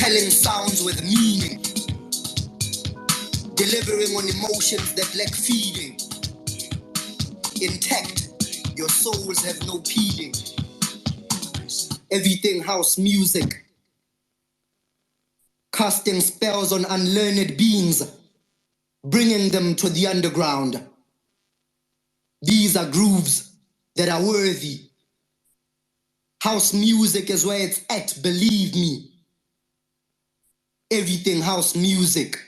propelling sounds with meaning, delivering on emotions that lack feeding. Intact, your souls have no peeling. Everything house music, casting spells on unlearned beings, bringing them to the underground. These are grooves that are worthy. House music is where it's at, believe me. Everything house music.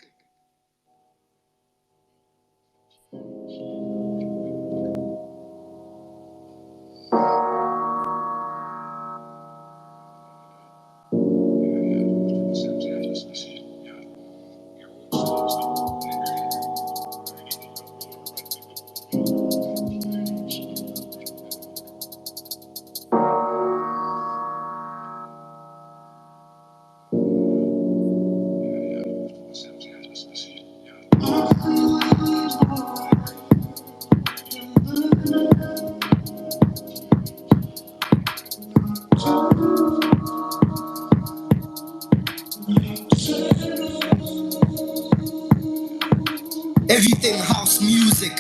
Everything house music,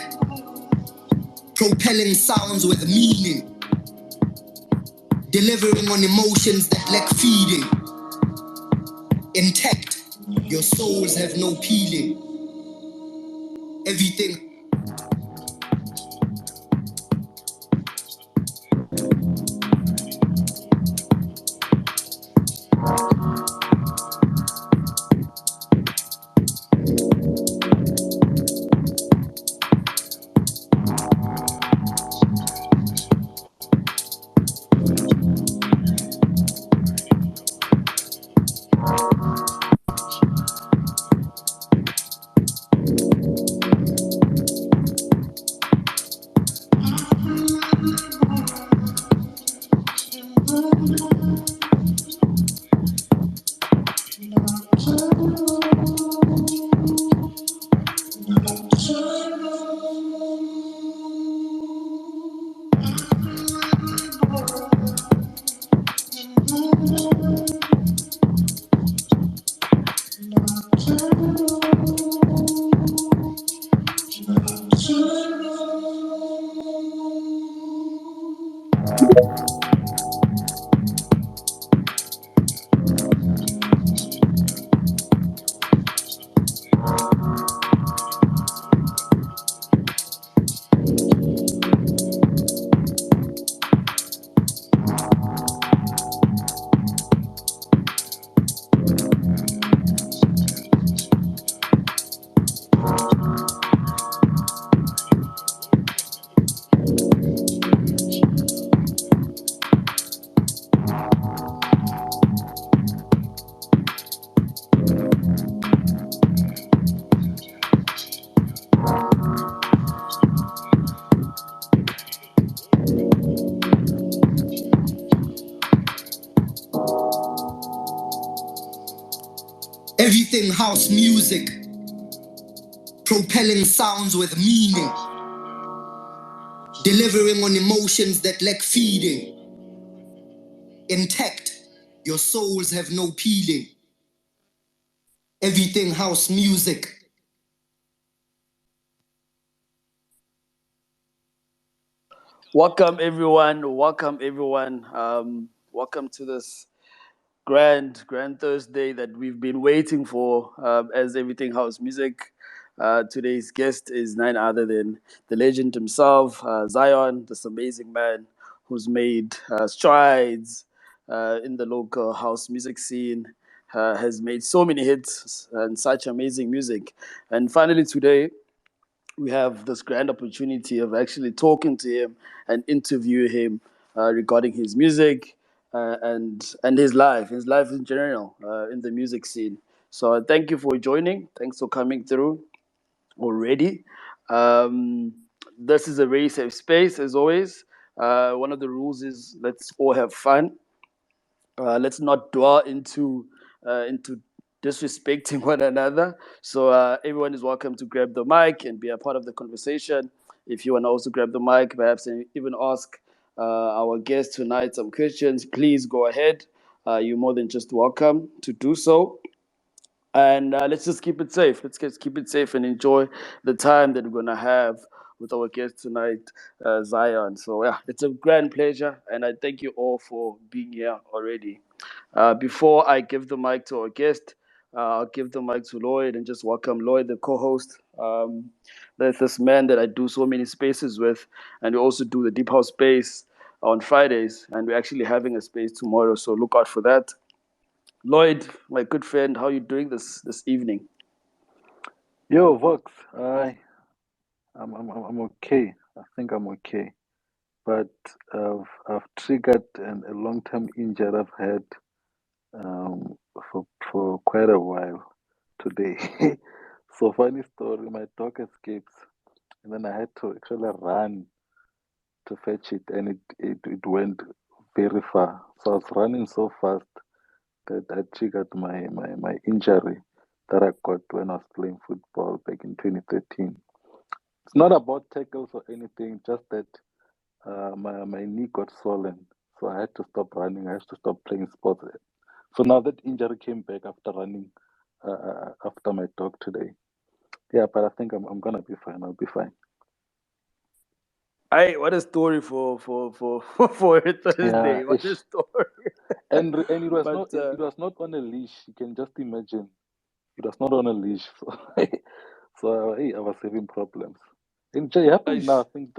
propelling sounds with meaning, delivering on emotions that lack feeding. intact. Your souls have no peeling. Everything. Everything house music, propelling sounds with meaning, delivering on emotions that lack feeding. Intact, your souls have no peeling. Everything house music. Welcome everyone. Welcome everyone. Welcome to this grand Thursday that we've been waiting for as Everything House Music. Today's guest is none other than the legend himself, Ziyon, this amazing man who's made strides in the local house music scene. Has made so many hits and such amazing music. And finally today, we have this grand opportunity of actually talking to him and interview him regarding his music and his life in general in the music scene. So thank you for joining. Thanks for coming through already. Um, this is a very safe space as always. One of the rules is let's all have fun. Let's not dwell into disrespecting one another. So everyone is welcome to grab the mic and be a part of the conversation. If you want to also grab the mic, perhaps and even ask our guest tonight some questions, please go ahead. You're more than just welcome to do so. And let's just keep it safe. Let's just keep it safe and enjoy the time that we're gonna have with our guest tonight, Ziyon. So yeah, it's a grand pleasure, and I thank you all for being here already. Before I give the mic to our guest, I'll give the mic to Lloyd and just welcome Lloyd, the co-host. There's this man that I do so many spaces with, and we also do the Deep House space on Fridays, and we're actually having a space tomorrow. So look out for that. Lloyd, my good friend, how are you doing this evening? Yo, Vox, I'm okay. I think I'm okay, but I've triggered a long-term injury I've had um, for quite a while today. So funny story, my dog escapes, and then I had to actually run to fetch it, and it went very far. So I was running so fast that I triggered my injury that I got when I was playing football back in 2013. It's not about tackles or anything, just that my knee got swollen. So I had to stop running. I had to stop playing sports. So now that injury came back after running after my dog today. Yeah, but I think I'm gonna be fine. I'll be fine. What a story for a Yeah, Thursday. What a ish. story. And But it was not on a leash. You can just imagine. It was not on a leash. So, so hey, I was having problems. It happened now, Aish, I think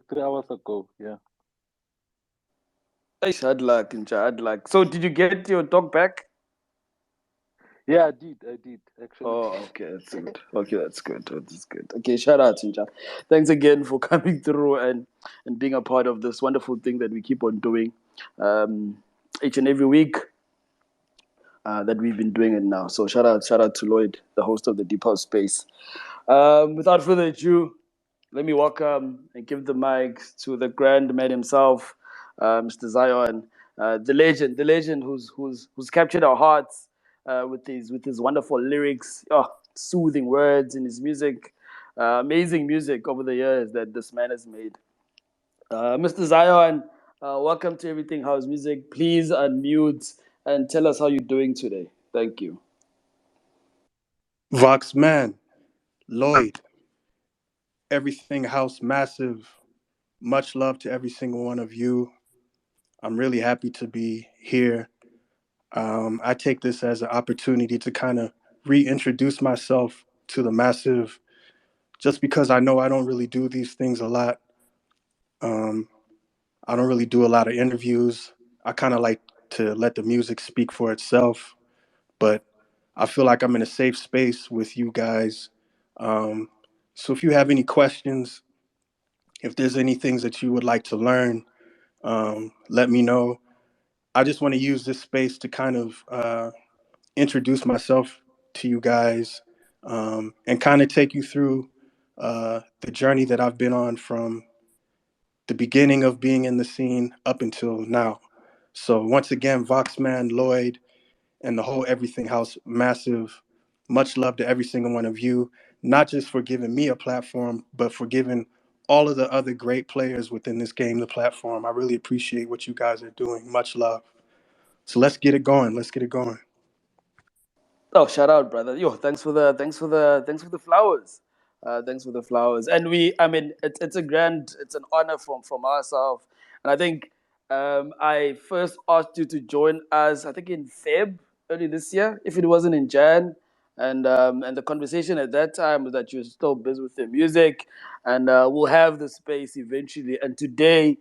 3 hours ago. Yeah. aish, hard luck, Inja, hard luck. So did you get your dog back? Yeah, I did, actually. Oh, okay, that's good. Okay, that's good. That's good. Okay, shout out, Inja. Thanks again for coming through and being a part of this wonderful thing that we keep on doing each and every week. That we've been doing it now. So shout out to Lloyd, the host of the Deep House Space. Without further ado, let me welcome and give the mic to the grand man himself, Mr. Ziyon, the legend who's captured our hearts with his wonderful lyrics, soothing words in his music, amazing music over the years that this man has made. Mr. Zion, welcome to Everything House Music. Please unmute and tell us how you're doing today. Thank you. Vokzman Lloyd, everything house massive. Much love to every single one of you. I'm really happy to be here. I take this as an opportunity to kind of reintroduce myself to the massive, just because I know I don't really do these things a lot. Um, I don't really do a lot of interviews. I kind of like to let the music speak for itself, but I feel like I'm in a safe space with you guys. Um, so if you have any questions, if there's any things that you would like to learn, let me know. I just want to use this space to kind of introduce myself to you guys, and kind of take you through the journey that I've been on from the beginning of being in the scene up until now. So once again, Voxman Lloyd and the whole Everything House massive. Much love to every single one of you, not just for giving me a platform, but for giving all of the other great players within this game the platform. I really appreciate what you guys are doing. Much love. So let's get it going. Let's get it going. Oh, shout out, brother. Yo, thanks for the flowers. Thanks for the flowers. And I mean, it's an honor from ourselves. And I think I first asked you to join us, I think in Feb early this year, if it wasn't in Jan. And the conversation at that time was that you're still busy with the music, and we'll have the space eventually. And today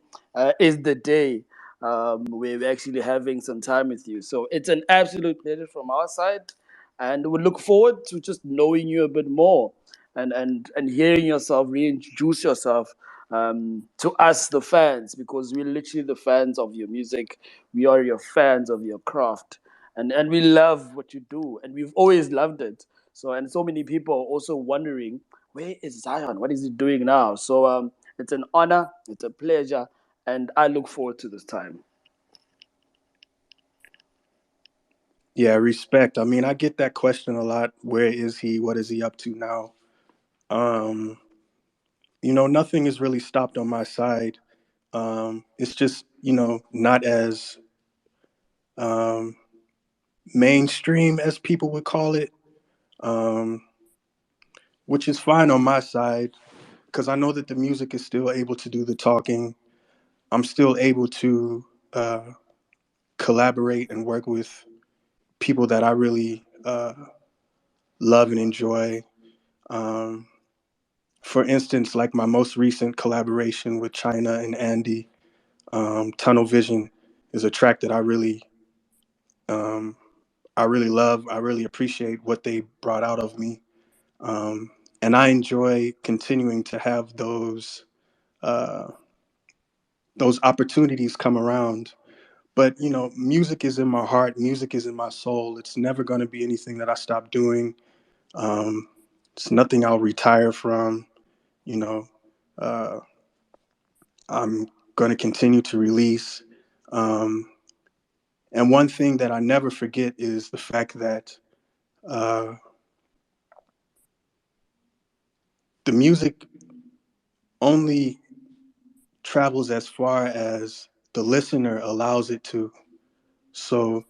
is the day we're actually having some time with you. So it's an absolute pleasure from our side, and we look forward to just knowing you a bit more and hearing yourself reintroduce yourself to us, the fans, because we're literally the fans of your music. We are your fans of your craft, and we love what you do, and we've always loved it. So, and so many people are also wondering, where is Zion? What is he doing now? So it's an honor, it's a pleasure, and I look forward to this time. Yeah, respect. I mean, I get that question a lot. Where is he? What is he up to now? Um, Nothing is really stopped on my side. It's just, not as um, mainstream as people would call it, um, which is fine on my side because I know that the music is still able to do the talking. I'm still able to uh, collaborate and work with people that I really love and enjoy. Um, for instance, like my most recent collaboration with China and Andy, Tunnel Vision is a track that um, I really love. I really appreciate what they brought out of me, and I enjoy continuing to have uh, those opportunities come around. But music is in my heart. Music is in my soul. It's never going to be anything that I stop doing. Um, it's nothing I'll retire from. You know, uh, I'm going to continue to release. Um, and one thing that I never forget is the fact that uh, the music only travels as far as the listener allows it to. So,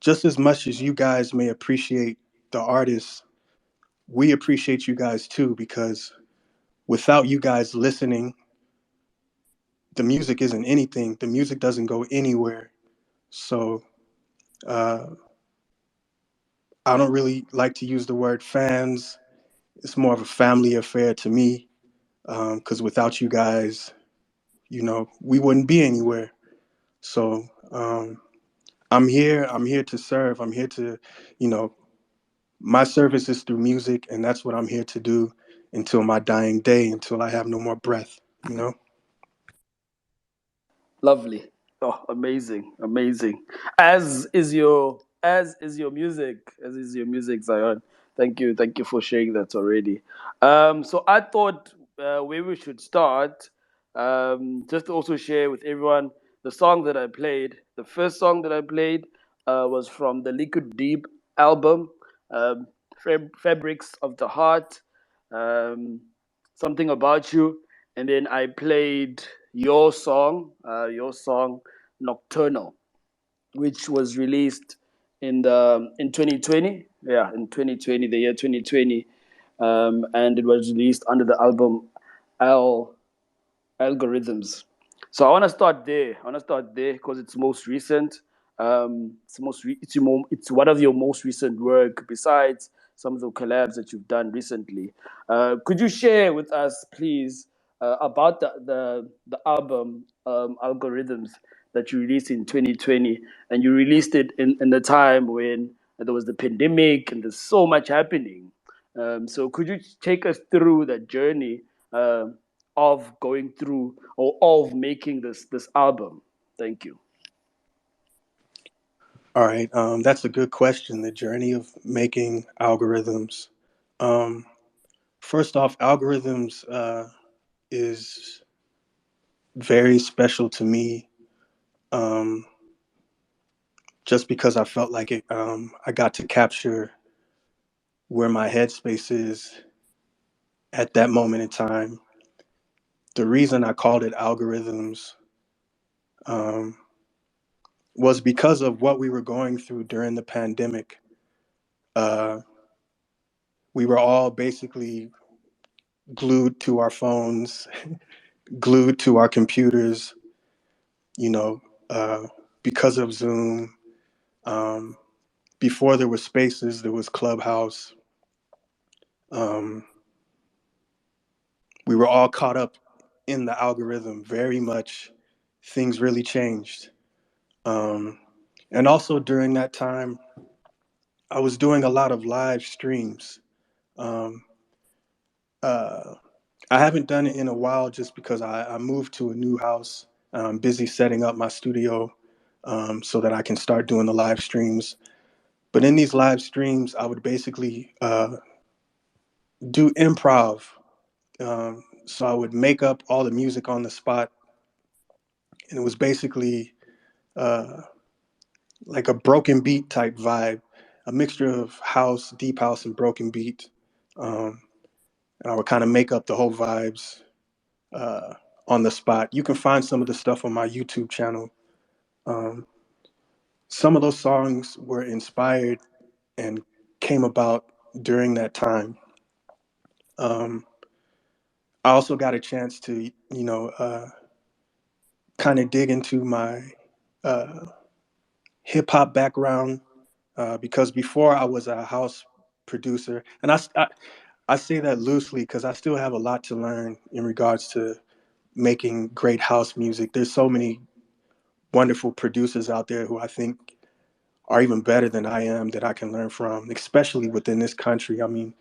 just as much as you guys may appreciate the artists, we appreciate you guys too, because without you guys listening, the music isn't anything. The music doesn't go anywhere. So uh, I don't really like to use the word fans. It's more of a family affair to me, because without you guys, we wouldn't be anywhere. So I'm here. I'm here to serve. I'm here to, you know, my service is through music, and that's what I'm here to do until my dying day, until I have no more breath. You know. Lovely. Oh, amazing, amazing. As is your music, Zion. Thank you for sharing that already. So I thought where we should start, just to also share with everyone the song that I played. The first song that I played was from the Liquideep album, um, Fabrics of the Heart. Um, Something about you, and then I played your song Nocturnal, which was released in 2020. Yeah, in 2020, the year 2020, and it was released under the album Al algorithms. So I want to start there. I want to start there because it's most recent. It's one of your most recent work besides some of the collabs that you've done recently. Could you share with us, please, about the album algorithms that you released in 2020, and you released it in the time when there was the pandemic and there's so much happening. So could you take us through that journey of going through or of making this album? Thank you. All right. That's a good question. The journey of making algorithms. Um, First off, algorithms is very special to me. Um, just because I felt like it, I got to capture where my headspace is at that moment in time. The reason I called it algorithms um, was because of what we were going through during the pandemic. Uh, we were all basically glued to our phones, glued to our computers, you know, uh, because of Zoom. Um, Before there were spaces, there was Clubhouse. Um, we were all caught up in the algorithm very much. Things really changed. Um, and also during that time, I was doing a lot of live streams. Um, uh, I haven't done it in a while just because I moved to a new house. I'm busy setting up my studio so that I can start doing the live streams. But in these live streams, I would basically do improv. So I would make up all the music on the spot, and it was basically uh, like a broken beat type vibe, a mixture of house, deep house, and broken beat. Um, and I would kind of make up the whole vibes uh, on the spot. You can find some of the stuff on my YouTube channel. Um, some of those songs were inspired and came about during that time. Um, I also got a chance to, kind of dig into my uh, hip hop background because before I was a house producer, and I say that loosely because I still have a lot to learn in regards to making great house music. There's so many wonderful producers out there who I think are even better than I am that I can learn from, especially within this country. I mean,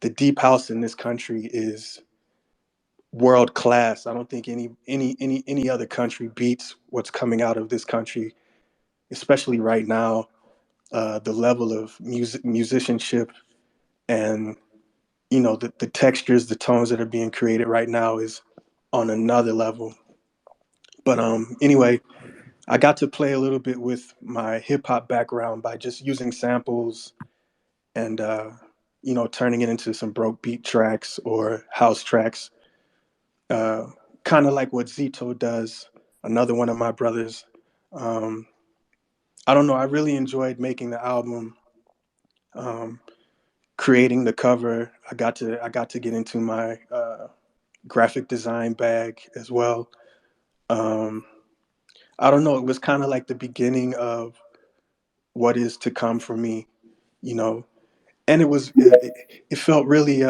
the deep house in this country is world class. I don't think any other country beats what's coming out of this country, especially right now. The level of musicianship and the textures, the tones that are being created right now is on another level. But anyway, I got to play a little bit with my hip hop background by just using samples and turning it into some broke beat tracks or house tracks, uh, kind of like what Zito does, another one of my brothers. Um, I don't know. I really enjoyed making the album, um, creating the cover. I got to get into my graphic design bag as well. Um, I don't know. It was kind of like the beginning of what is to come for me, you know. And it felt really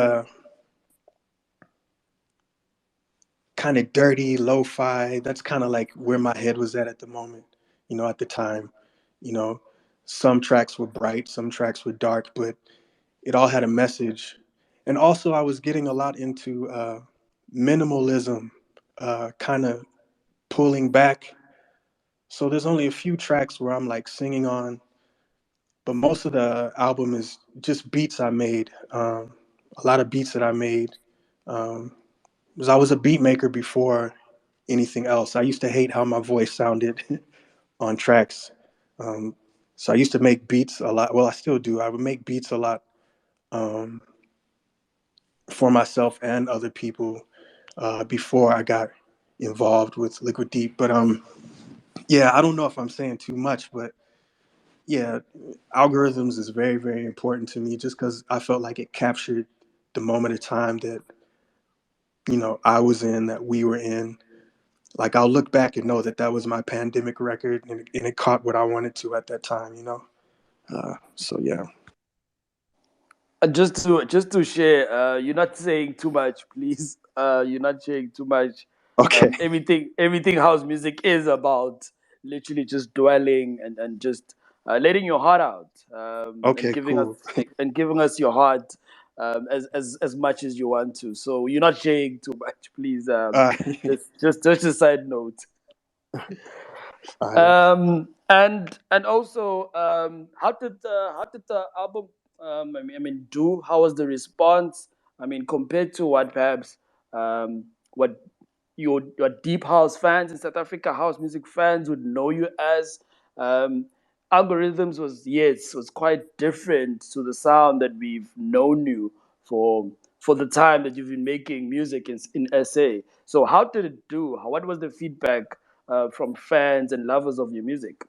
kind of dirty, lo-fi. That's kind of like where my head was at the moment, at the time. You know, some tracks were bright, some tracks were dark, but it all had a message. And also, I was getting a lot into minimalism, kind of pulling back. So there's only a few tracks where I'm like singing on, but most of the album is just beats I made. A lot of beats that I made. Um, because I was a beat maker before anything else. I used to hate how my voice sounded on tracks. Um, so I used to make beats a lot. Well, I still do. I would make beats a lot um, for myself and other people before I got involved with Liquideep. But yeah, I don't know if I'm saying too much, but yeah, algorithms is very, very important to me just because I felt like it captured the moment of time that, I was in, that we were in. Like I'll look back and know that that was my pandemic record and it caught what I wanted to at that time. So yeah. Just to share, you're not saying too much, please. You're not sharing too much. Okay. Everything house music is about literally just dwelling and just letting your heart out, and Okay, giving us cool. your heart, as much as you want to. So you're not sharing too much, please. Uh, Just a side note. I, And also, how did the album, do? How was the response? I mean, compared to what perhaps, what your deep house fans in South Africa, house music fans would know you as. Um, Algorithms was quite different to the sound that we've known you for the time that you've been making music in SA. So how did it do? What was the feedback from fans and lovers of your music?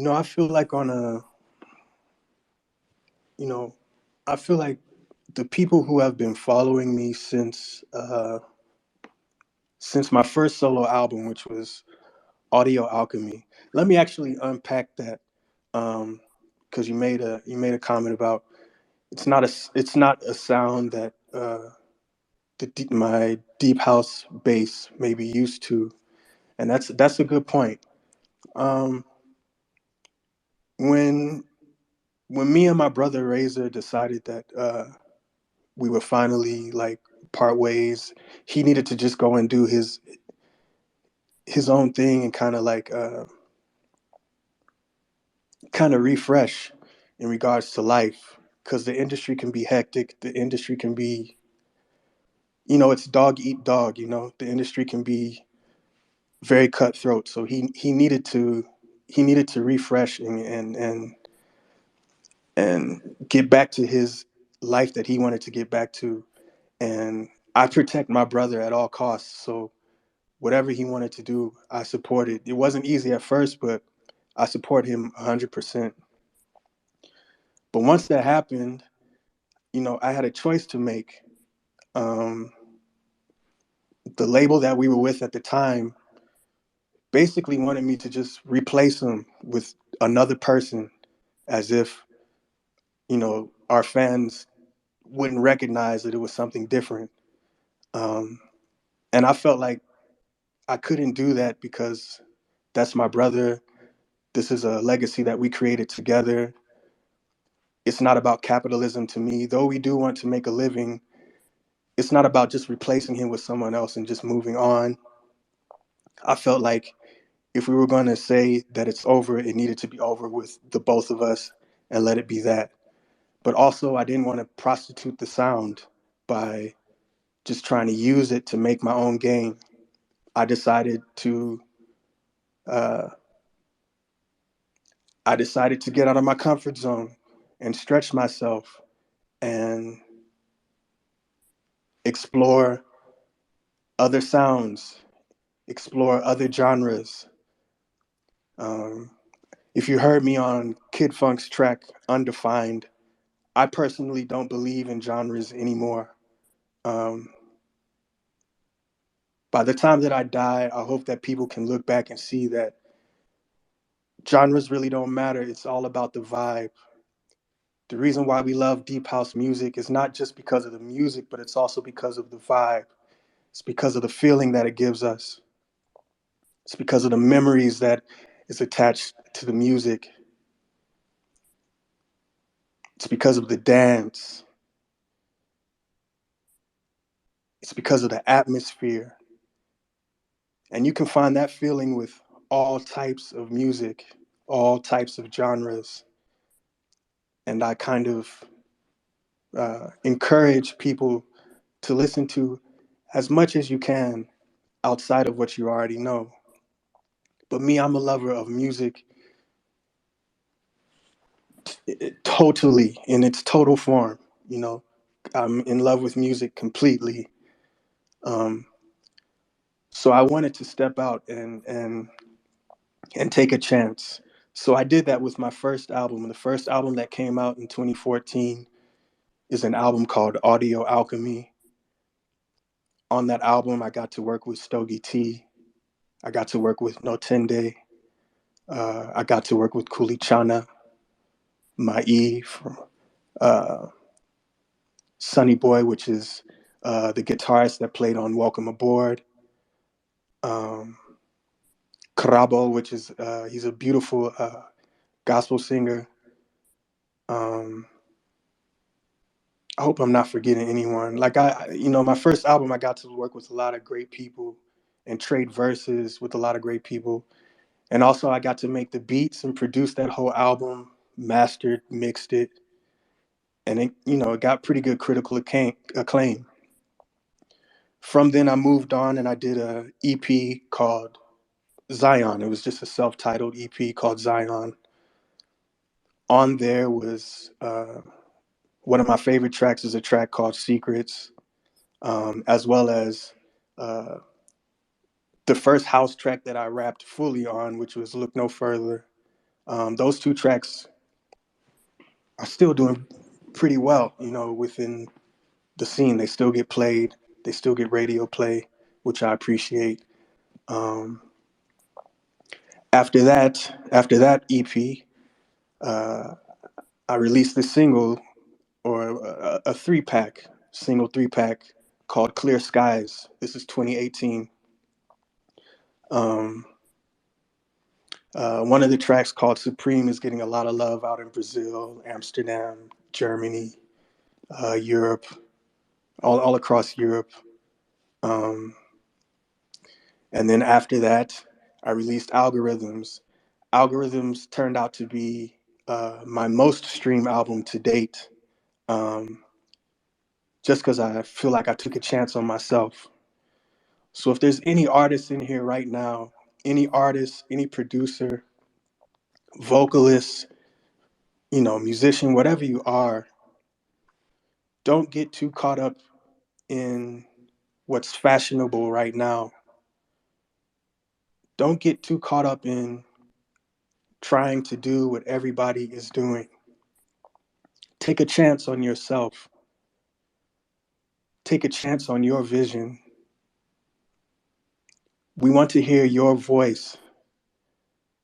I feel like you know, I feel like the people who have been following me since my first solo album, which was Audio Alchemy. Let me actually unpack that, because you made a comment about it's not a sound that my deep house bass may be used to, and that's a good point. Um, when when me and my brother Ryzor decided that we would finally like part ways, he needed to just go and do his own thing and kind of refresh in regards to life, because the industry can be hectic. The industry can be, it's dog eat dog. The industry can be very cutthroat. So he needed to refresh and get back to his life that he wanted to get back to. And I protect my brother at all costs. So whatever he wanted to do, I supported. It wasn't easy at first, but I support him 100%. But once that happened, I had a choice to make. Um, the label that we were with at the time basically wanted me to just replace him with another person, as if, our fans wouldn't recognize that it was something different. Um, and I felt like I couldn't do that because that's my brother. This is a legacy that we created together. It's not about capitalism to me. Though we do want to make a living, it's not about just replacing him with someone else and just moving on. I felt like if we were going to say that it's over, it needed to be over with the both of us and let it be that. But also, I didn't want to prostitute the sound by just trying to use it to make my own gain. I decided to uh, get out of my comfort zone and stretch myself and explore other sounds, explore other genres. Um, if you heard me on Kid Funk's track Undefined, I personally don't believe in genres anymore. Um, By the time that I die, I hope that people can look back and see that genres really don't matter. It's all about the vibe. The reason why we love deep house music is not just because of the music, but it's also because of the vibe. It's because of the feeling that it gives us. It's because of the memories that is attached to the music. It's because of the dance. It's because of the atmosphere. And you can find that feeling with all types of music, all types of genres. And I kind of encourage people to listen to as much as you can outside of what you already know. But me, I'm a lover of music totally in its total form. You know, I'm in love with music completely. Um, so I wanted to step out and take a chance. So I did that with my first album. The first album that came out in 2014 is an album called Audio Alchemy. On that album, I got to work with Stogie T. I got to work with Notende. I got to work with Kulichana, Mai from uh, Sunny Boy, which is the guitarist that played on Welcome Aboard. Um, Karabo, which is he's a beautiful gospel singer. Um, I hope I'm not forgetting anyone. Like my first album, I got to work with a lot of great people and trade verses with a lot of great people. And also, I got to make the beats and produce that whole album, mastered, mixed it, and it got pretty good critical acclaim. From then, I moved on and I did a EP called Ziyon. It was just a self-titled EP called Ziyon. On there was one of my favorite tracks is a track called Secrets, as well as uh, the first house track that I rapped fully on, which was Look No Further. Those two tracks are still doing pretty well, within the scene. They still get played, they still get radio play, which I appreciate. Um, after that EP, uh, I released this single or a single three pack called Clear Skies. This is 2018. Um, one of the tracks called Supreme is getting a lot of love out in Brazil, Amsterdam, Germany, Europe, all across Europe. Um, and then after that, I released Algorithms. Algorithms turned out to be my most streamed album to date, um, just because I feel like I took a chance on myself. So if there's any artist in here right now, any artist, any producer, vocalist, musician, whatever you are, don't get too caught up in what's fashionable right now. Don't get too caught up in trying to do what everybody is doing. Take a chance on yourself. Take a chance on your vision. We want to hear your voice.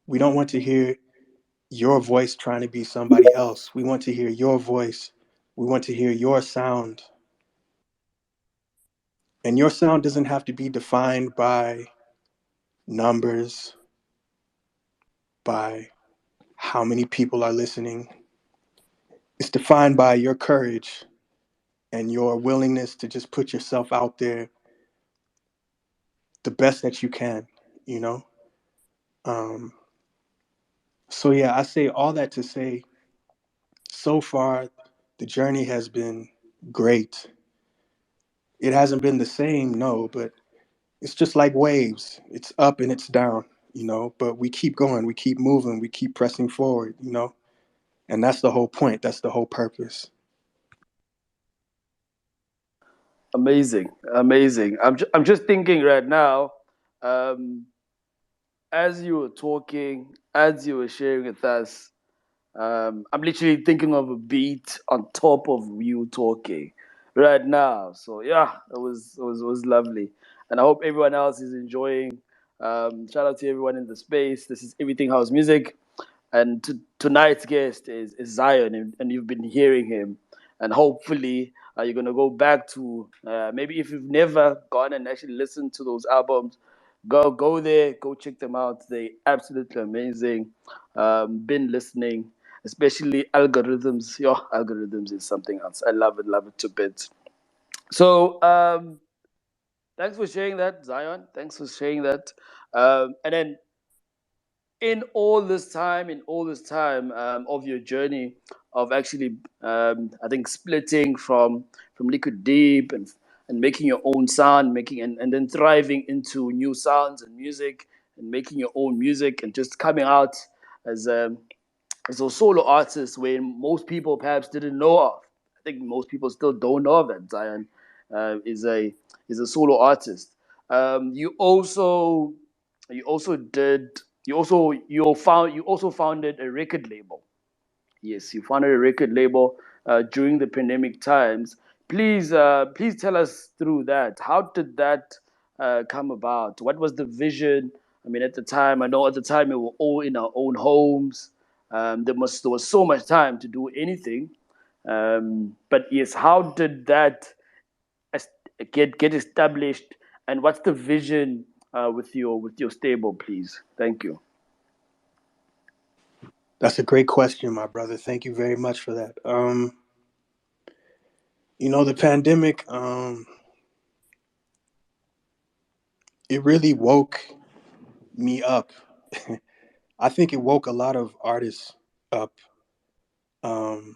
We don't want to hear your voice trying to be somebody else. We want to hear your voice. We want to hear your sound. And your sound doesn't have to be defined by numbers, by how many people are listening. It's defined by your courage and your willingness to just put yourself out there the best that you can, you know? Um, so, yeah, I say all that to say so far, the journey has been great. It hasn't been the same, no, but it's just like waves. It's up and it's down, but we keep going, we keep moving, we keep pressing forward. And that's the whole point. That's the whole purpose. Amazing, amazing. I'm just thinking right now, um, as you were talking, as you were sharing with us, I'm literally thinking of a beat on top of you talking right now. So yeah, it was lovely. and I hope everyone else is enjoying. Shout out to everyone in the space. This is Everything House Music, and tonight's guest is Ziyon, and you've been hearing him. And hopefully, you're gonna go back to maybe if you've never gone and actually listened to those albums, go there, go check them out. They absolutely amazing. Been listening, especially algorithms. Yo, algorithms is something else. I love it to bits. So thanks for sharing that, Zion. Thanks for sharing that. And then in all this time of your journey of actually, I think splitting from Liquideep and making your own sound, making and then thriving into new sounds and music and making your own music and just coming out as as a solo artist when most people perhaps didn't know of. I think most people still don't know of that Zion is a solo artist. You also you also founded a record label. Yes, you founded a record label during the pandemic times. Please tell us through that. How did that come about? What was the vision? I mean, at the time, I know at the time we were all in our own homes. There was so much time to do anything. But yes, how did that es- get established? And what's the vision with your stable, please? Thank you. That's a great question, my brother. Thank you very much for that. The pandemic, it really woke me up. I think it woke a lot of artists up. Um,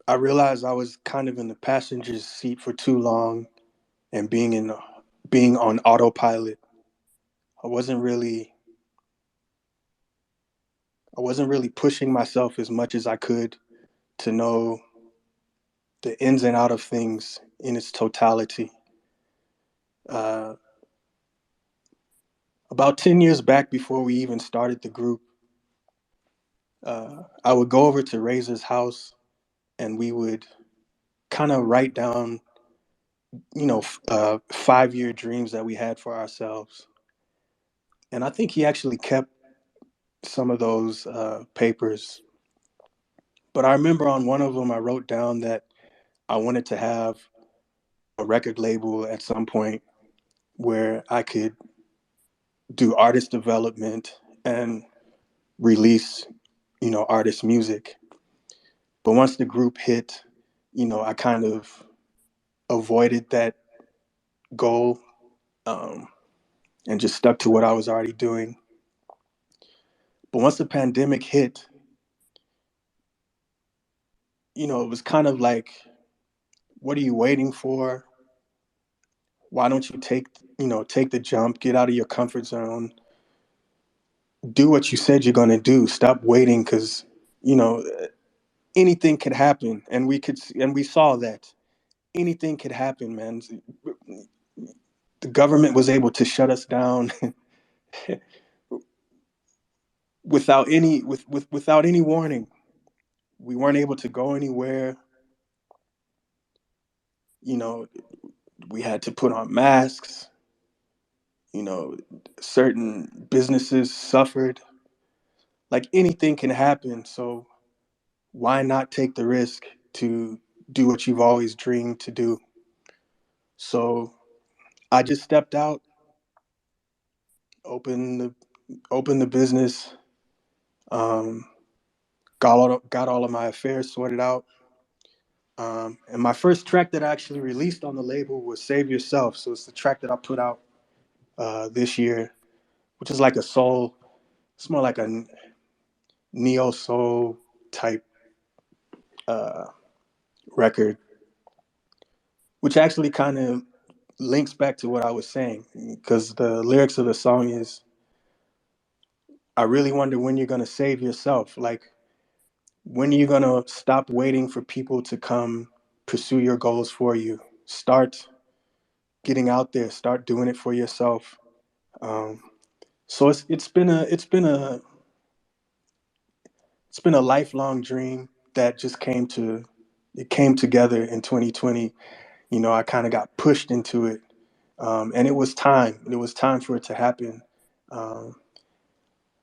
I realized I was kind of in the passenger seat for too long and being on autopilot. I wasn't really I wasn't really pushing myself as much as I could to know the ins and out of things in its totality. Uh, about 10 years back, before we even started the group, I would go over to Ryzor's house and we would kind of write down, 5-year dreams that we had for ourselves. And I think he actually kept some of those papers. But I remember on one of them, I wrote down that I wanted to have a record label at some point where I could do artist development and release, artist music. But once the group hit, I kind of avoided that goal, um, and just stuck to what I was already doing. But once the pandemic hit, it was kind of like, what are you waiting for? Why don't you take the jump, get out of your comfort zone, do what you said you're going to do. Stop waiting because, you know, anything could happen. And we saw that anything could happen, man. The government was able to shut us down without any warning. We weren't able to go anywhere. You know, we had to put on masks. You know, certain businesses suffered. Like anything can happen. So why not take the risk to do what you've always dreamed to do? So I just stepped out, opened the opened the business, um, got all of my affairs sorted out. And my first track that I actually released on the label was "Save Yourself." So it's the track that I put out this year, which is like a soul. It's more like a neo soul type uh, record, which actually kind of links back to what I was saying because the lyrics of the song is, "I really wonder when you're gonna save yourself. Like, when are you gonna stop waiting for people to come pursue your goals for you? Start getting out there. Start doing it for yourself." Um, so it's been a lifelong dream that just came together in 2020. You know, I kind of got pushed into it, and it was time. It was time for it to happen, um,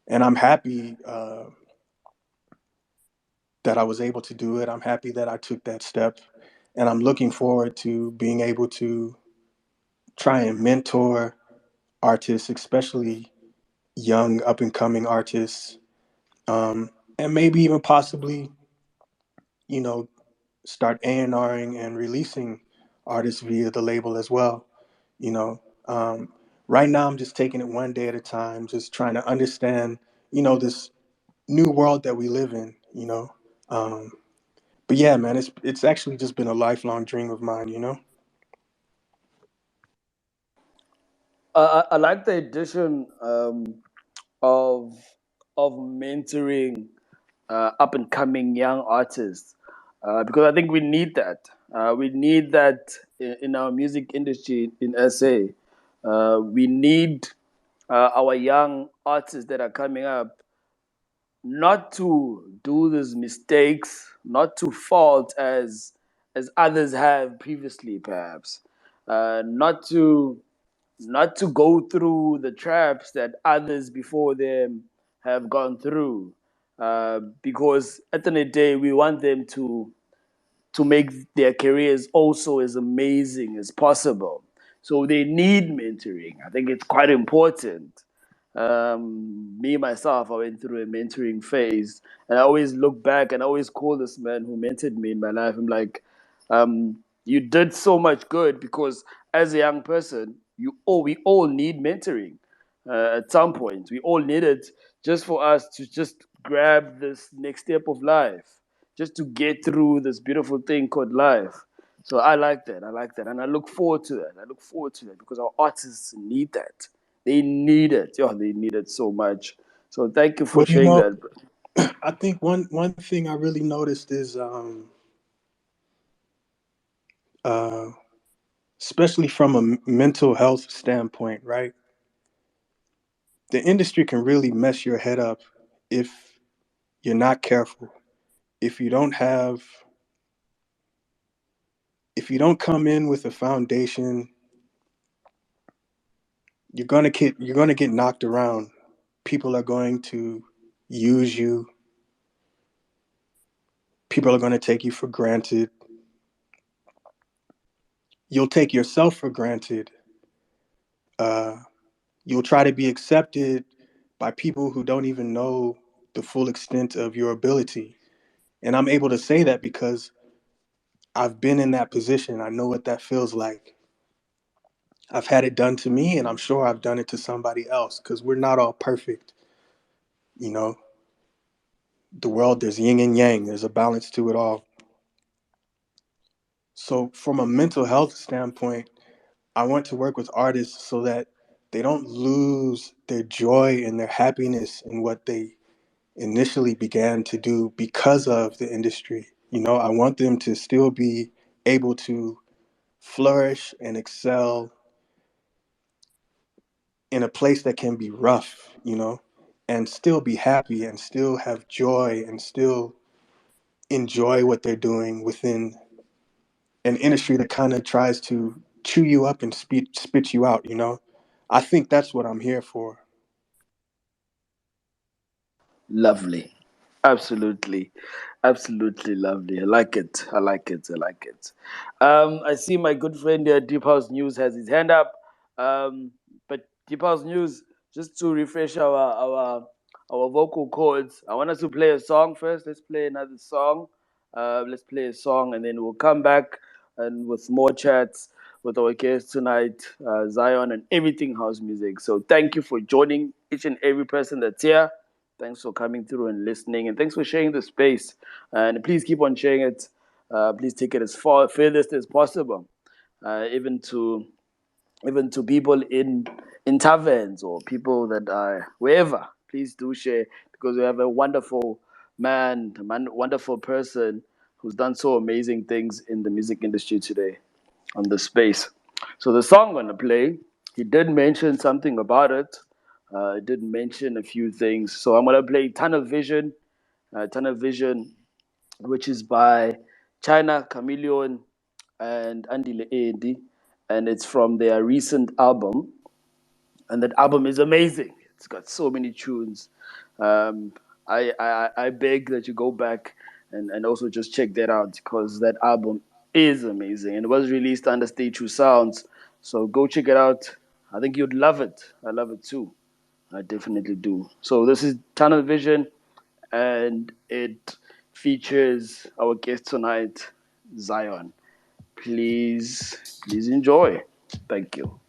and I'm happy that I was able to do it. I'm happy that I took that step, and I'm looking forward to being able to try and mentor artists, especially young up and coming artists, and maybe even possibly, you know, start A&Ring and releasing artists via the label as well. You know, right now I'm just taking it one day at a time, just trying to understand, you know, this new world that we live in. You know, um, but yeah, man, it's actually just been a lifelong dream of mine. You know. I like the addition of mentoring up and coming young artists because I think we need that. We need that in our music industry in SA. We need our young artists that are coming up not to do these mistakes, not to fault as others have previously, perhaps, not to go through the traps that others before them have gone through. Because at the end of the day, we want them to make their careers also as amazing as possible. So they need mentoring. I think it's quite important. Me myself, I went through a mentoring phase, and I always look back and I always call this man who mentored me in my life. I'm like, you did so much good because as a young person, we all need mentoring at some point. We all need it just for us to just grab this next step of life, just to get through this beautiful thing called life. So I like that. I like that. And I look forward to that. I look forward to that because our artists need that. They need it. Yeah, they need it so much. So thank you for Well, you sharing know, that. I think one thing I really noticed is, uh, especially from a mental health standpoint, right? The industry can really mess your head up if you're not careful. If you don't have, if you don't come in with a foundation, you're gonna get knocked around. People are going to use you. People are going to take you for granted. You'll take yourself for granted. Uh, you'll try to be accepted by people who don't even know the full extent of your ability. And I'm able to say that because I've been in that position. I know what that feels like. I've had it done to me, and I'm sure I've done it to somebody else because we're not all perfect. You know, the world, there's yin and yang, there's a balance to it all. So, from a mental health standpoint, I want to work with artists so that they don't lose their joy and their happiness in what they initially began to do because of the industry. You know, I want them to still be able to flourish and excel in a place that can be rough, you know, and still be happy and still have joy and still enjoy what they're doing within an industry that kind of tries to chew you up and spit you out, you know. I think that's what I'm here for. Lovely. Absolutely. Absolutely lovely. I like it. I like it. I like it. I see my good friend Deep House News has his hand up. But Deep House News, just to refresh our vocal cords, I want us to play a song first. Let's play another song. Let's play a song and then we'll come back and with more chats with our guests tonight, Zion and everything house music. So thank you for joining each and every person that's here. Thanks for coming through and listening, and thanks for sharing the space. And please keep on sharing it. Please take it as far furthest as possible, even to people in taverns or people that are wherever. Please do share because we have a wonderful wonderful person who's done so amazing things in the music industry today on the space. So the song I'm gonna play, he did mention something about it. I did mention a few things. So I'm gonna play Tunnel Vision, which is by China Chameleon and Andile Edi, and it's from their recent album. And that album is amazing. It's got so many tunes. Um, I beg that you go back and also just check that out because that album is amazing and it was released under Stay True Sounds. So go check it out. I think you'd love it. I love it too. I definitely do. So this is Tunnel Vision, and it features our guest tonight, Ziyon. Please enjoy. Thank you.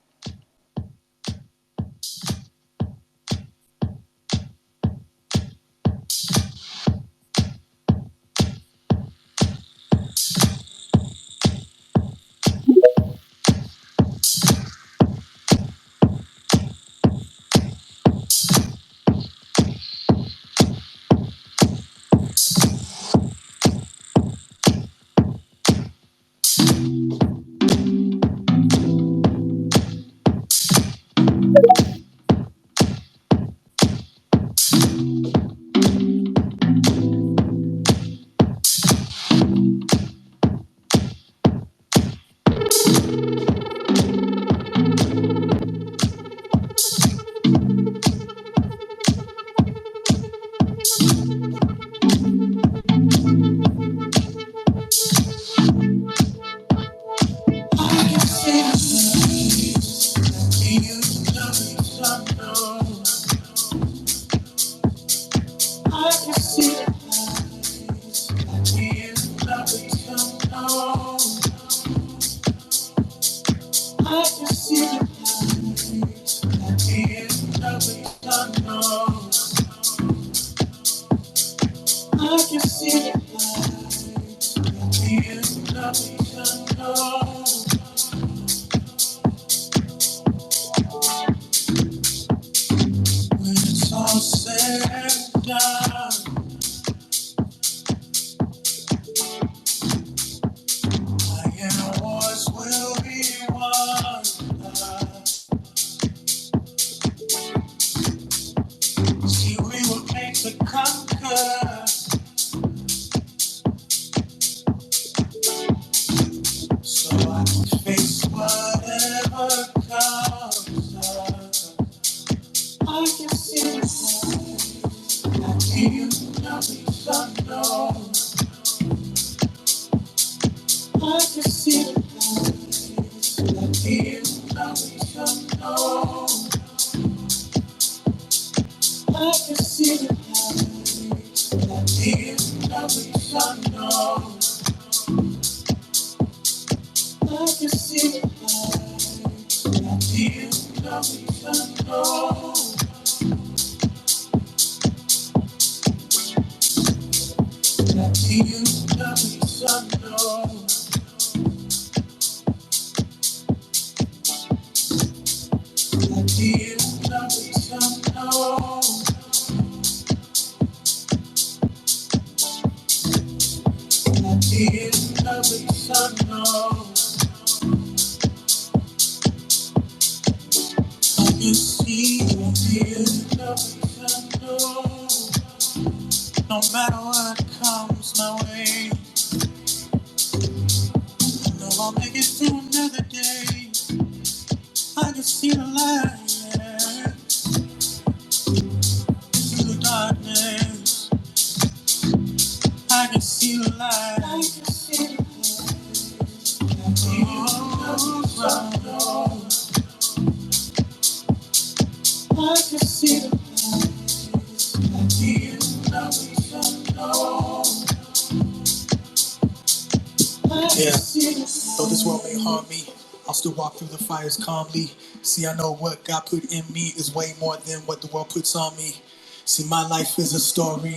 Though this world may harm me, I'll still walk through the fires calmly. See, I know what God put in me is way more than what the world puts on me. See, my life is a story,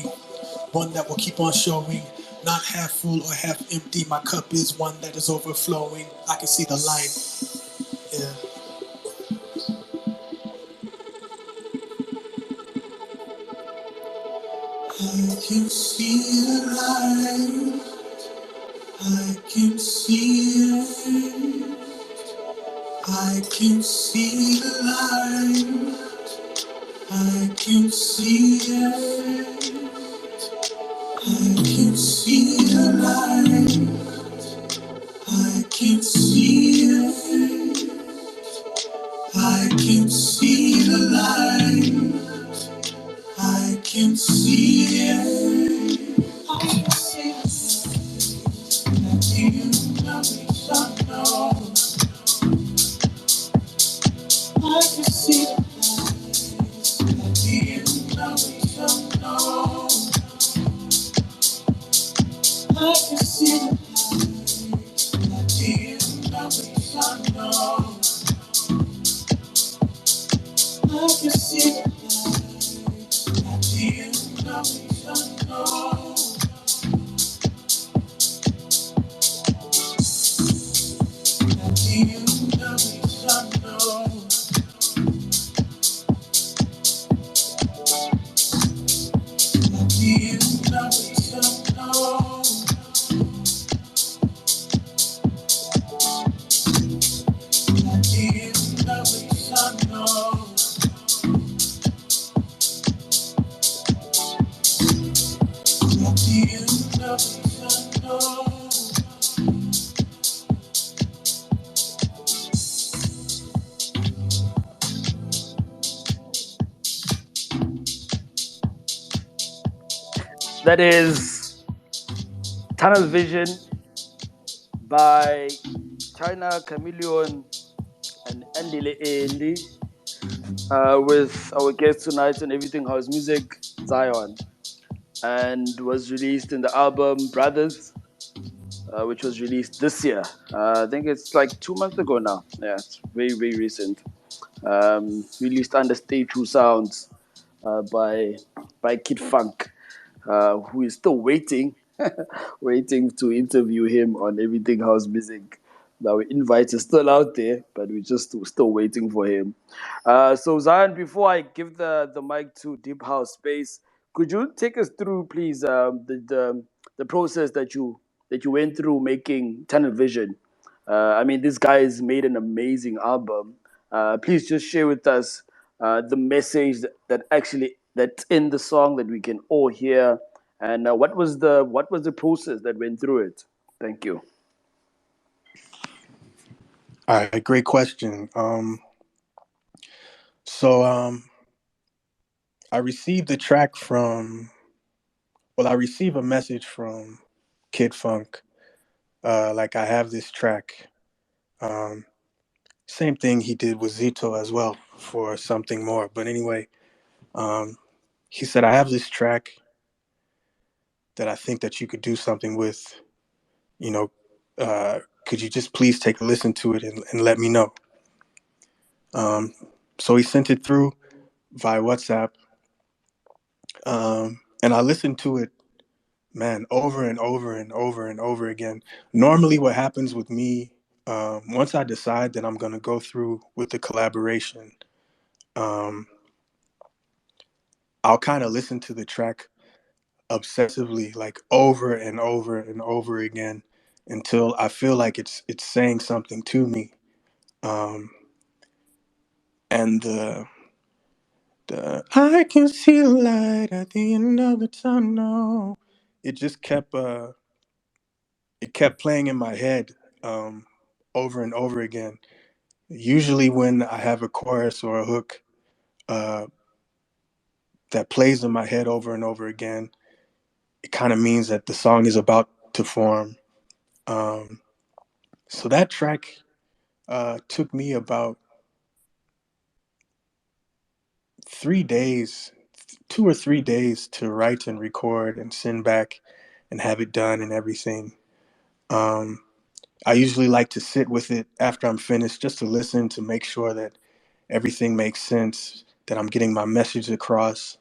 one that will keep on showing. Not half full or half empty, my cup is one that is overflowing. I can see the light, yeah. I can see the light, I can see it. I can see the light, I can see it. I can see the light, I can I can see the end of the tunnel. I can see the end of the tunnel. The end of the tunnel. The end of the tunnel. The end of the tunnel. The end of the tunnel. That is Tunnel Vision by China Chameleon and Andile Andy, with our guest tonight on Everything House Music, Ziyon, and was released in the album Brothers, which was released this year. I think it's like 2 months ago now. Yeah, it's very, very recent. Released under Stay True Sounds by Kid Funk, who is still waiting, waiting to interview him on Everything House Music. Our invite is still out there, but we're just still waiting for him. So Zion, before I give the mic to Deep House Space, could you take us through, please, the process that you went through making Tunnel Vision? I mean, this guy has made an amazing album. Please just share with us the message that actually that's in the song that we can all hear, and what was the process that went through it? Thank you. All right, great question. So I received the track I received a message from Kid Funk. Like, I have this track. Um, Same thing he did with Zito as well for Something More. But anyway, um, he said, I have this track that I think that you could do something with. You know, could you just please take a listen to it and let me know? Um, so he sent it through via WhatsApp. And I listened to it, man, over and over and over and over again. Normally, what happens with me, once I decide that I'm going to go through with the collaboration, um, I'll kind of listen to the track obsessively, like over and over and over again, until I feel like it's saying something to me. Um, and the I can see the light at the end of the tunnel. It just kept playing in my head, over and over again. Usually, when I have a chorus or a hook uh, that plays in my head over and over again, it kind of means that the song is about to form. Um, so that track took me about 3 days, 2 or 3 days to write and record and send back and have it done and everything. Um, I usually like to sit with it after I'm finished just to listen to make sure that everything makes sense, that I'm getting my message across.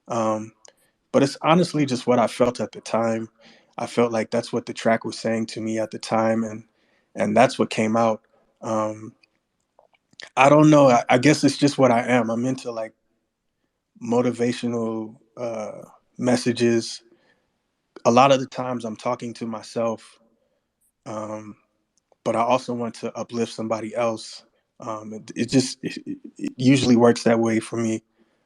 Um, but it's honestly just what I felt at the time. I felt like that's what the track was saying to me at the time, and that's what came out. Um, I don't know. I guess it's just what I am. I'm into like motivational messages. A lot of the times I'm talking to myself, um, but I also want to uplift somebody else. It usually works that way for me.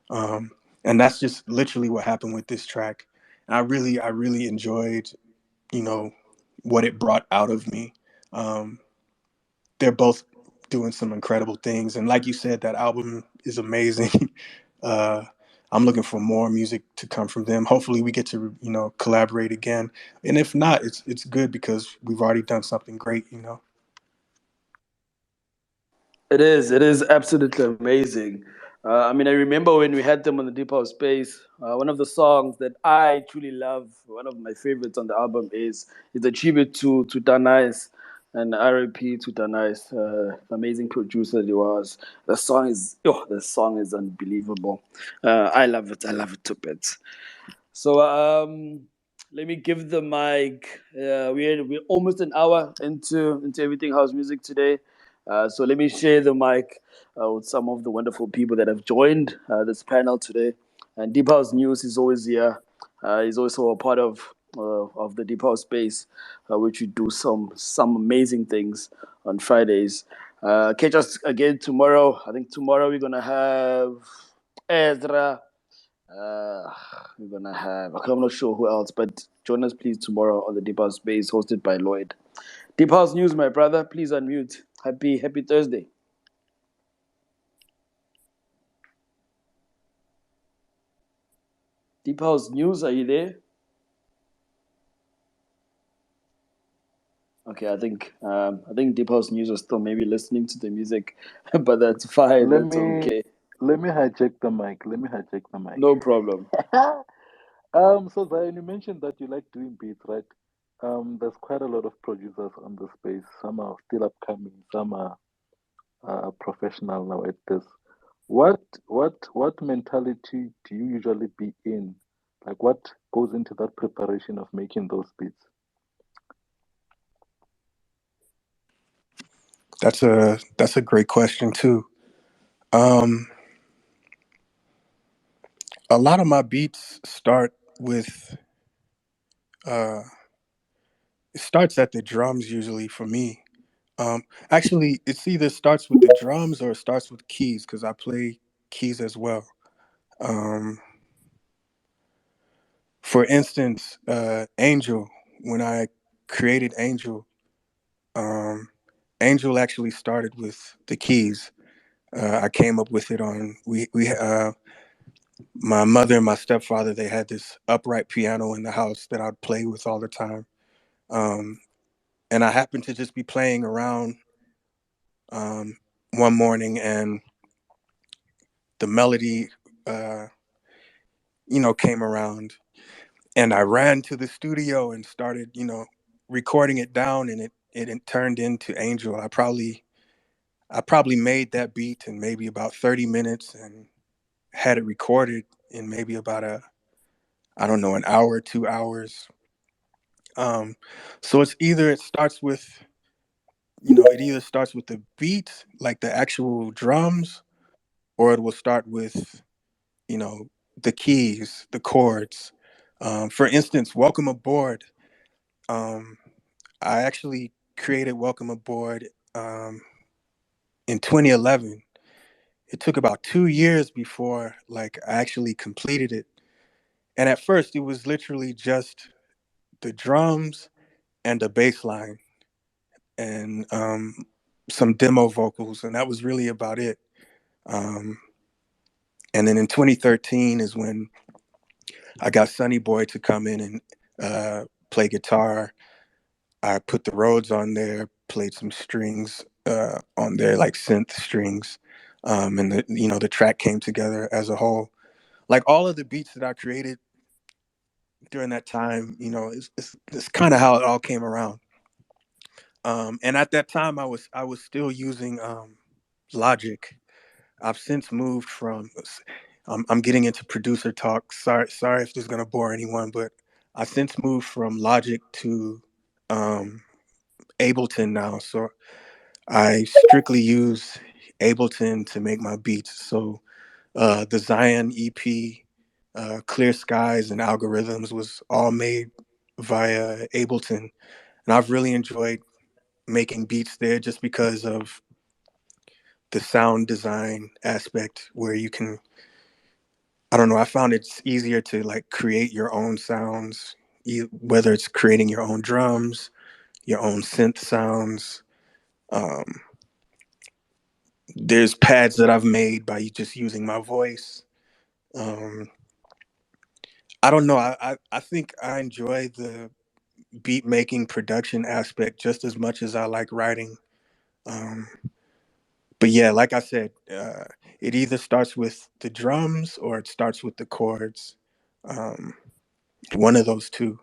Um, and that's just literally what happened with this track. And I really enjoyed, you know, what it brought out of me. Um, they're both doing some incredible things, and like you said, that album is amazing. uh, I'm looking for more music to come from them. Hopefully, we get to collaborate again, and if not, it's good because we've already done something great. You know. It is absolutely amazing. I mean, I remember when we had them on the Deep House Space. One of the songs that I truly love, one of my favorites on the album, is a tribute to Danais and R.I.P. to Danais, the amazing producer that he was. The song is unbelievable. I love it. I love it to bits. So let me give the mic. We're almost an hour into everything house music today. So let me share the mic with some of the wonderful people that have joined this panel today. And Deep House News is always here. He's also a part of the Deep House Space, which we do some amazing things on Fridays. Catch us again tomorrow. I think tomorrow we're gonna have Ezra. Uh, we're gonna have. I'm not sure who else, but join us please tomorrow on the Deep House Space, hosted by Lloyd. Deep House News, my brother. Please unmute. Happy Thursday. Deep House News, are you there? Okay, I think Deep House News are still maybe listening to the music, but that's fine. Let That's me okay. let me hijack the mic. Let me hijack the mic. No problem. So Zion, you mentioned that you like doing beats, right? There's quite a lot of producers on the space. Some are still upcoming, some are professional now at this. What mentality do you usually be in? Like what goes into that preparation of making those beats? That's a great question too. Um, a lot of my beats start with uh, it starts at the drums usually for me. Actually, it's either starts with the drums or it starts with keys because I play keys as well. Um, for instance, Angel, when I created Angel, um, Angel actually started with the keys. I came up with it on we my mother and my stepfather, they had this upright piano in the house that I'd play with all the time. Um, and I happened to just be playing around um, one morning, and the melody, uh, came around, and I ran to the studio and started, recording it down, and it turned into Angel. I probably made that beat in maybe about 30 minutes and had it recorded in maybe about I don't know, an hour, 2 hours. Um, so it either starts with the beat, like the actual drums, or it will start with, you know, the keys, the chords. For instance, Welcome Aboard. Um, I actually created Welcome Aboard in 2011. It took about 2 years before like I actually completed it. And at first, it was literally just the drums and the bass line and some demo vocals, and that was really about it. Um, and then in 2013 is when I got Sonny Boy to come in and play guitar. I put the Rhodes on there, played some strings on there, like synth strings, and the track came together as a whole. Like all of the beats that I created during that time, it's kind of how it all came around. And at that time, I was still using Logic. I've since moved from. I'm getting into producer talk. Sorry if this is gonna bore anyone, but I since moved from Logic to um, Ableton now. So I strictly use Ableton to make my beats. So the Zion EP, Clear Skies and Algorithms was all made via Ableton, and I've really enjoyed making beats there just because of the sound design aspect where you can, I don't know, I found it's easier to like create your own sounds, whether it's creating your own drums, your own synth sounds. um, there's pads that I've made by just using my voice. um, I don't know, I think I enjoy the beat making production aspect just as much as I like writing. um, but yeah, like I said, it either starts with the drums or it starts with the chords. One of those two.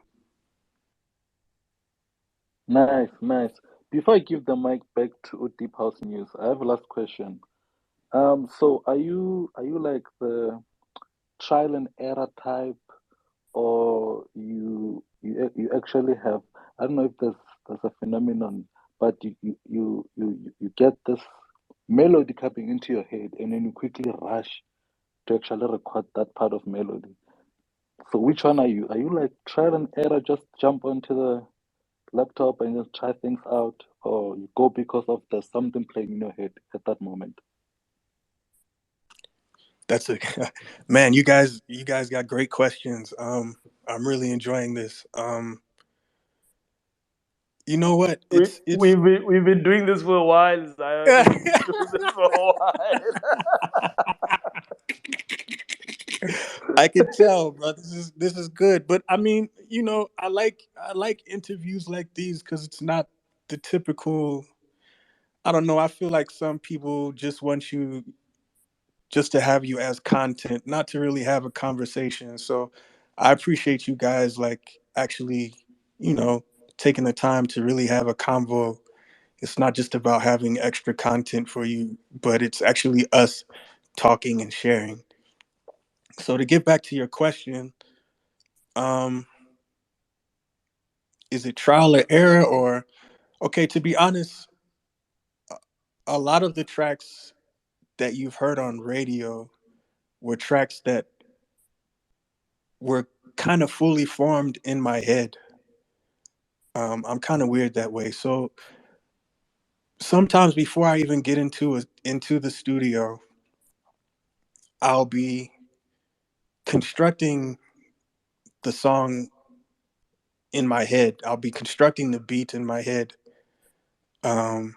Nice, nice. Before I give the mic back to Deep House News, I have a last question. So are you like the trial and error type, or you actually have, I don't know if there's a phenomenon, but you get this melody coming into your head and then you quickly rush to actually record that part of melody. So which one are you? Are you like trial and error, just jump onto the laptop and just try things out, or you go because of there's something playing in your head at that moment? That's a man. You guys got great questions. I'm really enjoying this. You know what? It's. We've been doing this for a while, Zion. We've been doing this for a while. I can tell, bro. This is good. But I mean, I like interviews like these because it's not the typical. I don't know. I feel like some people just want you just to have you as content, not to really have a conversation. So I appreciate you guys like actually, you know, taking the time to really have a convo. It's not just about having extra content for you, but it's actually us talking and sharing. So to get back to your question, um, is it trial or error or okay, to be honest, a lot of the tracks that you've heard on radio were tracks that were kind of fully formed in my head. I'm kind of weird that way. So sometimes before I even get into the studio, I'll be constructing the song in my head. I'll be constructing the beat in my head, um,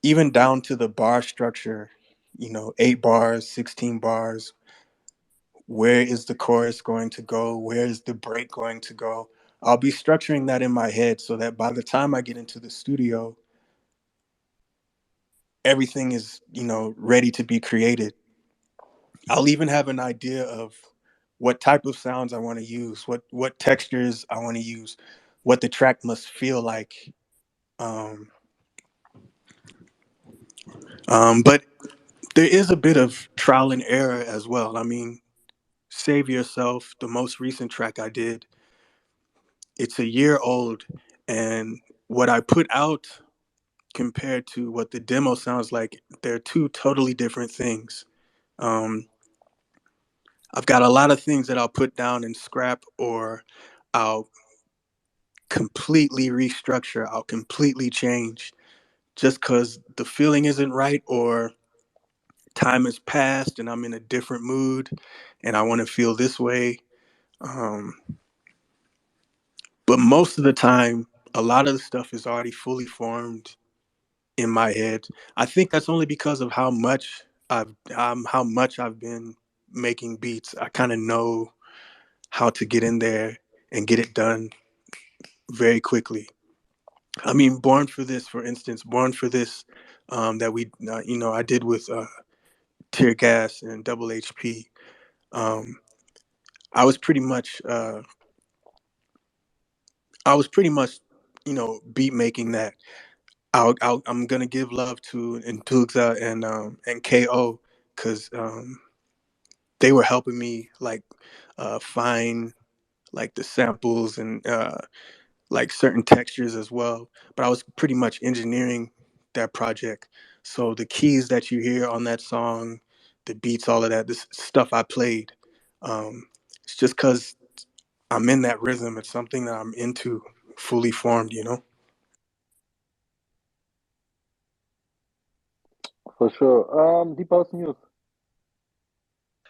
even down to the bar structure. 8 bars, 16 bars. Where is the chorus going to go? Where is the break going to go? I'll be structuring that in my head so that by the time I get into the studio, everything is ready to be created. I'll even have an idea of what type of sounds I want to use, what textures I want to use, what the track must feel like. Um, but there is a bit of trial and error as well. I mean, Save Yourself, the most recent track I did, it's a year old, and what I put out compared to what the demo sounds like, they're two totally different things. Um, I've got a lot of things that I'll put down and scrap, or I'll completely restructure, I'll completely change just because the feeling isn't right, or time has passed and I'm in a different mood and I want to feel this way. Um, but most of the time, a lot of the stuff is already fully formed in my head. I think that's only because of how much I've been making beats. I kind of know how to get in there and get it done very quickly. I mean, Born for This, for instance, Born for This, that I did with Tear Gas and Double HP. Um, I was pretty much, beat making that. I'm gonna give love to Ntugza and Ko because they were helping me like find like the samples and like certain textures as well. But I was pretty much engineering that project. So the keys that you hear on that song, the beats, all of that, this stuff I played. Um, it's just because I'm in that rhythm. It's something that I'm into, fully formed. For sure. Deep House News.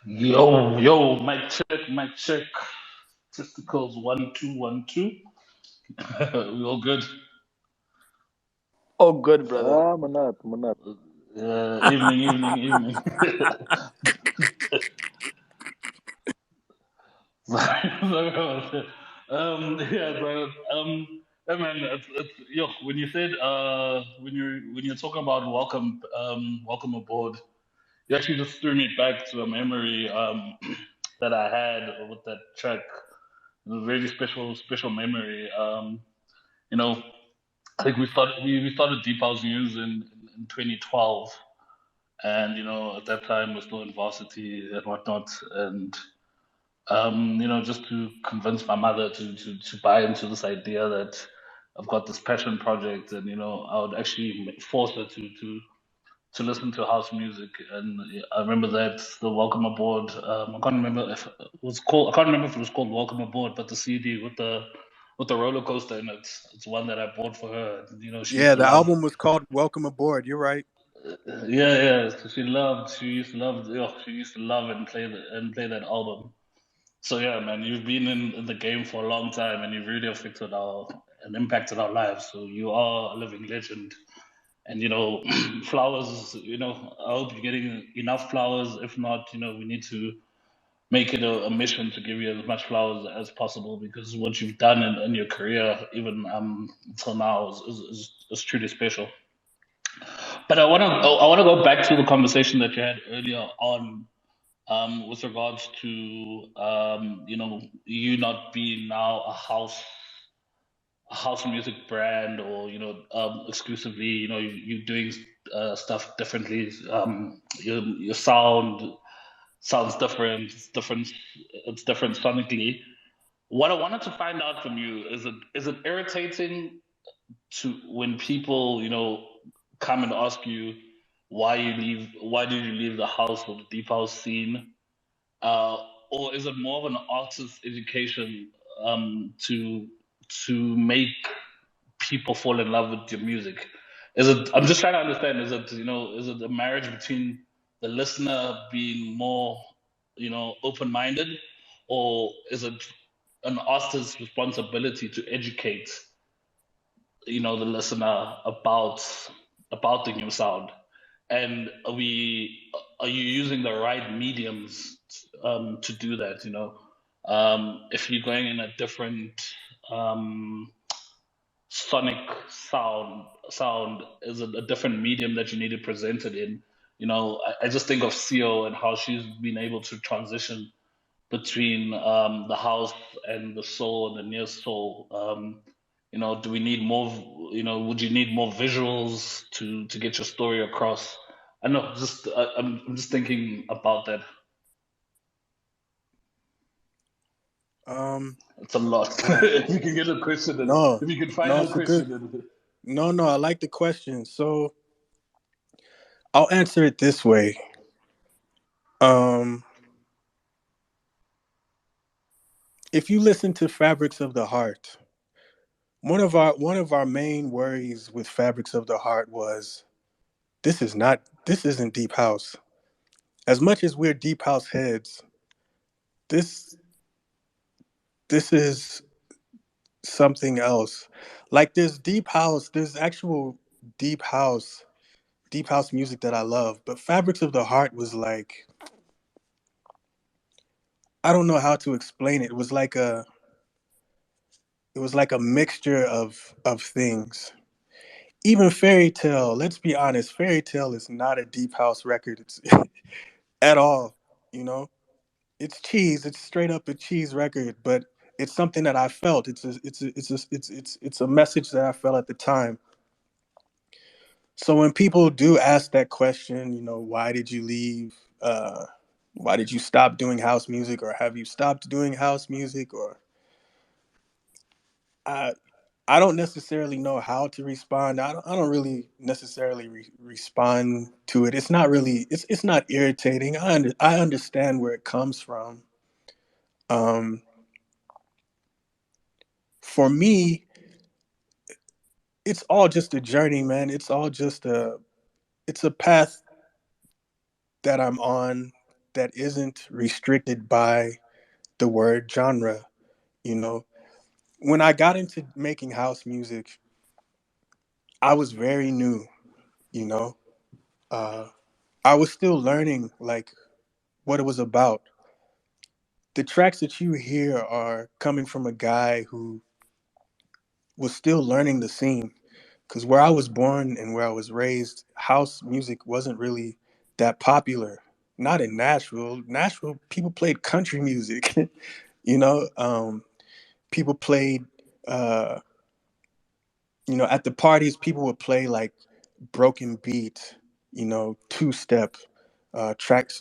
Yo, mic check. Testicles 1 2 1 2. We all good. Oh, good, brother. Manat, Manat. Evening. Sorry about that. Yeah, but yeah, man, yo, when you said when you're talking about welcome aboard, You actually just threw me back to a memory that I had with that track. It was a really special memory. You know, I think we started Deep House News in 2012, and at that time we're still in varsity and whatnot, and just to convince my mother to buy into this idea that I've got this passion project, and I would actually force her to listen to house music. And I remember that the Welcome Aboard. I can't remember if it was called. I can't remember if it was called Welcome Aboard, but the CD with the roller coaster in it. It's one that I bought for her. She used Yeah, to the love. album was called Welcome Aboard. You're right. Yeah, yeah. So she loved. She used to love. She used to love and play that album. So yeah, man, you've been in the game for a long time, and you've really affected our and impacted our lives. So you are a living legend. And flowers. I hope you're getting enough flowers. If not, we need to make it a mission to give you as much flowers as possible, because what you've done in your career, even until now, is truly special. But I want to go back to the conversation that you had earlier on, with regards to you not being now a house music brand, or exclusively, you doing stuff differently. Your sounds different. It's different sonically. What I wanted to find out from you is it irritating to when people come and ask you why did you leave the house or the deep house scene, uh, or is it more of an artist education, to make people fall in love with your music? Is it? I'm just trying to understand. Is it Is it a marriage between the listener being more open minded, or is it an artist's responsibility to educate the listener about the new sound? And are you using the right mediums to do that? If you're going in a different um, sonic sound, is it a different medium that you need to present it in? I just think of Sio and how she's been able to transition between the house and the soul and the near soul. Do we need more? Would you need more visuals to get your story across? I know. I'm just thinking about that. Um, It's a lot. man, If you can get a question, and no, if you can find no, the it's a good. question, and No, I like the question. So I'll answer it this way. Um, if you listen to Fabrics of the Heart, one of our main worries with Fabrics of the Heart was this isn't deep house. As much as we're deep house heads, this this is something else. Like there's deep house, there's actual deep house, deep house music that I love, but Fabrics of the Heart was like, I don't know how to explain it. It was like a mixture of things. Even Fairy Tale, let's be honest, Fairy Tale is not a deep house record. It's at all, you know. It's cheese. It's straight up a cheese record, but it's something that I felt. It's a message that I felt at the time. So when people do ask that question, why did you leave? Why did you stop doing house music, or have you stopped doing house music? Or I I don't necessarily know how to respond. I don't really necessarily respond to it. It's not really it's not irritating. I understand where it comes from. Um, for me, it's all just a journey, man. It's a path that I'm on that isn't restricted by the word genre. You know, when I got into making house music, I was very new. You know, uh, I was still learning like what it was about. The tracks that you hear are coming from a guy who was still learning the scene. Because where I was born and where I was raised, house music wasn't really that popular. Not in Nashville. Nashville, people played country music. you know, people played. Uh, at the parties, people would play like broken beat. Two step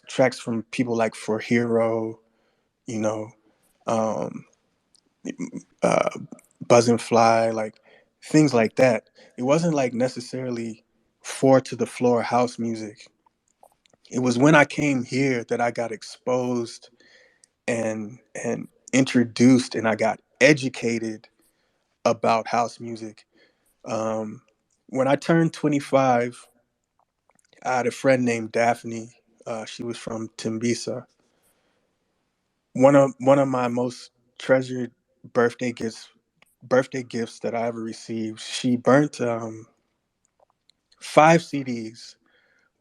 tracks from people like For Hero. You know, um, uh, Buzz and Fly, like things like that. It wasn't like necessarily four to the floor house music. It was when I came here that I got exposed and introduced, and I got educated about house music. Um, when I turned 25, I had a friend named Daphne. She was from Timbisa. One of my most treasured birthday gifts that I ever received. She burnt 5 CDs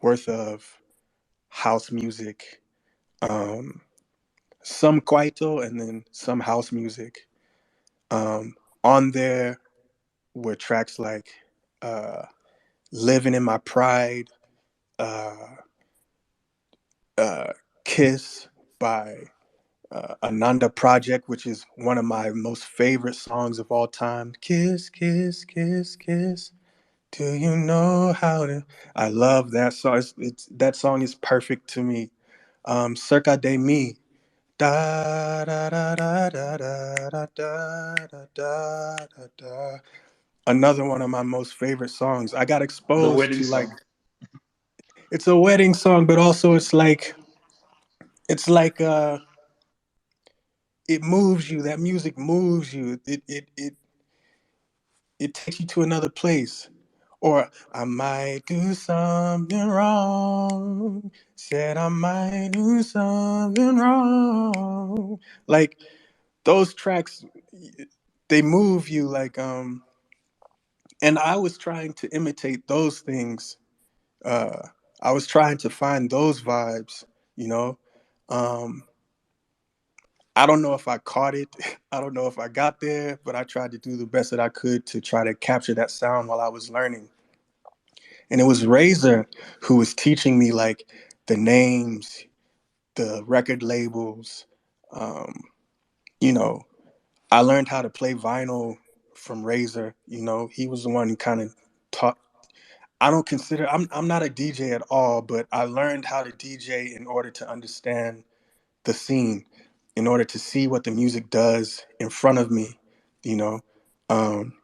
worth of house music, um, some kwaito, and then some house music. On there were tracks like uh, "Living in My Pride," uh, uh, "Kiss" by Ananda Project, which is one of my most favorite songs of all time. Kiss, kiss, kiss, kiss. Do you know how to? I love that song. That song is perfect to me. Circa de mi. Da da da da da da da da da da da da. Another one of my most favorite songs. I got The exposed wedding to like song. it's a wedding song, but also it's like it moves you. That music moves you. It takes you to another place. Or I might do something wrong. Said I might do something wrong. Like those tracks, they move you and I was trying to imitate those things. Uh I was trying to find those vibes, you know. Um I don't know if I caught it. I don't know if I got there, but I tried to do the best that I could to try to capture that sound while I was learning. And it was Ryzor who was teaching me like the names, the record labels. Um, you know, I learned how to play vinyl from Ryzor. He was the one who kind of taught. I don't consider I'm not a DJ at all, but I learned how to DJ in order to understand the scene, in order to see what the music does in front of me. You know, um,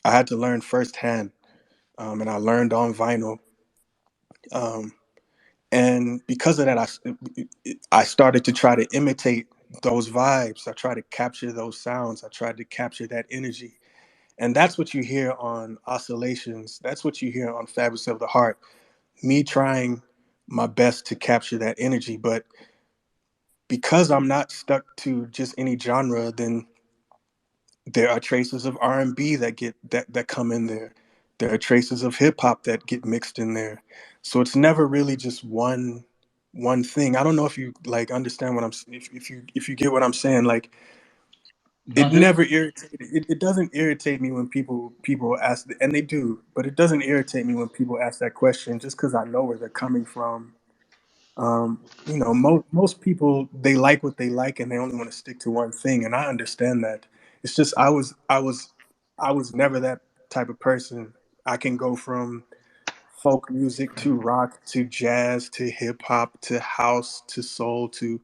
I had to learn firsthand, and I learned on vinyl. Um, and because of that, I started to try to imitate those vibes. I tried to capture those sounds. I tried to capture that energy. And that's what you hear on Oscillations. That's what you hear on Fabrics of the Heart. Me trying my best to capture that energy. But because I'm not stuck to just any genre, then there are traces of R&B that come in there. There are traces of hip hop that get mixed in there. So it's never really just one thing. I don't know if you like understand what if you get what I'm saying. Like No, it never irritated. It doesn't irritate me when people ask, and they do, but it doesn't irritate me when people ask that question just because I know where they're coming from. Most people, they like what they like and they only want to stick to one thing, and I understand that. It's just I was never that type of person. I can go from folk music to rock to jazz to hip hop to house to soul to,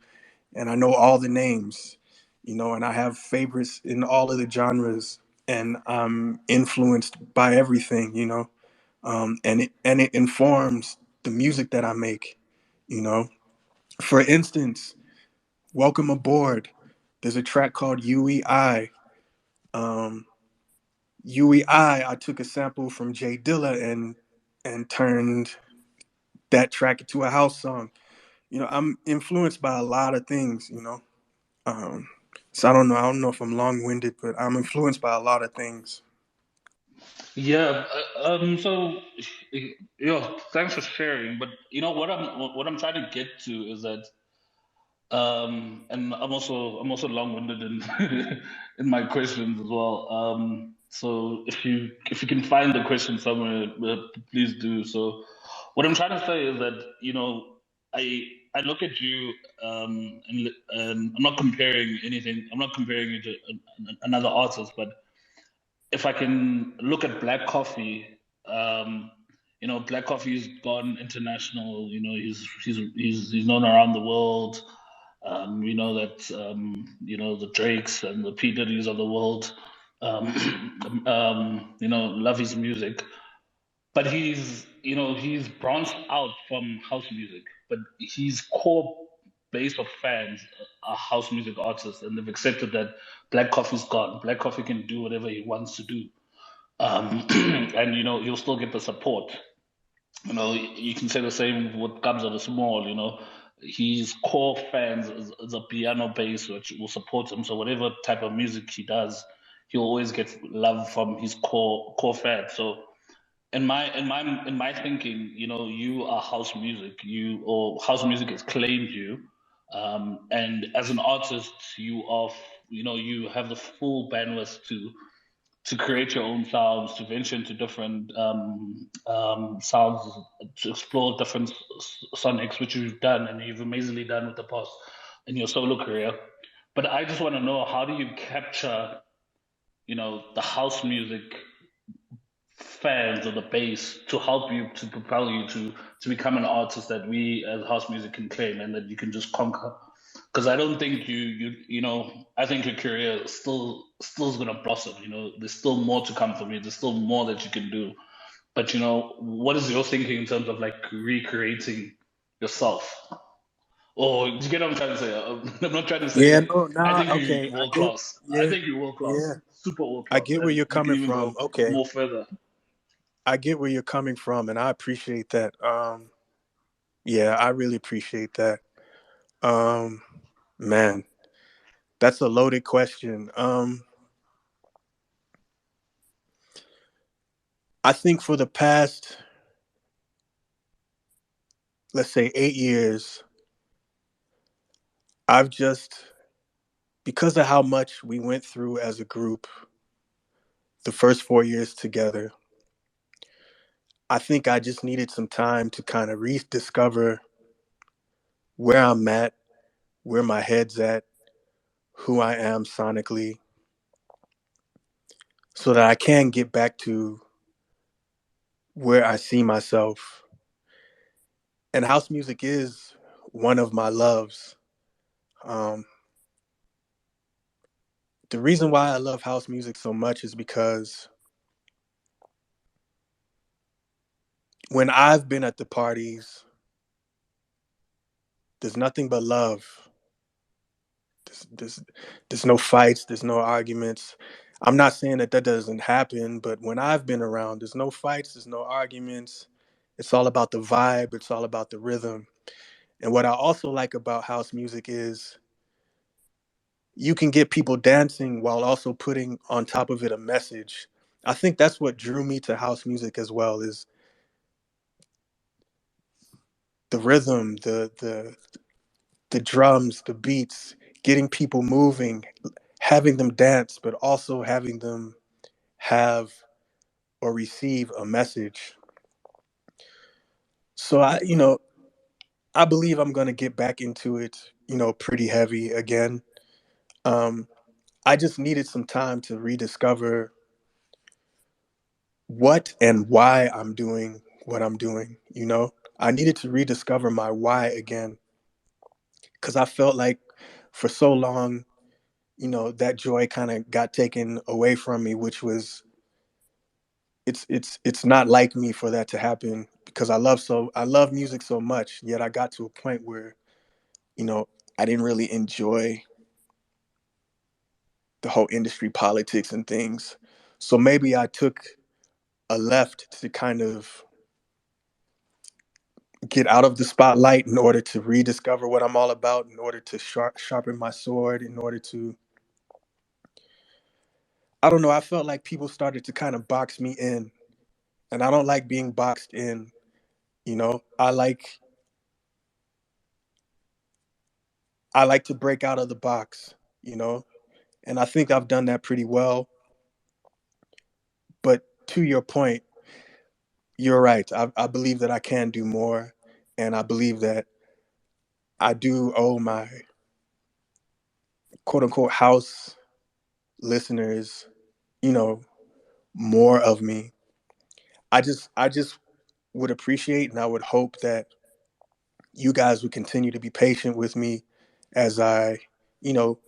and I know all the names, and I have favorites in all of the genres, and I'm influenced by everything, and it informs the music that I make, you know. For instance, Welcome Aboard. There's a track called UEI. Um, UEI, I took a sample from Jay Dilla and turned that track into a house song. I'm influenced by a lot of things, Um, so I don't know. I don't know if I'm long-winded, but I'm influenced by a lot of things. Yeah. So, yeah. Thanks for sharing. But what I'm trying to get to is that, and I'm also long-winded in in my questions as well. So if you can find the question somewhere, please do so. what I'm trying to say is that, you know, I look at you, and I'm not comparing anything. I'm not comparing you to another artist, but if I can look at Black Coffee, um, you know, Black Coffee's gone international. You know, he's known around the world. We know that, you know, the Drakes and the P Diddy's of the world, you know, love his music. But he's branched out from house music. But his core base of fans are house music artists, and they've accepted that Black Coffee's gone. Black Coffee can do whatever he wants to do, and you know he'll still get the support. You know, you can say the same with Gabs of the Small. You know, his core fans is a piano base which will support him. So whatever type of music he does, he'll always get love from his core fans. So in my thinking, you know, you are house music. Or house music has claimed you, and as an artist, you know, you have the full bandwidth to create your own sounds, to venture into different sounds, to explore different sonics, which you've done and you've amazingly done with the past in your solo career. But I just want to know, how do you capture, you know, the house music fans or the base to help you, to propel you to become an artist that we as house music can claim and that you can just conquer? Because I don't think you know, I think your career still is gonna blossom. You know, there's still more to come from you. There's still more that you can do. But you know, what is your thinking in terms of like recreating yourself? Or do you get what I'm trying to say? I'm not trying to Yeah, say no, I nah, think okay, you're I world get, class. I yeah, think you're world yeah, class, super world I class, get where and you're you can coming even from. go Okay, more further. I get where you're coming from, and I appreciate that. Yeah, I really appreciate that. Um, man, that's a loaded question. I think for the past, let's say, 8 years, I've just, because of how much we went through as a group, the first 4 years together, I think I just needed some time to kind of rediscover where I'm at, where my head's at, who I am sonically, so that I can get back to where I see myself. And house music is one of my loves. Um, the reason why I love house music so much is because when I've been at the parties, there's nothing but love. There's no fights, there's no arguments. I'm not saying that that doesn't happen, but when I've been around, there's no fights, there's no arguments. It's all about the vibe, it's all about the rhythm. And what I also like about house music is you can get people dancing while also putting on top of it a message. I think that's what drew me to house music as well, is the rhythm, the drums, the beats, getting people moving, having them dance, but also having them have or receive a message. So I believe I'm going to get back into it, pretty heavy again. Um, I just needed some time to rediscover what and why I'm doing what I'm doing. I needed to rediscover my why again, because I felt like for so long, that joy kind of got taken away from me, which was, it's not like me for that to happen, because I love music so much, yet I got to a point where, you know, I didn't really enjoy the whole industry politics and things. So maybe I took a left to kind of get out of the spotlight in order to rediscover what I'm all about, in order to sharpen my sword, in order to, I don't know, I felt like people started to kind of box me in, and I don't like being boxed in. I like to break out of the box, you know, and I think I've done that pretty well. But to your point, you're right. I believe that I can do more, and I believe that I do owe my quote unquote house listeners, you know, more of me. I just would appreciate and I would hope that you guys would continue to be patient with me as I, you know,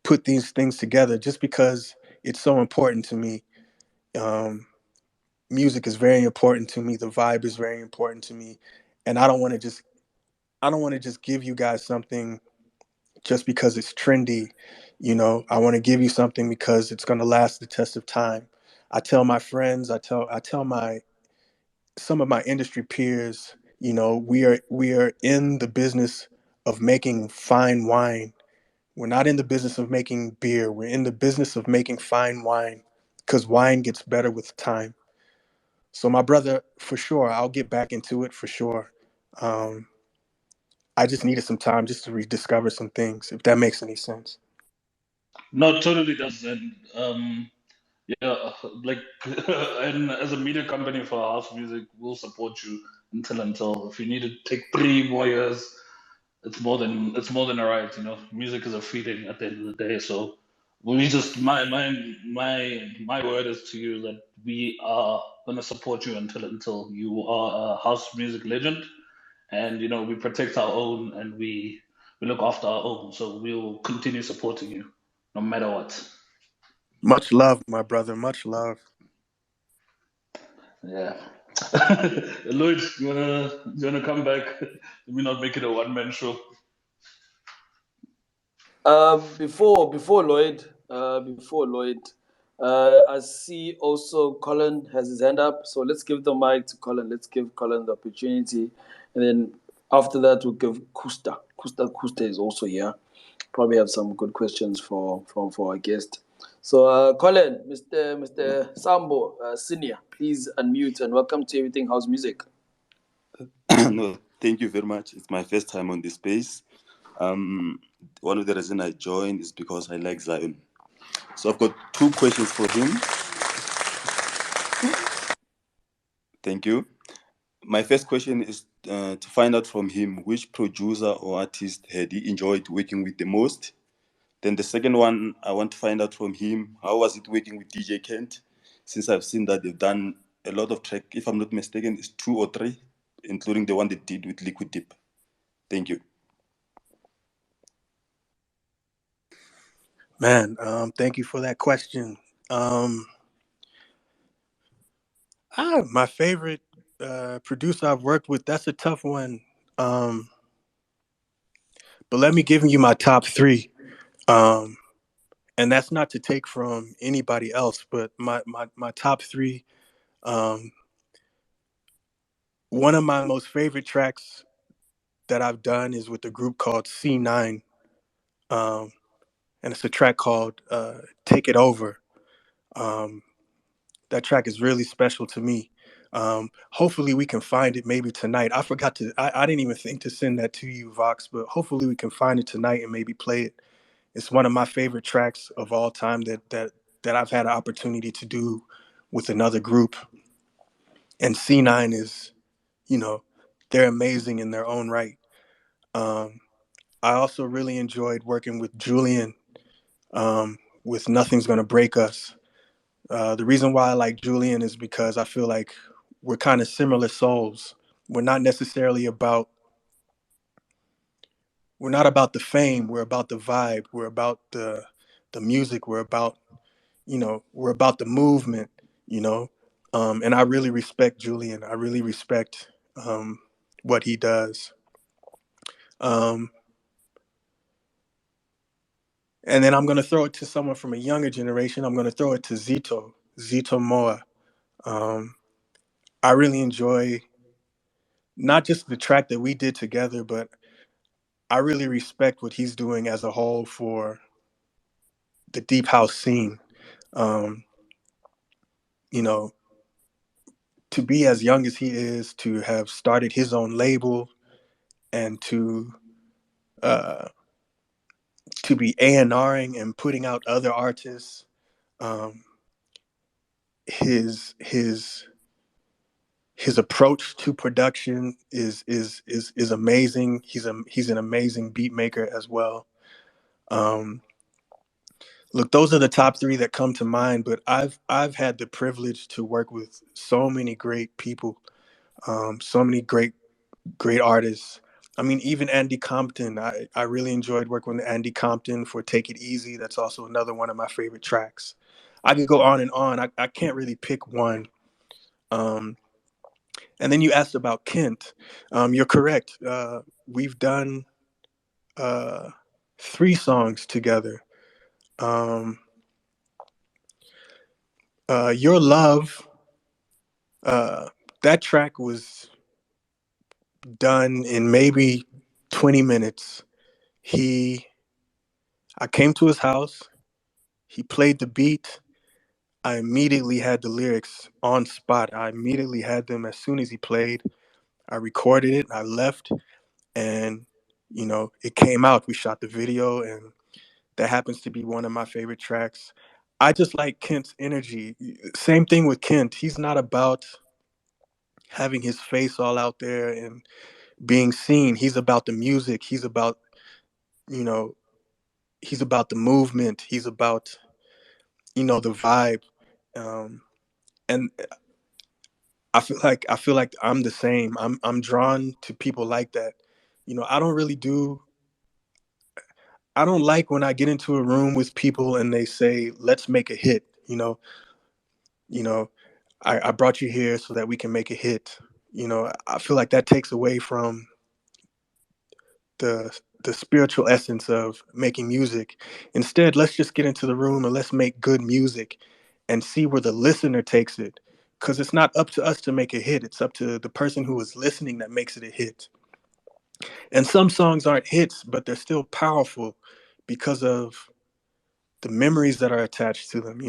put these things together just because it's so important to me. Um, Music is very important to me. The vibe is very important to me. And I don't want to just give you guys something just because it's trendy. I want to give you something because it's going to last the test of time. I tell my friends, I tell my some of my industry peers, we are in the business of making fine wine. We're not in the business of making beer. We're in the business of making fine wine because wine gets better with time. So my brother, for sure, I'll get back into it for sure. Um, I just needed some time just to rediscover some things, if that makes any sense. No, it totally does. And yeah, like, and as a media company for house music, we'll support you until. If you need to take 3 more years, it's more than alright. Music is a feeling at the end of the day. So we just my word is to you that we are gonna support you until you are a house music legend, and we protect our own and we look after our own. So we'll continue supporting you no matter what. Much love, my brother. Much love. Yeah. Lloyd, you wanna come back? Let me not make it a one-man show. Before Lloyd, I see also Colin has his hand up. So let's give the mic to Colin. Let's give Colin the opportunity, and then after that we'll give Kusta. Kusta is also here. Probably have some good questions for our guest. So Colin, Mr. Sambo, senior, please unmute and welcome to Everything House Music. No, thank you very much. It's my first time on this space. One of the reasons I joined is because I like Zion. So I've got 2 questions for him. Thank you. My first question is to find out from him which producer or artist had he enjoyed working with the most. Then the second one, I want to find out from him how was it working with DJ Kent, since I've seen that they've done a lot of track. If I'm not mistaken, it's 2 or 3, including the one they did with Liquideep. Thank you. Man, thank you for that question. My favorite producer I've worked with, that's a tough one. Um, but let me give you my top three. Um, and that's not to take from anybody else, but my top three. Um, One of my most favorite tracks that I've done is with a group called C9. Um, and it's a track called Take It Over. Um, that track is really special to me. Hopefully we can find it maybe tonight. I didn't even think to send that to you, Vox, but hopefully we can find it tonight and maybe play it. It's one of my favorite tracks of all time that I've had an opportunity to do with another group. And C9 is, you know, they're amazing in their own right. Um, I also really enjoyed working with Julian with Nothing's Gonna Break Us. The reason why I like Julian is because I feel like we're kind of similar souls. We're not necessarily about we're not about the fame. We're about the vibe. We're about the music. We're about the movement. You know, and I really respect Julian. I really respect what he does. Um, and then I'm gonna throw it to someone from a younger generation. I'm gonna throw it to Zito Moa. Um, I really enjoy not just the track that we did together, but I really respect what he's doing as a whole for the deep house scene. Um, you know, to be as young as he is, to have started his own label, and uh, to be A&Ring and putting out other artists. Um, his his approach to production is amazing. He's an amazing beat maker as well. Look, those are the top three that come to mind. But I've had the privilege to work with so many great people, so many great artists. I mean, even Andy Compton. I really enjoyed working with Andy Compton for "Take It Easy." That's also another one of my favorite tracks. I could go on and on. I can't really pick one. Um, and then you asked about Kent. You're correct. We've done uh, 3 songs together. Um, Your Love, that track was done in maybe 20 minutes. I came to his house, he played the beat. I immediately had the lyrics on spot. I immediately had them as soon as he played. I recorded it, I left, and it came out. We shot the video, and that happens to be one of my favorite tracks. I just like Kent's energy. Same thing with Kent. He's not about having his face all out there and being seen. He's about the music. You know, he's about the movement. He's about, the vibe. And I feel like I'm the same. I'm drawn to people like that. I don't really do I don't like when I get into a room with people and they say, "Let's make a hit." You know, I brought you here so that we can make a hit. I feel like that takes away from the spiritual essence of making music. Instead, let's just get into the room and let's make good music and see where the listener takes it. Because it's not up to us to make a hit. It's up to the person who is listening that makes it a hit. And some songs aren't hits, but they're still powerful because of the memories that are attached to them.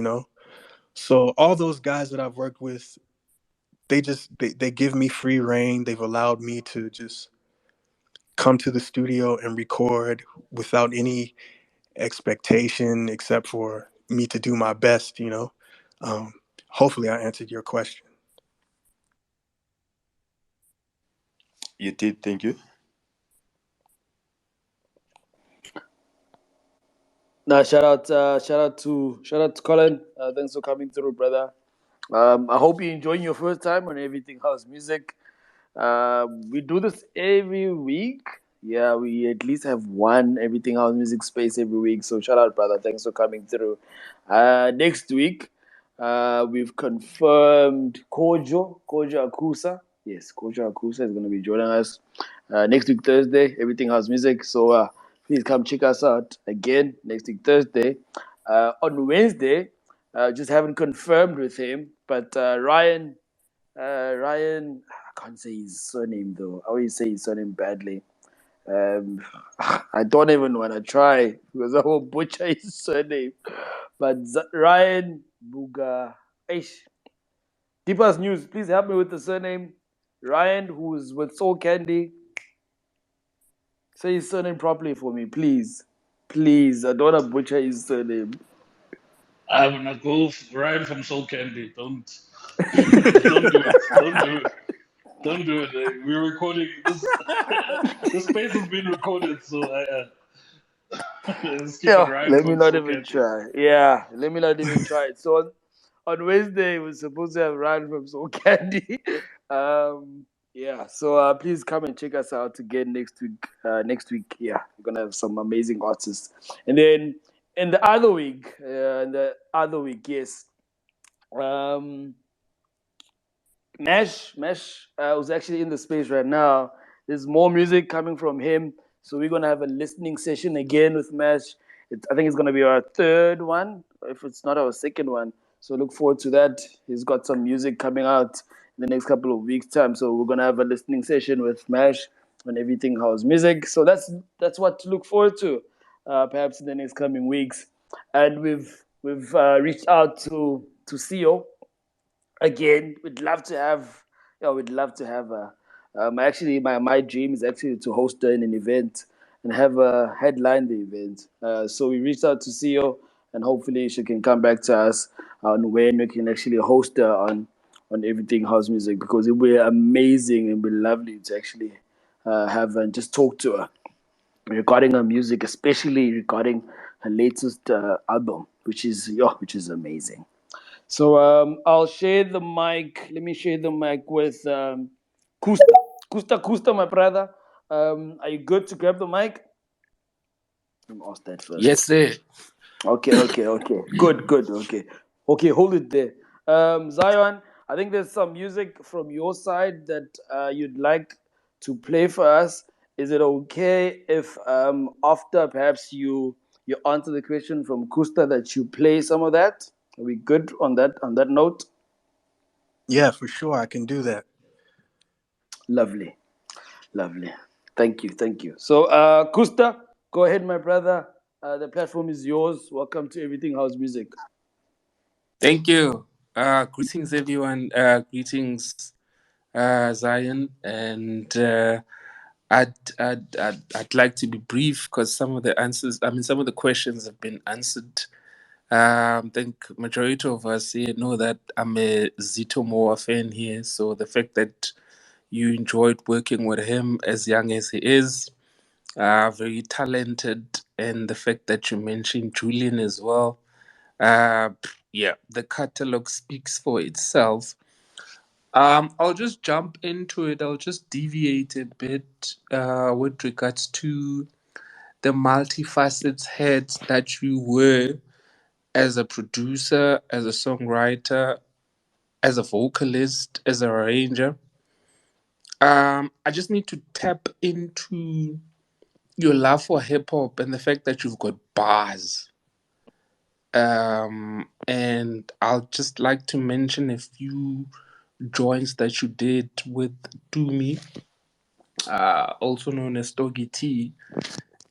So all those guys that I've worked with, they give me free reign. They've allowed me to just come to the studio and record without any expectation except for me to do my best. um, Hopefully I answered your question. You did. Thank you. Now, shout out to Colin. Thanks for coming through, brother. I hope you're enjoying your first time on Everything House Music. We do this every week. Yeah, we at least have one Everything House Music space every week. So shout out, brother. Thanks for coming through. Next week, we've confirmed Kojo Akusa. Yes, Kojo Akusa is going to be joining us next week, Thursday, Everything House Music. So please come check us out again next week, Thursday. On Wednesday, just haven't confirmed with him, but Ryan, I can't say his surname though. I always say his surname badly. Um, I don't even want to try because I will butcher his surname. But Ryan Buga. Eish. Deepa's News, please help me with the surname. Ryan, who's with Soul Candy. Say his surname properly for me, please. Please, I don't want to butcher his surname. I'm gonna go right from Soul Candy. Don't do it. Don't do it. Don't do it. We're recording this. This space has been recorded, so let's keep it Yeah, right let me from not Soul even Candy. try. Yeah, let me not even try it. So on Wednesday, we're supposed to have Ryan from Soul Candy. Yeah, so please come and check us out again next week. Yeah, we're gonna have some amazing artists. And then in the other week, yes, um, Mesh was actually in the space right now. There's more music coming from him, so we're gonna have a listening session again with Mesh. I think it's gonna be our third one, if it's not our second one. So look forward to that. He's got some music coming out in the next couple of weeks' time. So we're gonna have a listening session with Mesh on Everything House Music. So that's what to look forward to, perhaps in the next coming weeks. And we've reached out to CEO again. We'd love to have a actually my dream is actually to host her in an event and have a headline the event. So we reached out to CEO and hopefully she can come back to us on when we can actually host her on Everything House Music, because it would be amazing and be lovely to actually have and just talk to her regarding her music, especially regarding her latest album, which is amazing. So I'll share the mic. Let me share the mic with Kusta. Kusta, my brother. Are you good to grab the mic? Let me ask that first. Yes, sir. Okay. Good. Okay, hold it there. Zion, I think there's some music from your side that you'd like to play for us. Is it okay if after perhaps you answer the question from Kusta that you play some of that? Are we good on that note? Yeah, for sure, I can do that. Lovely. Thank you. So, Kusta, go ahead, my brother. The platform is yours. Welcome to Everything House Music. Thank you. Greetings, everyone. Greetings, Zion. And I'd like to be brief because some of the questions have been answered. I think majority of us here know that I'm a Zito Moa fan here. So the fact that you enjoyed working with him as young as he is, very talented, and the fact that you mentioned Julian as well. Uh, yeah, the catalog speaks for itself. I'll just jump into it. I'll just deviate a bit with regards to the multifacets head that you were as a producer, as a songwriter, as a vocalist, as a arranger. I just need to tap into your love for hip hop and the fact that you've got bars. And I'll just like to mention a few joints that you did with Dumi, also known as Stogie T.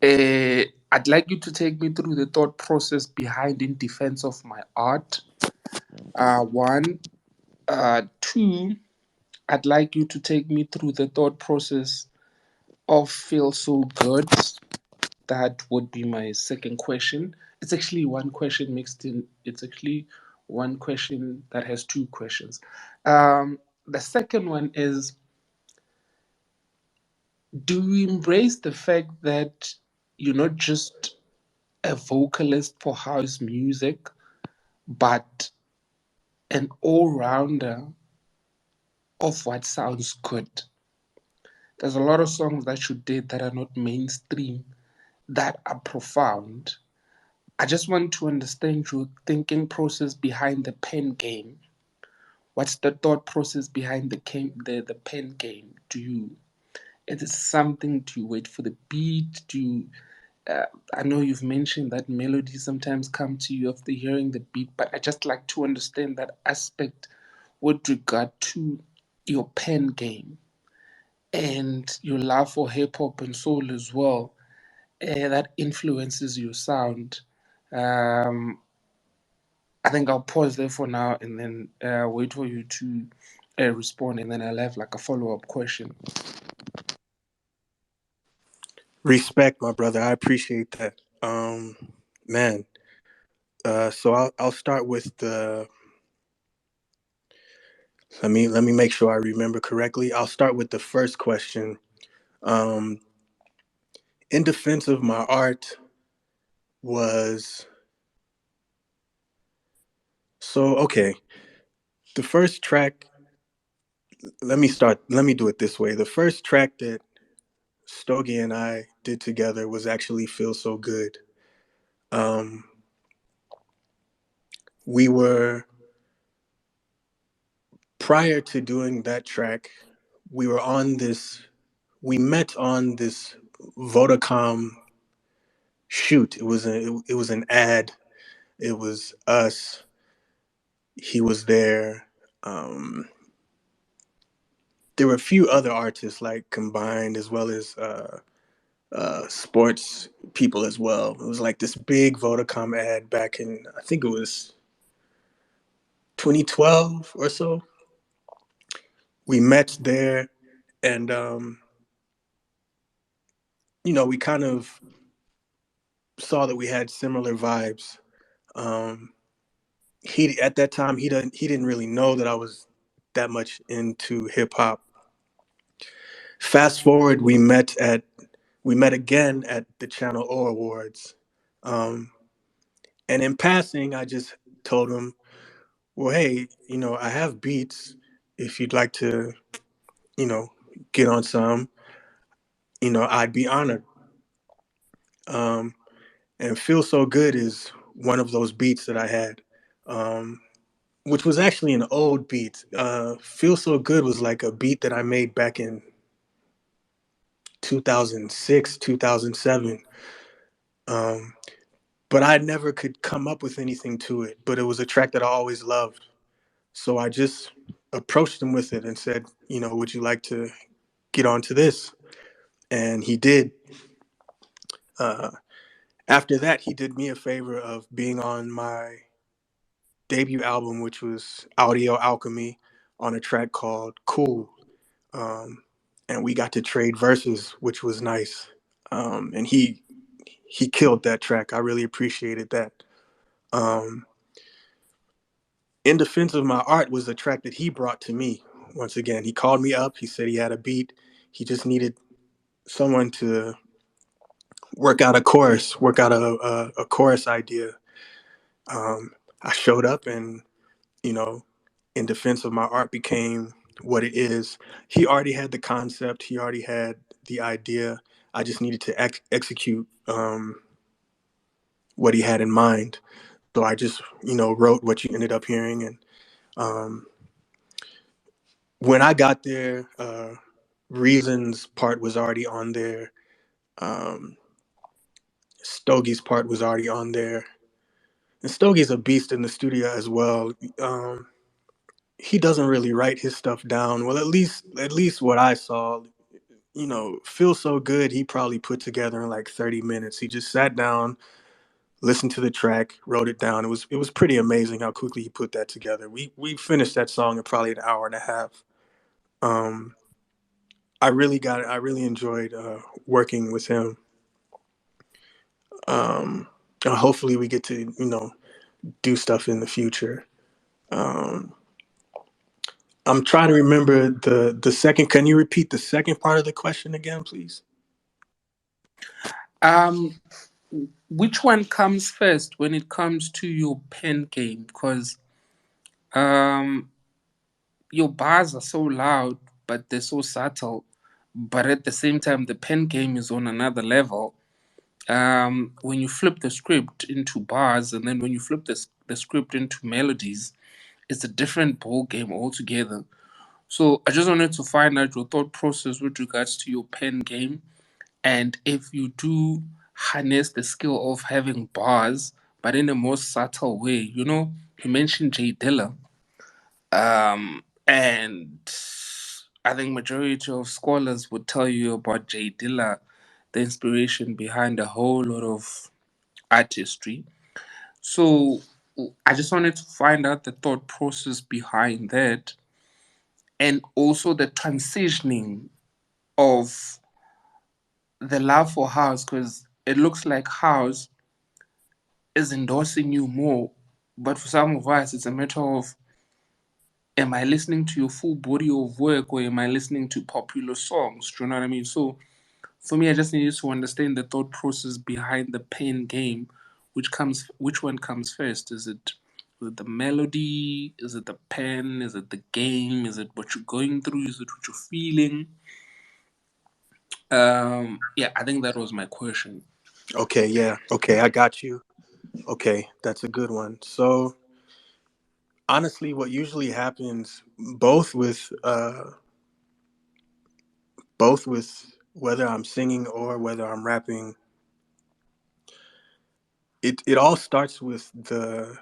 I'd like you to take me through the thought process behind In Defense of My Art. One. Two, I'd like you to take me through the thought process of Feel So Good. That would be my second question. It's actually one question mixed in. It's actually one question that has two questions. The second one is, do you embrace the fact that you're not just a vocalist for house music, but an all-rounder of what sounds good? There's a lot of songs that you did that are not mainstream, that are profound. I just want to understand your thinking process behind the pen game. What's the thought process behind the pen game? Is it something? Do you wait for the beat? I know you've mentioned that melodies sometimes come to you after hearing the beat, but I just like to understand that aspect with regard to your pen game and your love for hip hop and soul as well. That influences your sound. Um, I think I'll pause there for now and then wait for you to respond, and then I'll have like a follow up question. Respect, my brother. I appreciate that. Man. So I'll start with the. Let me make sure I remember correctly. I'll start with the first question. Um, In Defense of My Art was okay. The first track. Let me do it this way. The first track that Stogie and I did together was actually Feel So Good. Um, we were prior to doing that track, we were on this. We met on this Vodacom shoot. It was an ad. It was us. He was there. There were a few other artists like combined, as well as sports people as well. It was like this big Vodacom ad back in, I think it was 2012 or so. We met there, and we kind of saw that we had similar vibes. He at that time he didn't really know that I was that much into hip hop. Fast forward, we met again at the Channel O Awards, um, and in passing, I just told him, "Well, hey, I have beats. If you'd like to, you know, get on some, I'd be honored." Um, and "Feel So Good" is one of those beats that I had, um, which was actually an old beat. "Feel So Good" was like a beat that I made back in 2006, 2007. Um, but I never could come up with anything to it. But it was a track that I always loved. So I just approached him with it and said, would you like to get onto this? And he did. Uh, After that, he did me a favor of being on my debut album, which was Audio Alchemy, on a track called Cool. Um, and we got to trade verses, which was nice. And he killed that track. I really appreciated that. Um, In Defense of My Art was a track that he brought to me. Once again, he called me up. He said he had a beat. He just needed someone to work out a chorus idea. I showed up, and you know, In Defense of My Art became what it is. He already had the concept. He already had the idea. I just needed to execute what he had in mind. So I just, wrote what you ended up hearing. And um, when I got there, Reason's part was already on there. Um, Stogie's part was already on there. And Stogie's a beast in the studio as well. He doesn't really write his stuff down. Well, at least what I saw, Feel So Good, he probably put together in like 30 minutes. He just sat down, listened to the track, wrote it down. It was pretty amazing how quickly he put that together. We finished that song in probably an hour and a half. Um, I really enjoyed working with him. Um, Hopefully we get to do stuff in the future. Um, I'm trying to remember the second. Can you repeat the second part of the question again, please? Um, which one comes first when it comes to your pen game? Because um, your bars are so loud, but they're so subtle. But at the same time, the pen game is on another level. When you flip the script into bars, and then when you flip the script into melodies, it's a different ball game altogether. So I just wanted to find out your thought process with regards to your pen game, and if you do harness the skill of having bars, but in a more subtle way. You mentioned Jay Dilla, and I think majority of scholars would tell you about Jay Dilla, the inspiration behind a whole lot of artistry. So I just wanted to find out the thought process behind that, and also the transitioning of the love for house, because it looks like house is endorsing you more. But for some of us, it's a matter of, am I listening to your full body of work, or am I listening to popular songs? Do you know what I mean? So for me, I just needed to understand the thought process behind the pen game. Which one comes first? Is it the melody? Is it the pen? Is it the game? Is it what you're going through? Is it what you're feeling? Yeah, I think that was my question. Okay, yeah. Okay, I got you. Okay, that's a good one. So honestly, what usually happens, both with whether I'm singing or whether I'm rapping, it all starts with the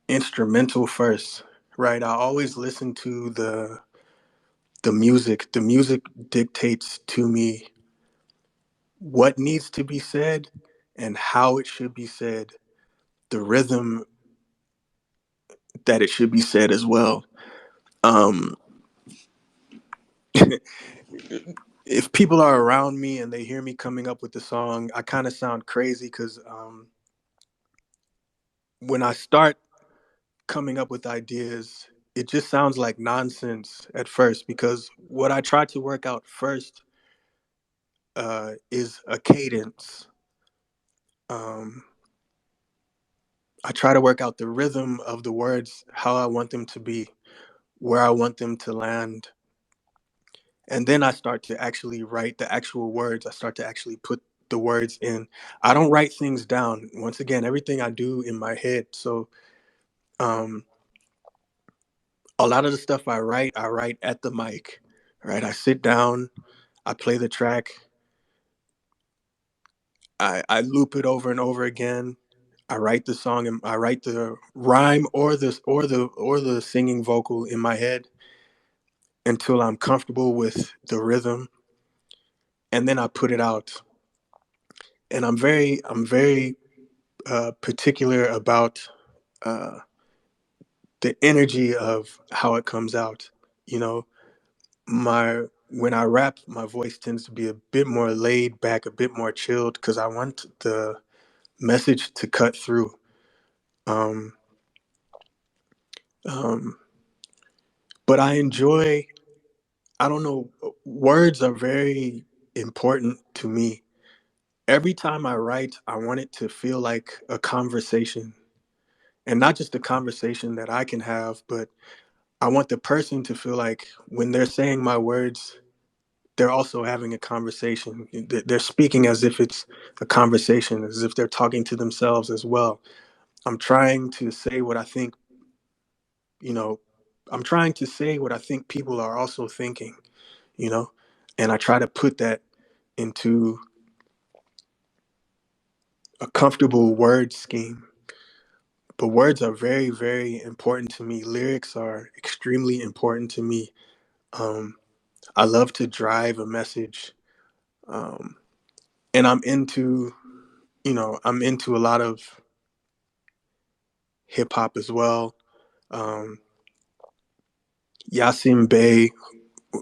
instrumental first, right? I always listen to the music. The music dictates to me what needs to be said and how it should be said, the rhythm that it should be said as well. Um, if people are around me and they hear me coming up with the song, I kind of sound crazy because when I start coming up with ideas, it just sounds like nonsense at first, because what I try to work out first is a cadence. Um, I try to work out the rhythm of the words, how I want them to be, where I want them to land. And then I start to actually write the actual words. I start to actually put the words in. I don't write things down. Once again, everything I do in my head. So um, a lot of the stuff I write at the mic, right? I sit down, I play the track, I loop it over and over again. I write the song and I write the rhyme or the singing vocal in my head until I'm comfortable with the rhythm, and then I put it out. And I'm very particular about uh, the energy of how it comes out. You know, my when I rap, my voice tends to be a bit more laid back, a bit more chilled, because I want the message to cut through. Um, um, but I enjoy. I don't know. Words are very important to me. Every time I write, I want it to feel like a conversation, and not just a conversation that I can have, but I want the person to feel like when they're saying my words, they're also having a conversation. They're speaking as if it's a conversation, as if they're talking to themselves as well. I'm trying to say what I think, you know, I'm trying to say what I think people are also thinking, you know, and I try to put that into a comfortable word scheme. But words are very, very important to me. Lyrics are extremely important to me. Um, I love to drive a message. Um, and I'm into a lot of hip hop as well. Um, Yasin Bey,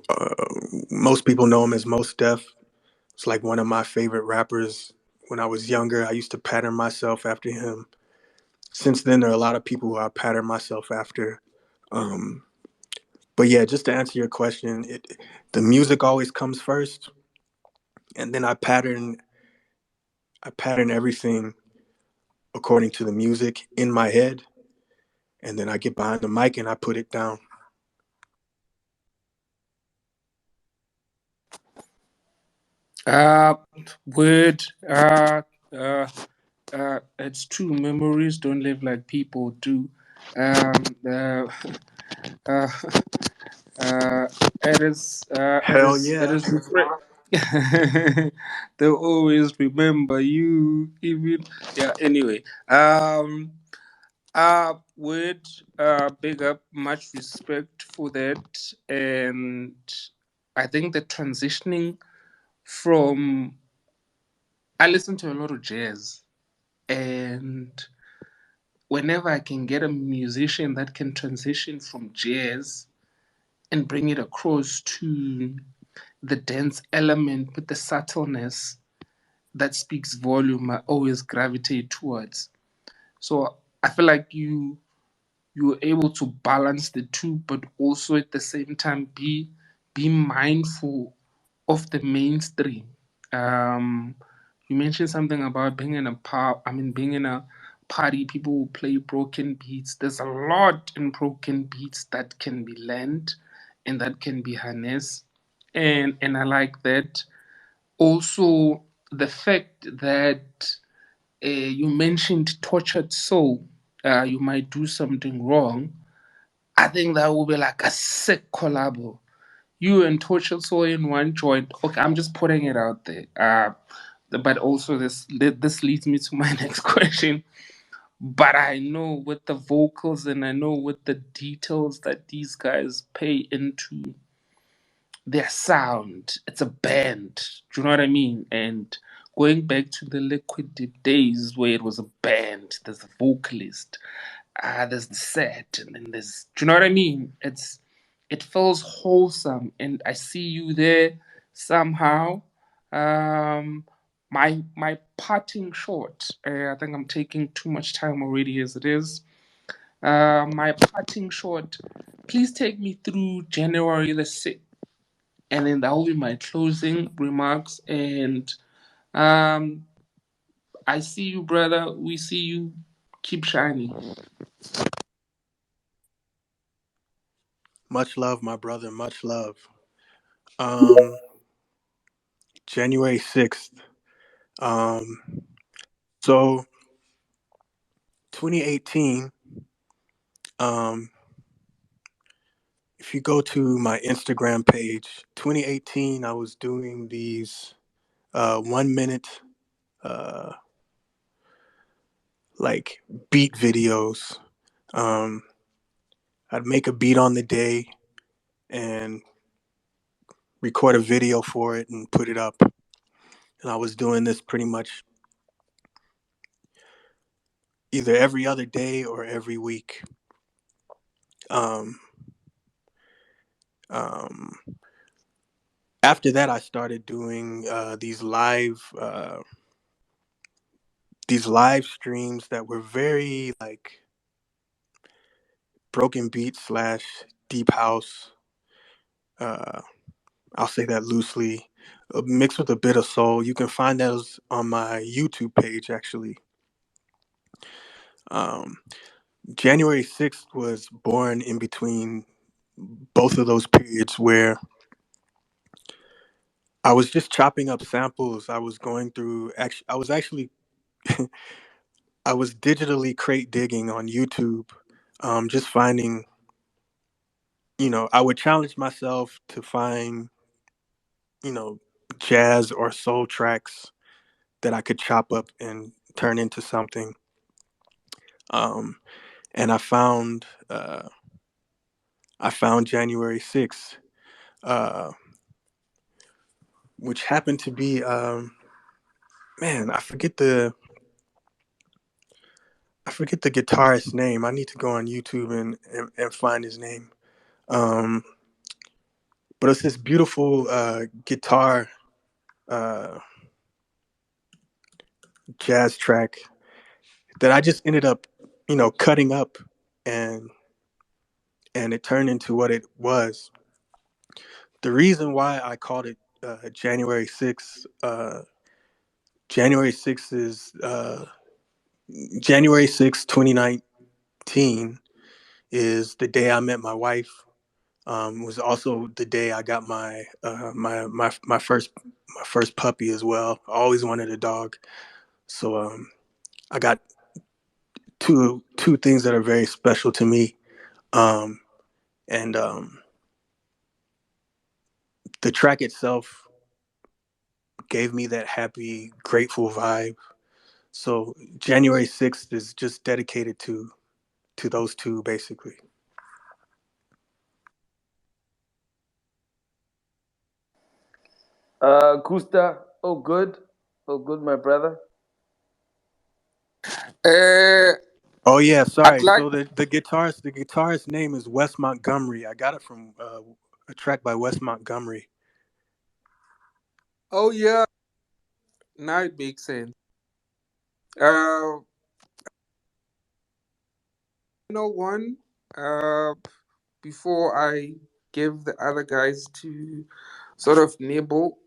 uh, most people know him as Mos Def. It's like one of my favorite rappers. When I was younger, I used to pattern myself after him. Since then, there are a lot of people who I pattern myself after. Um, but yeah, just to answer your question, the music always comes first, and then I pattern everything according to the music in my head, and then I get behind the mic and I put it down. Uh, word. Uh, it's true. Memories don't live like people do. Um, uh, uh, it is. It Hell is. It yeah. is. They'll always remember you. Even. Yeah. Anyway. Word. Big up. Much respect for that. And I think the transitioning from. I listen to a lot of jazz, and whenever I can get a musician that can transition from jazz and bring it across to the dance element with the subtleness that speaks volume, I always gravitate towards. So I feel like you're able to balance the two, but also at the same time be mindful of the mainstream. Um, you mentioned something about being in a pub. I mean, being in a party, people will play broken beats. There's a lot in broken beats that can be learned and that can be harnessed, and I like that. Also, the fact that you mentioned tortured soul. You might do something wrong. I think that will be like a sick collabo. You and Tortured Soul in one joint. Okay, I'm just putting it out there. But also this leads me to my next question. But I know with the vocals and I know with the details that these guys pay into their sound, it's a band. Do you know what I mean? And going back to the Liquideep days where it was a band, there's a vocalist, there's the set, and then there's. Do you know what I mean? It feels wholesome, and I see you there somehow. Um, my parting shot. I think I'm taking too much time already as it is. My parting shot please take me through January the 6th. And then that will be my closing remarks. And I see you, brother. We see you. Keep shining. Much love, my brother. Much love. January 6th. So 2018. If you go to my Instagram page, 2018, I was doing these 1 minute uh, like beat videos. Um, I'd make a beat on the day and record a video for it and put it up. And I was doing this pretty much either every other day or every week. Um, um, After that, I started doing these live streams that were very like broken beat slash deep house. Uh, I'll say that loosely, mixed with a bit of soul. You can find those on my YouTube page actually. Um, January 6th was born in between both of those periods where I was just chopping up samples. I was going through. Actually, I was actually I was digitally crate digging on YouTube, just finding. I would challenge myself to find, you know, jazz or soul tracks that I could chop up and turn into something. Um, and I found January 6th, uh, which happened to be man, I forget the guitarist's name. I need to go on YouTube and find his name. Um, but it's this beautiful guitar uh, jazz track that I just ended up, cutting up and and it turned into what it was. The reason why I called it January 6th, January 6th is January 6th, 2019 is the day I met my wife. Was also the day I got my first puppy as well. I always wanted a dog, so I got two things that are very special to me, um, and the track itself gave me that happy, grateful vibe. So January 6th is just dedicated to those two, basically. Kusta, oh good, my brother. Uh, Oh yeah, I'd sorry. like. So the guitarist's name is Wes Montgomery. I got it from a track by Wes Montgomery. Oh yeah, now it makes sense. Uh, one. Uh, Before I give the other guys to sort of nibble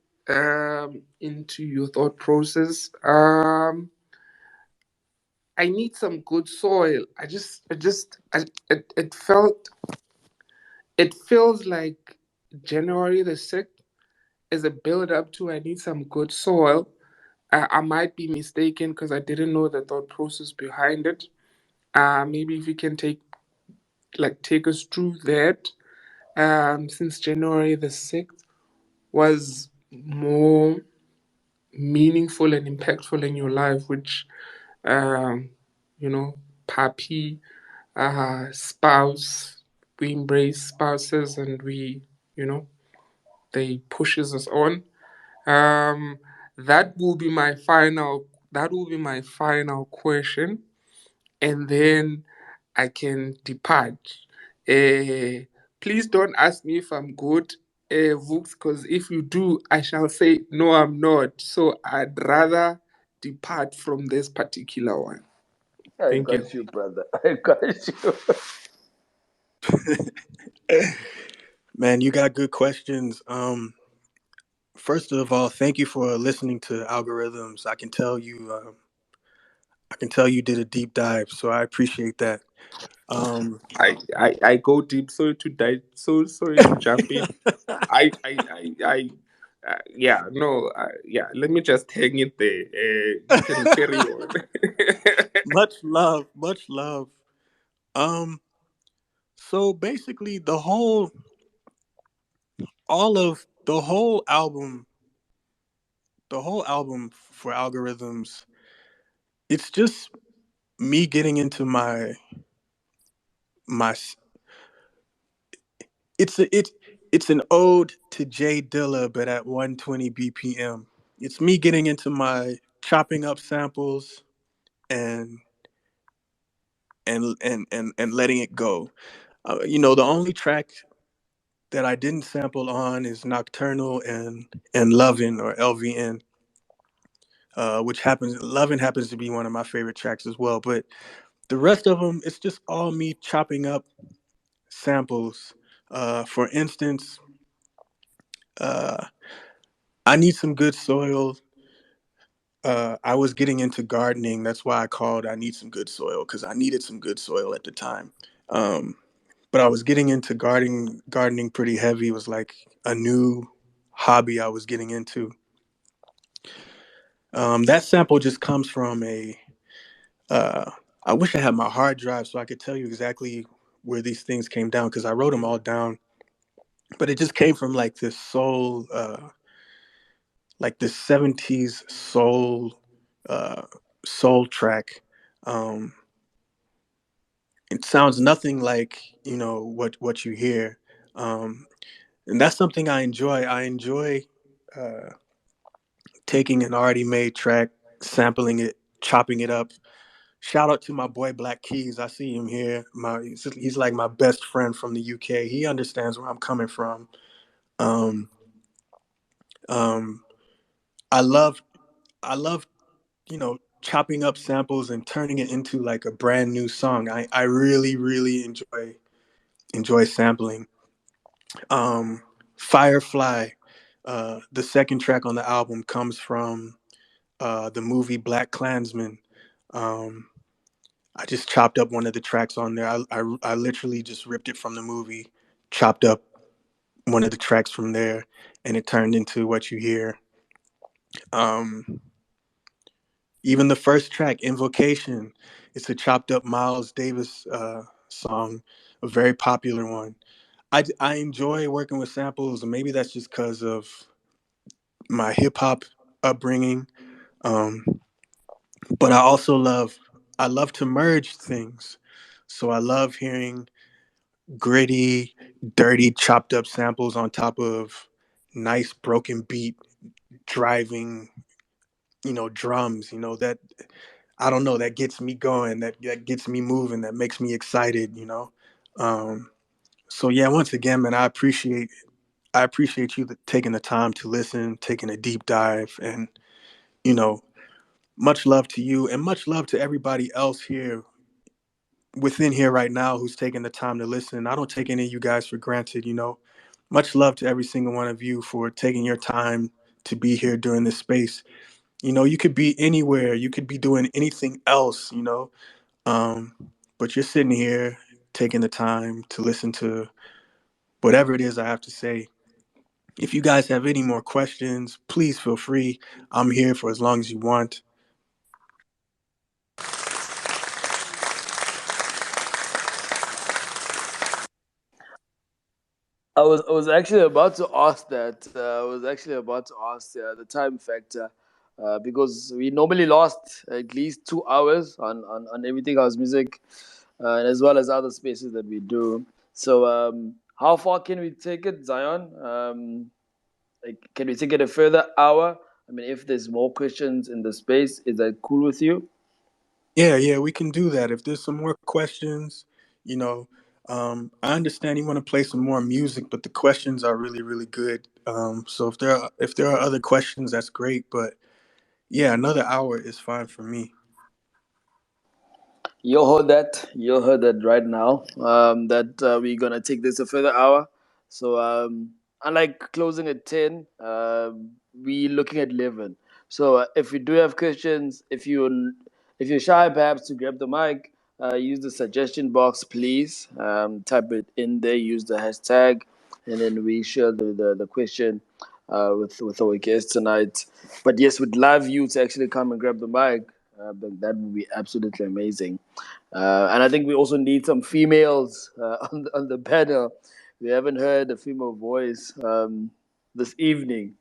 into your thought process. I need some good soil. It feels like January the 6th is a build up to I need some good soil. I might be mistaken because I didn't know the thought process behind it. Maybe if you can take us through that. Since January the 6th was more meaningful and impactful in your life, which, um, puppy, spouse, we embrace spouses and they pushes us on. Um, that will be my final question, and then I can depart. Please don't ask me if I'm good, Vooks, because if you do, I shall say, no, I'm not. So I'd rather depart from this particular one. I Thank you. got you, brother. I got you. Man, you got good questions. First of all, thank you for listening to Algorithms. I can tell you did a deep dive, so I appreciate that. Um, I go deep. Sorry to die. So sorry to jump in. Yeah, no, yeah. Let me just hang it there. You can carry on. much love, much love. Um, so basically, all of the whole album for Algorithms, it's just me getting into my. It's an ode to Jay Dilla, but at 120 BPM. It's me getting into my chopping up samples and and letting it go. The only track that I didn't sample on is Nocturnal and Lovin' or LVN, which happens. Lovin' happens to be one of my favorite tracks as well. But the rest of them, it's just all me chopping up samples. For instance, uh, I Need Some Good Soil. I was getting into gardening. That's why I called I Need Some Good Soil, because I needed some good soil at the time. Um, but I was getting into gardening pretty heavy. It was like a new hobby I was getting into. That sample just comes from a. Uh, I wish I had my hard drive so I could tell you exactly where these things came down, because I wrote them all down. But it just came from like this soul, like this '70s uh, soul track. Um, it sounds nothing like what you hear, um, and that's something I enjoy. I enjoy uh, taking an already made track, sampling it, chopping it up. Shout out to my boy Black Keys. I see him here. He's like my best friend from the UK. He understands where I'm coming from. Um, um, I love I love chopping up samples and turning it into like a brand new song. I really really enjoy sampling. Um, Firefly, the second track on the album, comes from the movie Black Klansman. Um, I just chopped up one of the tracks on there. I literally just ripped it from the movie, chopped up one of the tracks from there, and it turned into what you hear. Um, Even the first track, Invocation, it's a chopped up Miles Davis song, a very popular one. I enjoy working with samples, and maybe that's just because of my hip hop upbringing. Um, but I love to merge things. So I love hearing gritty, dirty, chopped up samples on top of nice broken beat driving, drums, that I don't know, that gets me going, that gets me moving, that makes me excited. Um, so yeah, once again, man, I appreciate you taking the time to listen, taking a deep dive, and you know, much love to you and much love to everybody else here within here right now who's taking the time to listen. I don't take any of you guys for granted. Much love to every single one of you for taking your time to be here during this space. You could be anywhere, you could be doing anything else. Um, but you're sitting here taking the time to listen to whatever it is I have to say. If you guys have any more questions, please feel free. I'm here for as long as you want. I was actually about to ask that. I was actually about to ask the time factor, because we normally last at least 2 hours on everything house music, as well as other spaces that we do. So, how far can we take it, Zion? Like, can we take it a further hour? I mean, if there's more questions in the space, is that cool with you? Yeah, we can do that. If there's some more questions, you know, I understand you want to play some more music, but the questions are really, really good. So if there are other questions, that's great. But yeah, another hour is fine for me. You heard that right now. That we're gonna take this a further hour. So unlike closing at 10, we looking at 11. So if you do have questions, if you're shy perhaps to grab the mic, use the suggestion box, please. Type it in there. Use the hashtag, and then we share the question with our guests tonight. But yes, we'd love you to actually come and grab the mic. That would be absolutely amazing. And I think we also need some females on the panel. We haven't heard a female voice this evening.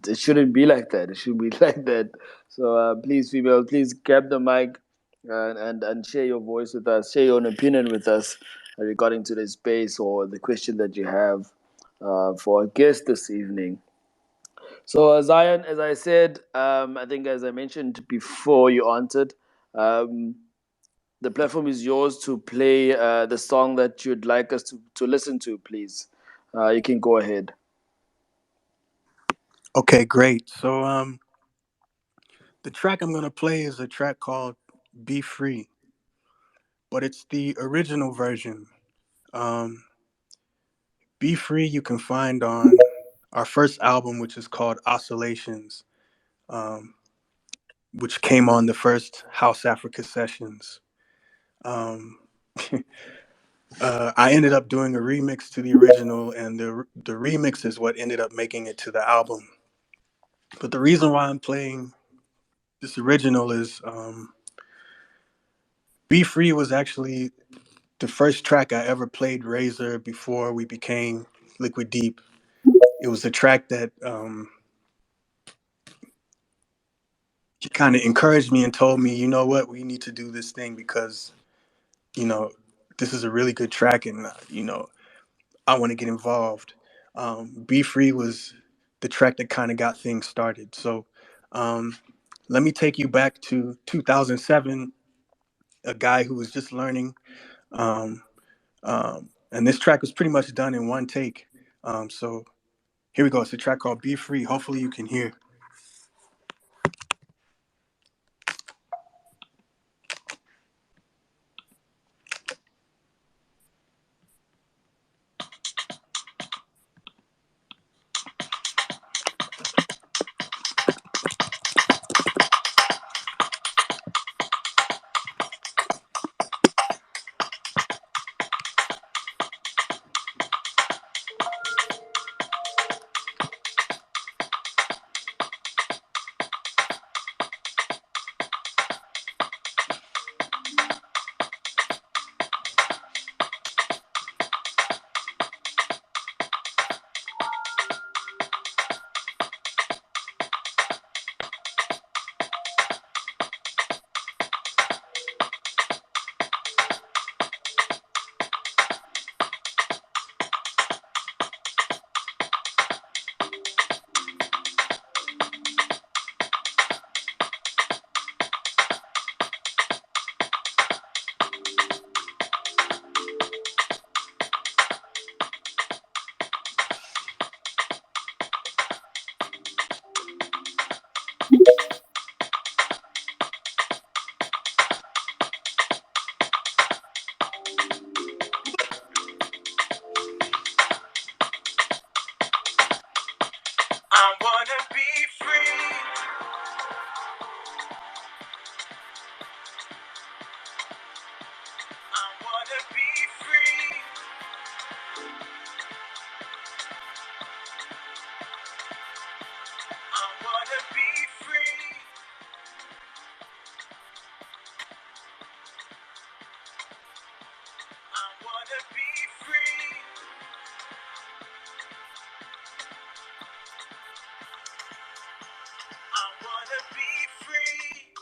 It shouldn't be like that. It should be like that. So please, female, please grab the mic and share your voice with us. Share your own opinion with us regarding to the space or the question that you have for our guest this evening. So, Zion, as I said, I think as I mentioned before, you answered. Um, the platform is yours to play the song that you'd like us to listen to, please. You can go ahead. Okay, great. So the track I'm gonna play is a track called "Be Free," but it's the original version. Um, "Be Free" you can find on our first album, which is called Oscillations, um, which came on the first House Africa sessions. Um, I ended up doing a remix to the original, and the remix is what ended up making it to the album. But the reason why I'm playing this original is "Be Free" was actually the first track I ever played Ryzor before we became Liquideep. It was a track that he kind of encouraged me and told me, you know what, we need to do this thing because, you know, this is a really good track and, I want to get involved. Be Free was the track that kind of got things started. So um, let me take you back to 2007, a guy who was just learning. Um, and this track was pretty much done in one take. So here we go. It's a track called Be Free. Hopefully you can hear. I wanna be free. I wanna be free. I wanna be free. I wanna be free. I wanna be free.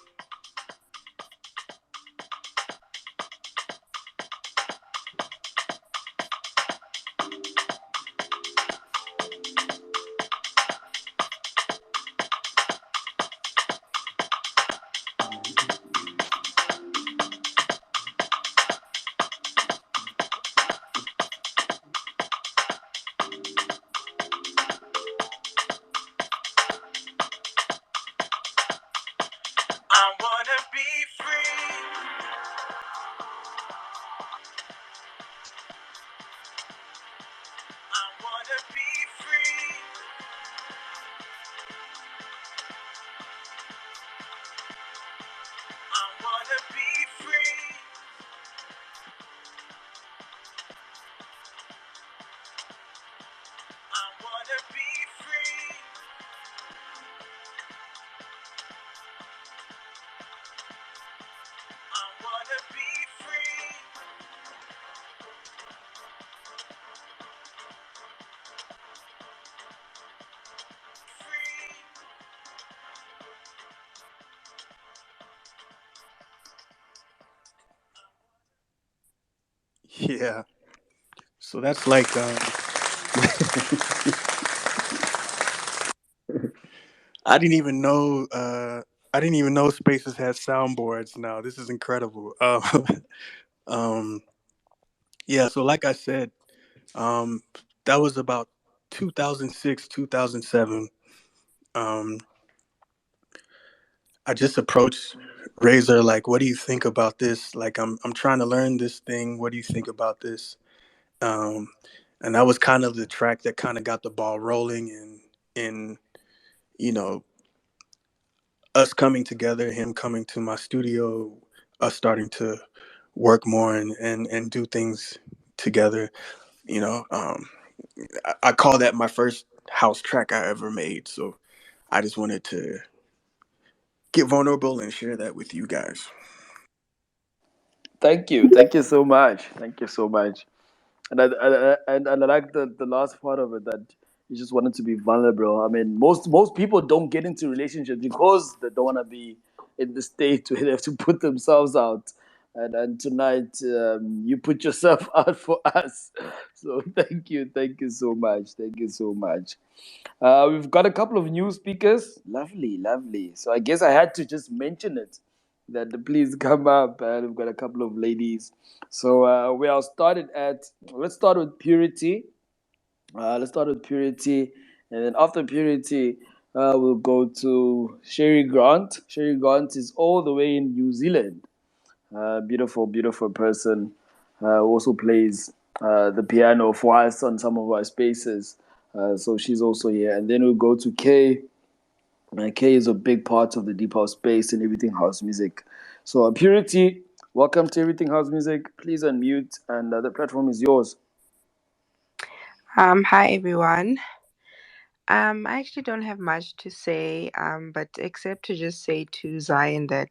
Yeah. So that's like I didn't even know Spaces has soundboards now. This is incredible. Um yeah, so like I said, um that was about 2006, 2007. Um I just approached Razor like, what do you think about this? Like I'm trying to learn this thing. What do you think about this? Um and that was kind of the track that kind of got the ball rolling, and in you know us coming together, him coming to my studio, us starting to work more and do things together. You know, I call that my first house track I ever made. So I just wanted to get vulnerable and share that with you guys. Thank you so much, thank you so much. And I like the last part of it, that you just wanted to be vulnerable. I mean, most people don't get into relationships because they don't want to be in the state where they have to put themselves out. And tonight, you put yourself out for us. So thank you so much, thank you so much. We've got a couple of new speakers. Lovely, lovely. So I guess I had to just mention it, that please come up. And we've got a couple of ladies. So we are started at. Let's start with Purity. Let's start with Purity, and then after Purity, we'll go to Sherry Grant. Sherry Grant is all the way in New Zealand. Beautiful, beautiful person. Also plays the piano for us on some of our spaces. So she's also here. And then we'll go to Kay. Kay is a big part of the deep house space and everything house music. So Purity, welcome to Everything House Music. Please unmute, and the platform is yours. Hi everyone. I actually don't have much to say, but except to just say to Zion that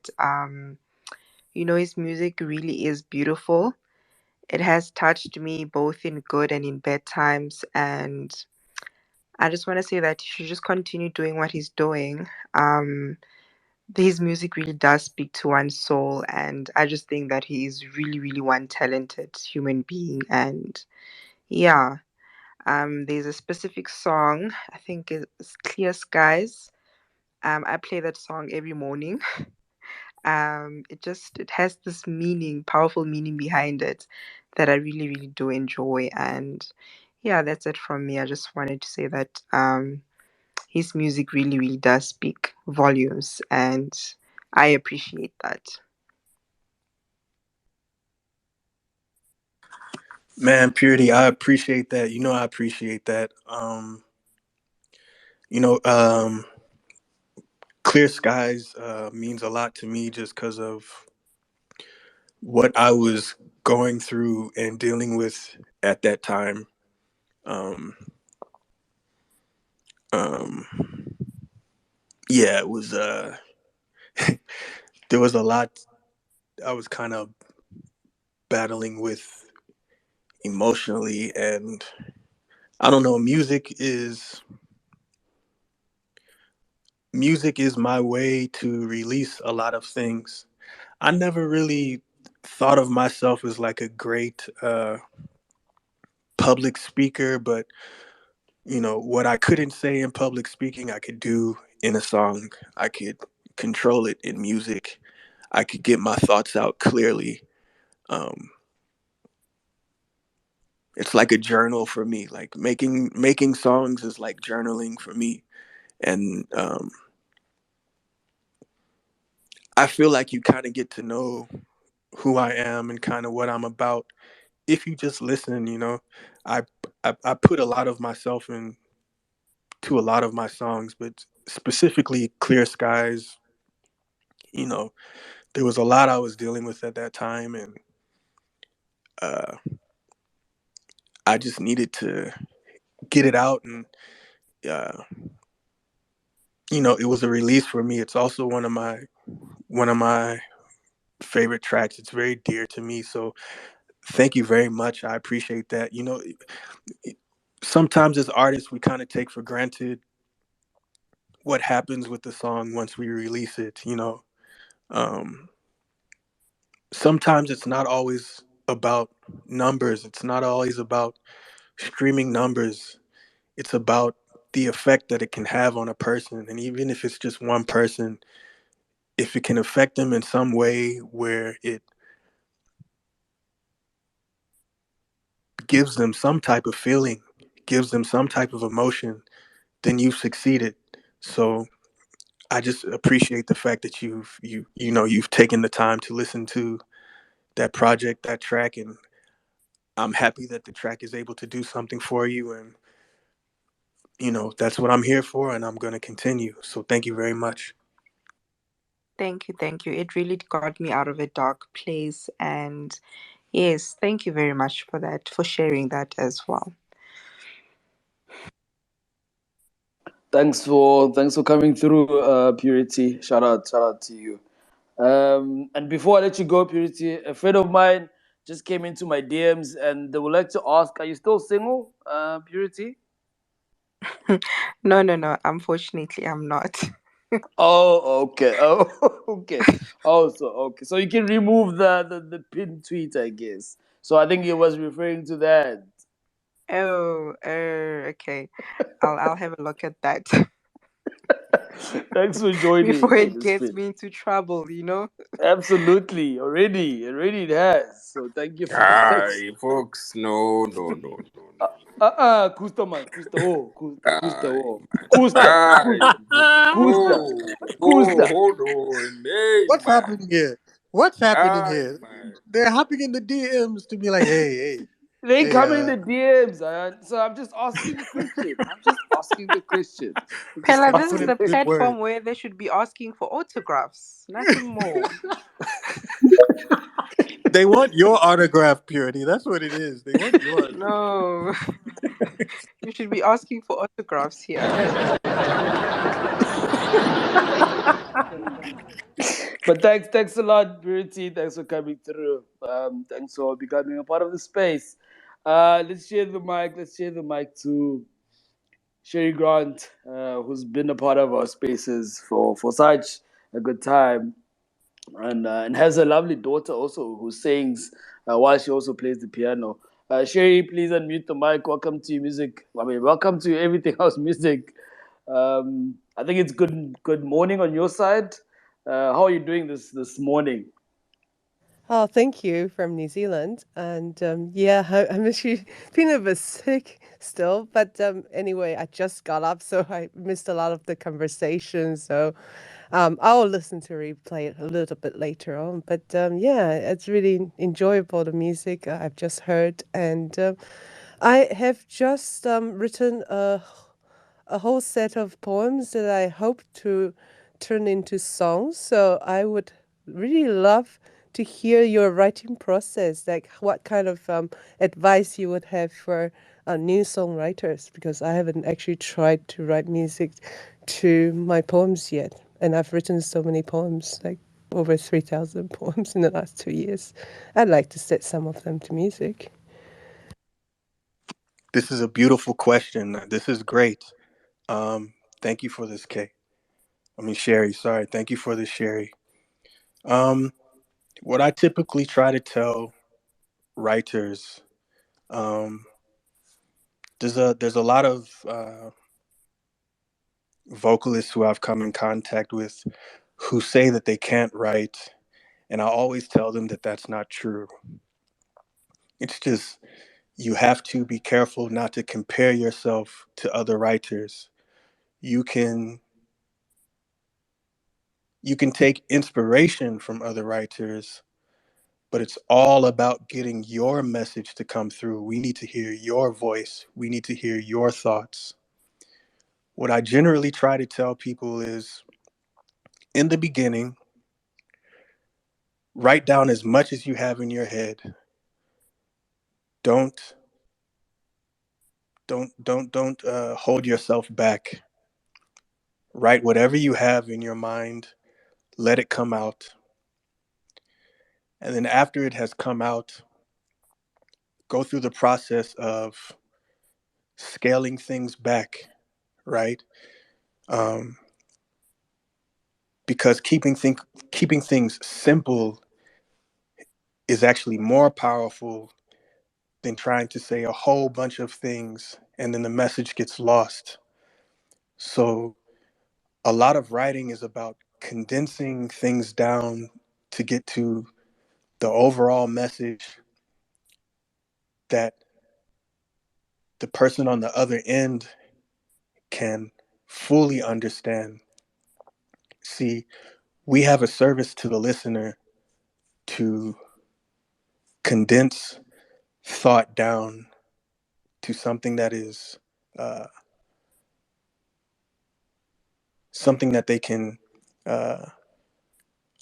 his music really is beautiful. It has touched me both in good and in bad times, and I just want to say that he should just continue doing what he's doing. His music really does speak to one's soul, and I just think that he is really, really one talented human being, and yeah. There's a specific song, I think it's Clear Skies. I play that song every morning. It has this meaning, powerful meaning behind it that I really, really do enjoy. And yeah, that's it from me. I just wanted to say that his music really, really does speak volumes, and I appreciate that. Man, Purity, I appreciate that. I appreciate that. You know, Clear Skies means a lot to me just because of what I was going through and dealing with at that time. Um, um, yeah, it was. There was a lot I was kind of battling with emotionally, and I don't know. Music is my way to release a lot of things. I never really thought of myself as like a great public speaker, but what I couldn't say in public speaking, I could do in a song. I could control it in music. I could get my thoughts out clearly. Um, it's like a journal for me. Like making songs is like journaling for me, and I feel like you kind of get to know who I am and kind of what I'm about if you just listen. I I put a lot of myself into a lot of my songs, but specifically Clear Skies. You know, there was a lot I was dealing with at that time, and uh, I just needed to get it out, and uh, it was a release for me. It's also one of my favorite tracks. It's very dear to me. So thank you very much. I appreciate that. Sometimes as artists, we kind of take for granted what happens with the song once we release it. Um, sometimes it's not always about numbers. It's not always about streaming numbers. It's about the effect that it can have on a person. And even if it's just one person, if it can affect them in some way where it gives them some type of feeling, gives them some type of emotion, then you've succeeded. So I just appreciate the fact that you've taken the time to listen to that project, that track, and I'm happy that the track is able to do something for you. And that's what I'm here for, and I'm going to continue. So thank you very much. Thank you, thank you. It really got me out of a dark place. And yes, thank you very much for that, for sharing that as well. Thanks for coming through, Purity. Shout out to you. And before I let you go, Purity, a friend of mine just came into my DMs and they would like to ask, are you still single, Purity? No. Unfortunately, I'm not. Oh, okay. Oh, okay. Oh, so okay. So you can remove the pinned tweet, I guess. So I think he was referring to that. Okay. I'll have a look at that Thanks for joining before on it this gets spin. me into trouble. Absolutely. Already it has. So thank you for that. Folks, no. Kusta man, Kusta, oh, Kusta, Aye, oh, man. Kusta, Aye, Kusta, Kusta. hold on. Hey, What's man. happening here? What's happening Aye, here? man. They're hopping in the DMs to be like, They hey, come in the DMs, so I'm just asking the question. I'm just asking the question. I'm just Pella, I'm this is putting asking. the in good word. platform where they should be asking for autographs, nothing more. They want your autograph, Purity. That's what it is. They want yours. No, you should be asking for autographs here. But thanks a lot, Purity. Thanks for coming through. Thanks for becoming a part of the space. Let's share the mic. Let's share the mic to Sherry Grant, who's been a part of our spaces for such a good time, and has a lovely daughter also who sings while she also plays the piano. Sherry, please unmute the mic. Welcome to music. I mean, welcome to everything else music. I think it's good morning on your side. How are you doing this morning? Oh, thank you from New Zealand. And yeah, I'm actually feeling a bit sick still. But anyway, I just got up, so I missed a lot of the conversation. So I'll listen to replay it a little bit later on. But yeah, it's really enjoyable, the music I've just heard. And I have just written a whole set of poems that I hope to turn into songs. So I would really love to hear your writing process, like what kind of advice you would have for new songwriters, because I haven't actually tried to write music to my poems yet. And I've written so many poems, like over 3,000 poems in the last 2 years. I'd like to set some of them to music. This is a beautiful question. This is great. Thank you for this, Sherry. Sorry. Thank you for this, Sherry. Um, what I typically try to tell writers, um, there's a lot of vocalists who I've come in contact with who say that they can't write, and I always tell them that that's not true. It's just you have to be careful not to compare yourself to other writers. You can you can take inspiration from other writers, but it's all about getting your message to come through. We need to hear your voice. We need to hear your thoughts. What I generally try to tell people is in the beginning, write down as much as you have in your head. Don't don't hold yourself back. Write whatever you have in your mind, let it come out. And then after it has come out, go through the process of scaling things back, right? Um, because keeping things simple is actually more powerful than trying to say a whole bunch of things and then the message gets lost. So a lot of writing is about condensing things down to get to the overall message that the person on the other end can fully understand. See, we have a service to the listener to condense thought down to something that is something that they can uh,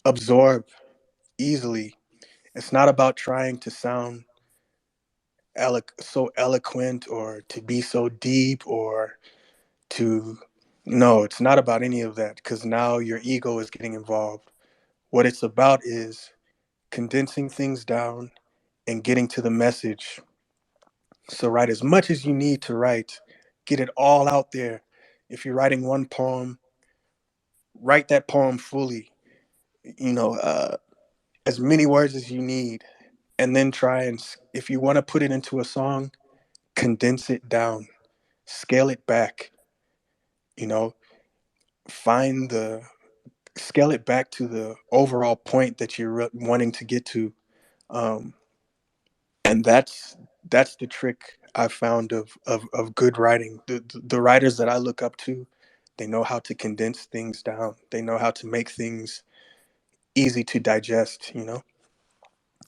absorb easily. It's not about trying to sound so eloquent or to be so deep or to. No, it's not about any of that because now your ego is getting involved. What it's about is condensing things down and getting to the message. So write as much as you need to write, get it all out there. If you're writing one poem, write that poem fully. You know, as many words as you need, and then try and, if you want to put it into a song, condense it down, scale it back. You know, find the scale it back to the overall point that you're wanting to get to. Um, and that's the trick I found of good writing. The writers that I look up to, they know how to condense things down. They know how to make things easy to digest. You know,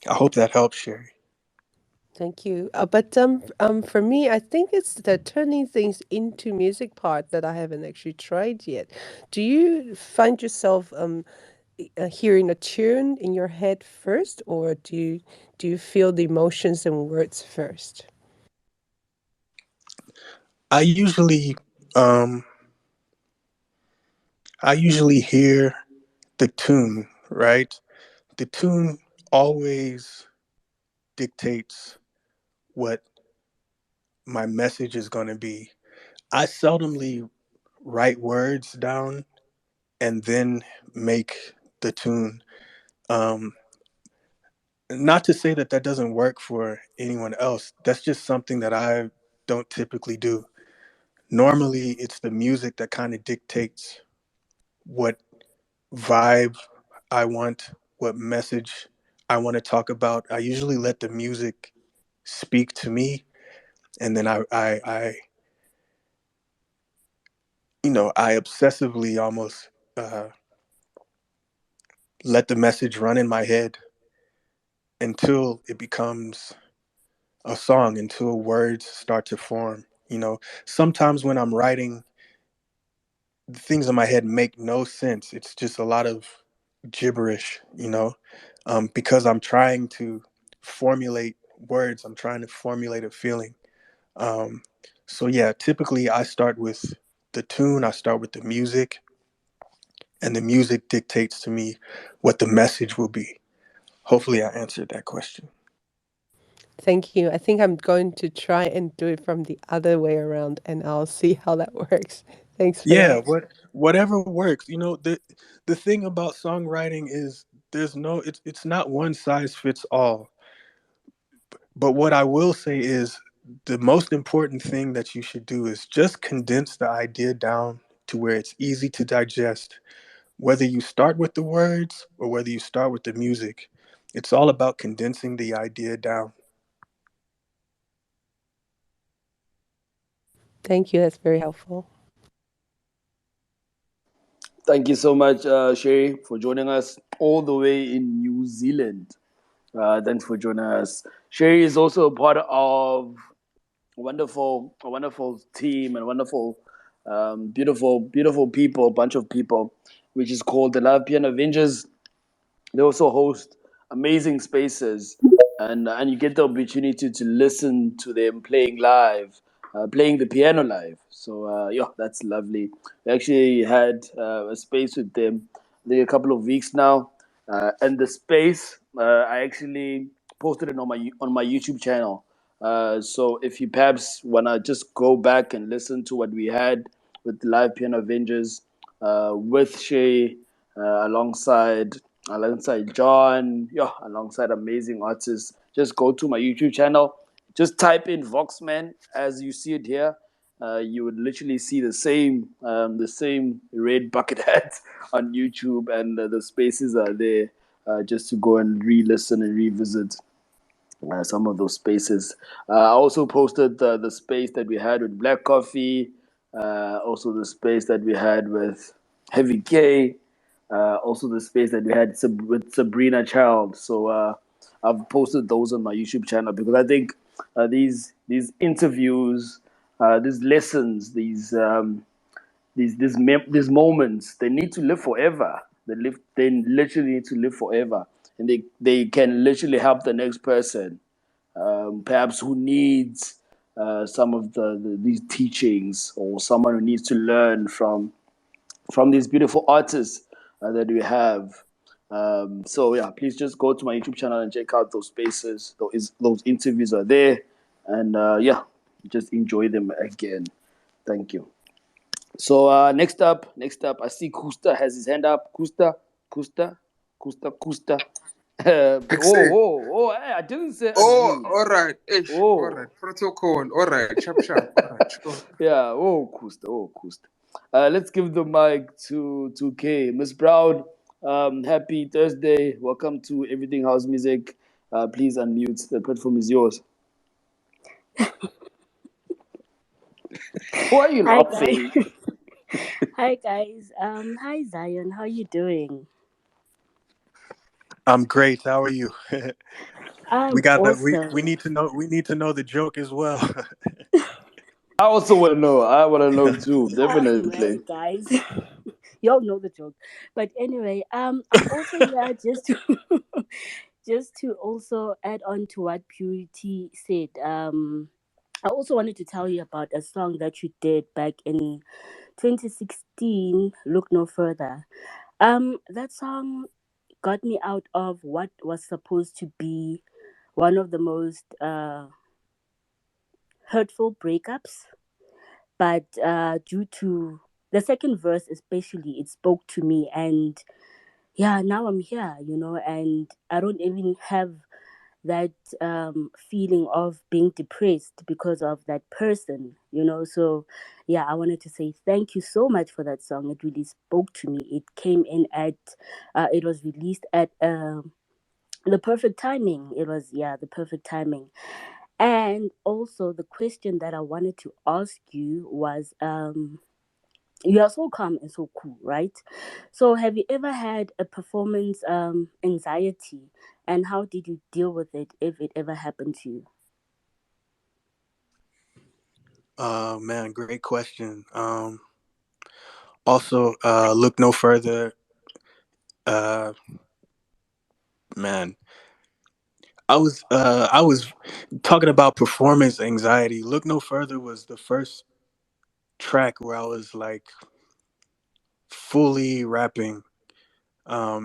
I hope that helps, Sherry. Thank you. But for me, I think it's the turning things into music part that I haven't actually tried yet. Do you find yourself hearing a tune in your head first, or do you feel the emotions and words first? I usually um, I usually hear the tune, right? The tune always dictates what my message is going to be. I seldomly write words down and then make the tune. Um, Not to say that that doesn't work for anyone else. That's just something that I don't typically do. Normally, it's the music that kind of dictates what vibe I want, what message I want to talk about. I usually let the music speak to me, and then I I obsessively almost uh, let the message run in my head until it becomes a song, until words start to form. Sometimes when I'm writing, the things in my head make no sense. It's just a lot of gibberish, because I'm trying to formulate words, I'm trying to formulate a feeling. Um, so, yeah, typically I start with the tune, I start with the music, and the music dictates to me what the message will be. Hopefully, I answered that question. Thank you. I think I'm going to try and do it from the other way around, and I'll see how that works. Thanks for Yeah, that. whatever works. The thing about songwriting is it's not one size fits all. But what I will say is the most important thing that you should do is just condense the idea down to where it's easy to digest. Whether you start with the words or whether you start with the music, it's all about condensing the idea down. Thank you. That's very helpful. Thank you so much, Sherry, for joining us all the way in New Zealand. Thanks for joining us. Sherry is also a part of a wonderful team and wonderful, beautiful people, bunch of people, which is called the Love Piano Avengers. They also host amazing spaces, and you get the opportunity to listen to them playing live, playing the piano live. So yeah, that's lovely. We actually had a space with them, I think a couple of weeks now, and the space I actually posted it on my YouTube channel. So if you perhaps wanna just go back and listen to what we had with the Live Piano Avengers, with Shay, alongside alongside John, yeah, alongside amazing artists. Just go to my YouTube channel. Just type in Vokzman as you see it here. You would literally see the same red bucket hat on YouTube, and the spaces are there just to go and re-listen and revisit some of those spaces. I also posted the space that we had with Black Coffee, also the space that we had with Heavy K, also the space that we had with Sabrina Child. So I've posted those on my YouTube channel because I think these interviews, these lessons, these moments, they need to live forever. They literally need to live forever, and they can literally help the next person, perhaps who needs some of these teachings, or someone who needs to learn from these beautiful artists that we have. So yeah, please just go to my YouTube channel and check out those spaces. Those interviews are there, and yeah, just enjoy them again. Thank you. So next up, I see Kusta has his hand up. Kusta. Excel. Hey, I didn't say Oh, unmute. all right. Ish. All Oh, right. Protocol. All right. Sharp, sharp. All right. Sure. yeah. Kusta. Let's give the mic to Kay. Miss Brown, happy Thursday. Welcome to Everything House Music. Please unmute. The platform is yours. Why are you Hi guys. laughing? Hi guys. Hi Zion. How you doing? I'm great. How are you? we I'm got that. We awesome. need to know. We need to know the joke as well. I also want to know. I want to know too. Definitely. Right, guys. You all know the joke. But anyway, I'm also here just to just to also add on to what Purity said. I also wanted to tell you about a song that you did back in 2016. Look no further. That song got me out of what was supposed to be one of the most hurtful breakups, but due to the second verse especially, it spoke to me. And yeah, now I'm here, and I don't even have that feeling of being depressed because of that person. So yeah, I wanted to say thank you so much for that song. It really spoke to me. It came in at it was released at the perfect timing. It was, yeah, the perfect timing. And also the question that I wanted to ask you was, you are so calm and so cool, right? So have you ever had a performance anxiety, and how did you deal with it if it ever happened to you? Man, great question. Also, look no further. Uh, man, I was talking about performance anxiety. Look no further was the first track where I was like fully rapping,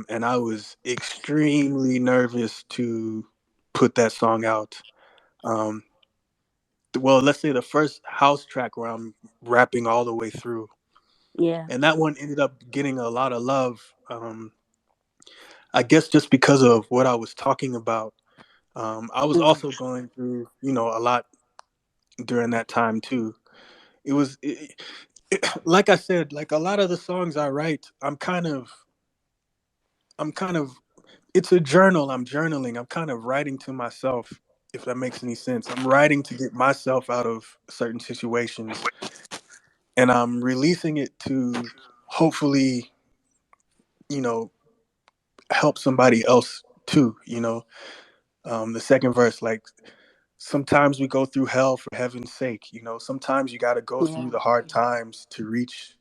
and I was extremely nervous to put that song out. Um, well, let's say the first house track where I'm rapping all the way through, Yeah. and that one ended up getting a lot of love. I guess just because of what I was talking about. I was Mm. also going through, a lot during that time too. It was, like I said, like a lot of the songs I write, I'm kind of, it's a journal. I'm journaling. I'm kind of writing to myself, if that makes any sense. I'm writing to get myself out of certain situations, and I'm releasing it to hopefully, you know, help somebody else too. The second verse, like, sometimes we go through hell for heaven's sake. Sometimes you got to go through Yeah. the hard times to reach,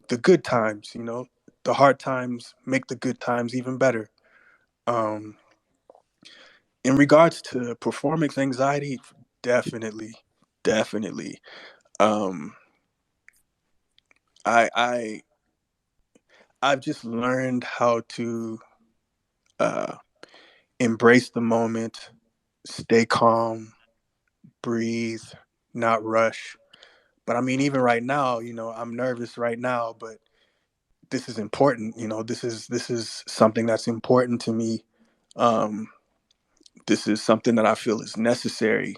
the good times. The hard times make the good times even better. Um, in regards to performance anxiety, definitely, definitely. Um, I, I, I've just learned how to uh, embrace the moment, stay calm, breathe, not rush. But I mean, even right now, I'm nervous right now, but this is important. This is something that's important to me. This is something that I feel is necessary.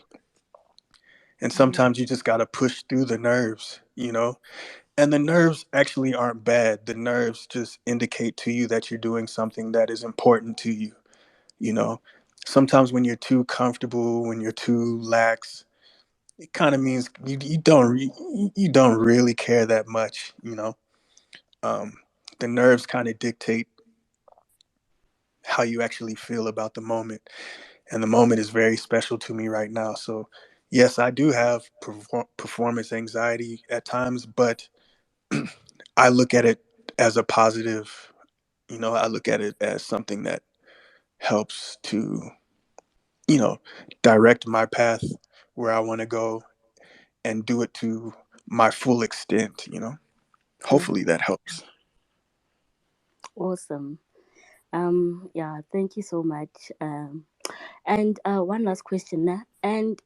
And sometimes you just got to push through the nerves. And the nerves actually aren't bad. The nerves just indicate to you that you're doing something that is important to you. You know, sometimes when you're too comfortable, when you're too lax, it kind of means you don't really care that much. Um, the nerves kind of dictate how you actually feel about the moment, and the moment is very special to me right now. So, yes, I do have performance anxiety at times, but I look at it as a positive. I look at it as something that helps to direct my path where I want to go and do it to my full extent. Hopefully that helps. Awesome. Yeah, thank you so much. And one last question now. And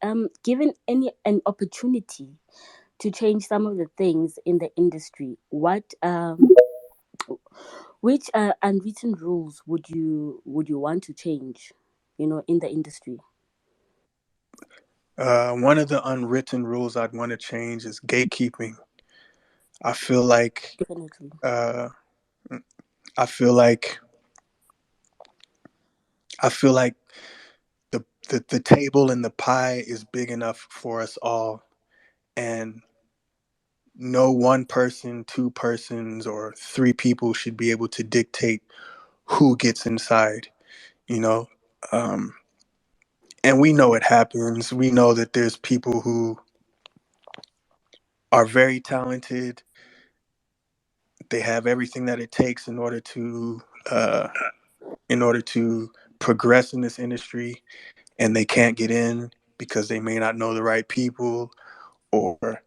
given an opportunity to change some of the things in the industry, which unwritten rules would you want to change, in the industry? One of the unwritten rules I'd want to change is gatekeeping. I feel like Definitely. uh, I feel like I feel like the table and the pie is big enough for us all, and no one person, two persons, or three people should be able to dictate who gets inside. You know, um, and we know it happens. We know that there's people who are very talented. They have everything that it takes uh, in order to progress in this industry, and they can't get in because they may not know the right people, or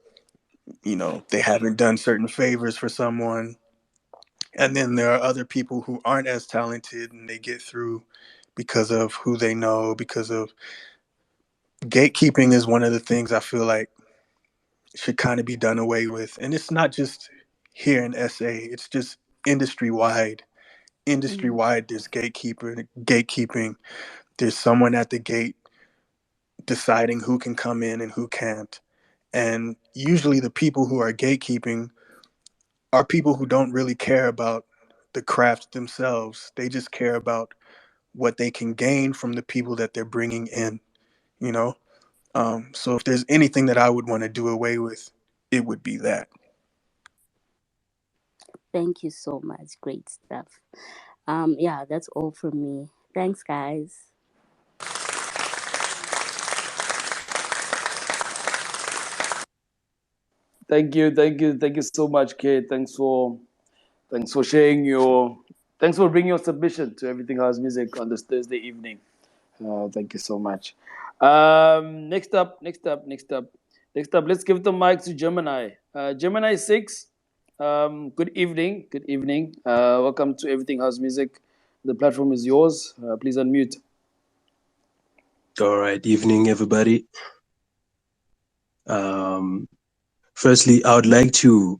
they haven't done certain favors for someone. And then there are other people who aren't as talented and they get through because of who they know. Because of gatekeeping is one of the things I feel like should kind of be done away with. And it's not just here in SA, it's just industry wide. Industry Mm. wide, there's gatekeeping. There's someone at the gate deciding who can come in and who can't. And usually the people who are gatekeeping are people who don't really care about the craft themselves. They just care about what they can gain from the people that they're bringing in, you know? So if there's anything that I would want to do away with, it would be that. Thank you so much. Great stuff. Yeah, that's all from me. Thanks, guys. Thank you so much, Kate. Thanks for sharing thanks for bringing your submission to Everything House Music on this Thursday evening. Thank you so much. Next up, let's give the mic to Gemini. Gemini 6, good evening. Good evening. Welcome to Everything House Music. The platform is yours. Please unmute. All right, evening, everybody. Firstly, I would like to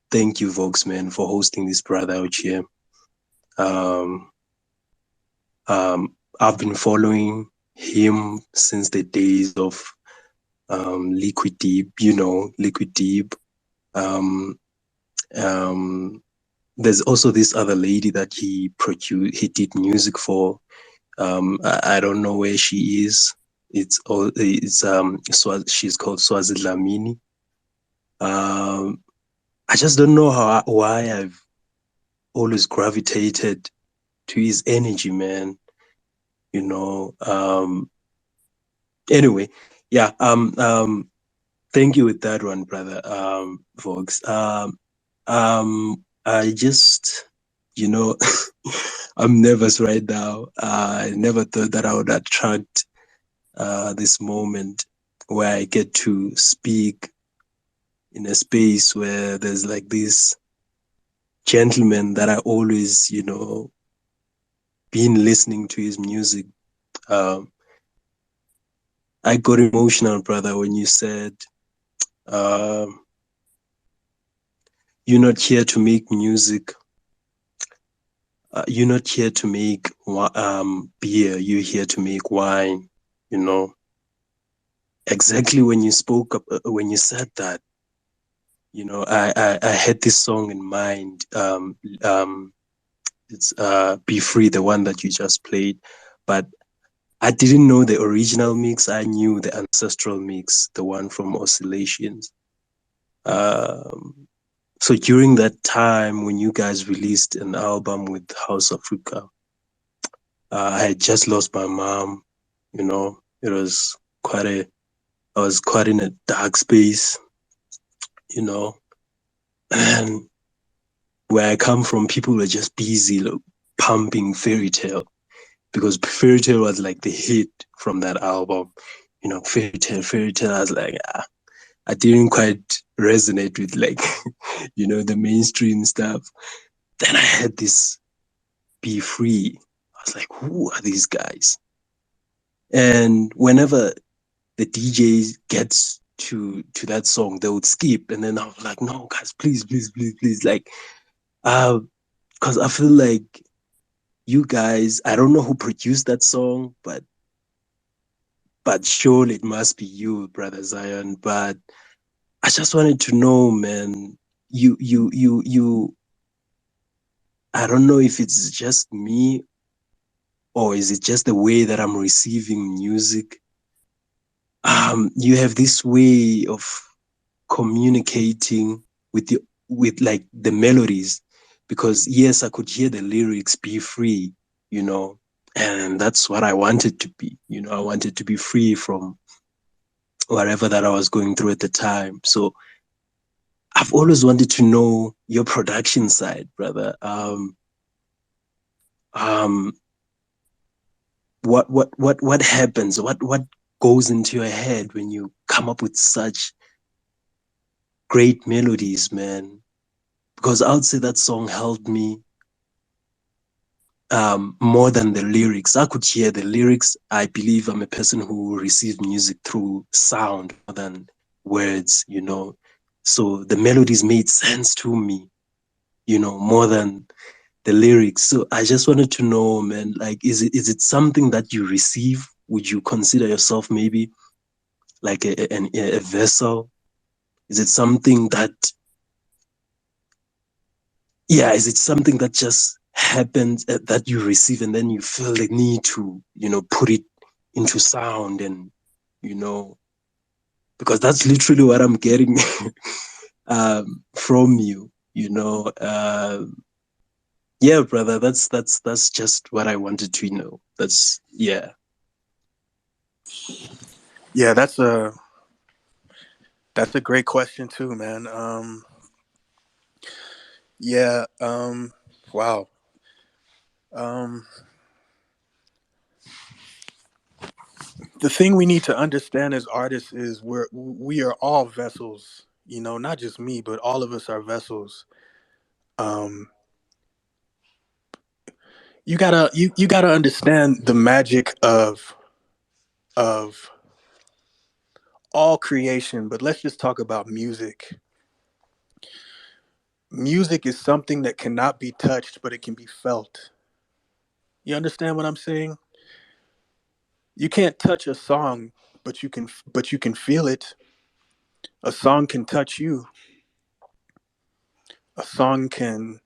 thank you, Vokzman, for hosting this brother out here. I've been following him since the days of Liquideep, Liquideep. There's also this other lady that he did music for. I don't know where she is. She's called Swazi Dlamini. I just don't know why I've always gravitated to his energy, man. Anyway, yeah. Thank you with that one, brother. Vox. I just, I'm nervous right now. I never thought that I would attract this moment where I get to speak in a space where there's like this gentleman that I always, been listening to his music. I got emotional, brother, when you said you're not here to make music, you're not here to make beer. You're here to make wine. You know, exactly when you when you said that, you know, I had this song in mind. It's Be Free, the one that you just played, but I didn't know the original mix. I knew the ancestral mix, the one from Oscillations. So during that time when you guys released an album with House Africa, I had just lost my mom. You know, it was I was quite in a dark space, you know, and where I come from, people were just busy pumping Fairy Tale, because Fairy Tale was like the hit from that album. You know, Fairy Tale. I was like, I didn't quite resonate with like, you know, the mainstream stuff. Then I had this Be Free. I was like, who are these guys? And whenever the DJ gets to that song, they would skip, and then I was like, no, guys, please, like, because I feel like you guys, I don't know who produced that song, but surely it must be you, brother Ziyon. But I just wanted to know, man, you. I don't know if it's just me, or is it just the way that I'm receiving music. You have this way of communicating with like the melodies, because yes, I could hear the lyrics, be free, you know, and that's what I wanted to be. You know, I wanted to be free from whatever that I was going through at the time. So I've always wanted to know your production side, brother. What happens? What goes into your head when you come up with such great melodies, man? Because I would say that song helped me more than the lyrics. I could hear the lyrics. I believe I'm a person who receives music through sound more than words, you know. So the melodies made sense to me, you know, more than the lyrics. So I just wanted to know, man, like, is it something that you receive? Would you consider yourself maybe like a vessel? Is it something that, is it something that just happens, that you receive, and then you feel the need to, you know, put it into sound, and, you know, because that's literally what I'm getting from you, you know. Yeah, brother, that's just what I wanted to know. Yeah, that's a great question too, man. Yeah, wow. Um, the thing we need to understand as artists is we are all vessels, you know, not just me, but all of us are vessels. Um, you gotta understand the magic of all creation, but let's just talk about music. Music is something that cannot be touched, but it can be felt. You understand what I'm saying? You can't touch a song, but you can feel it. A song can touch you. A song can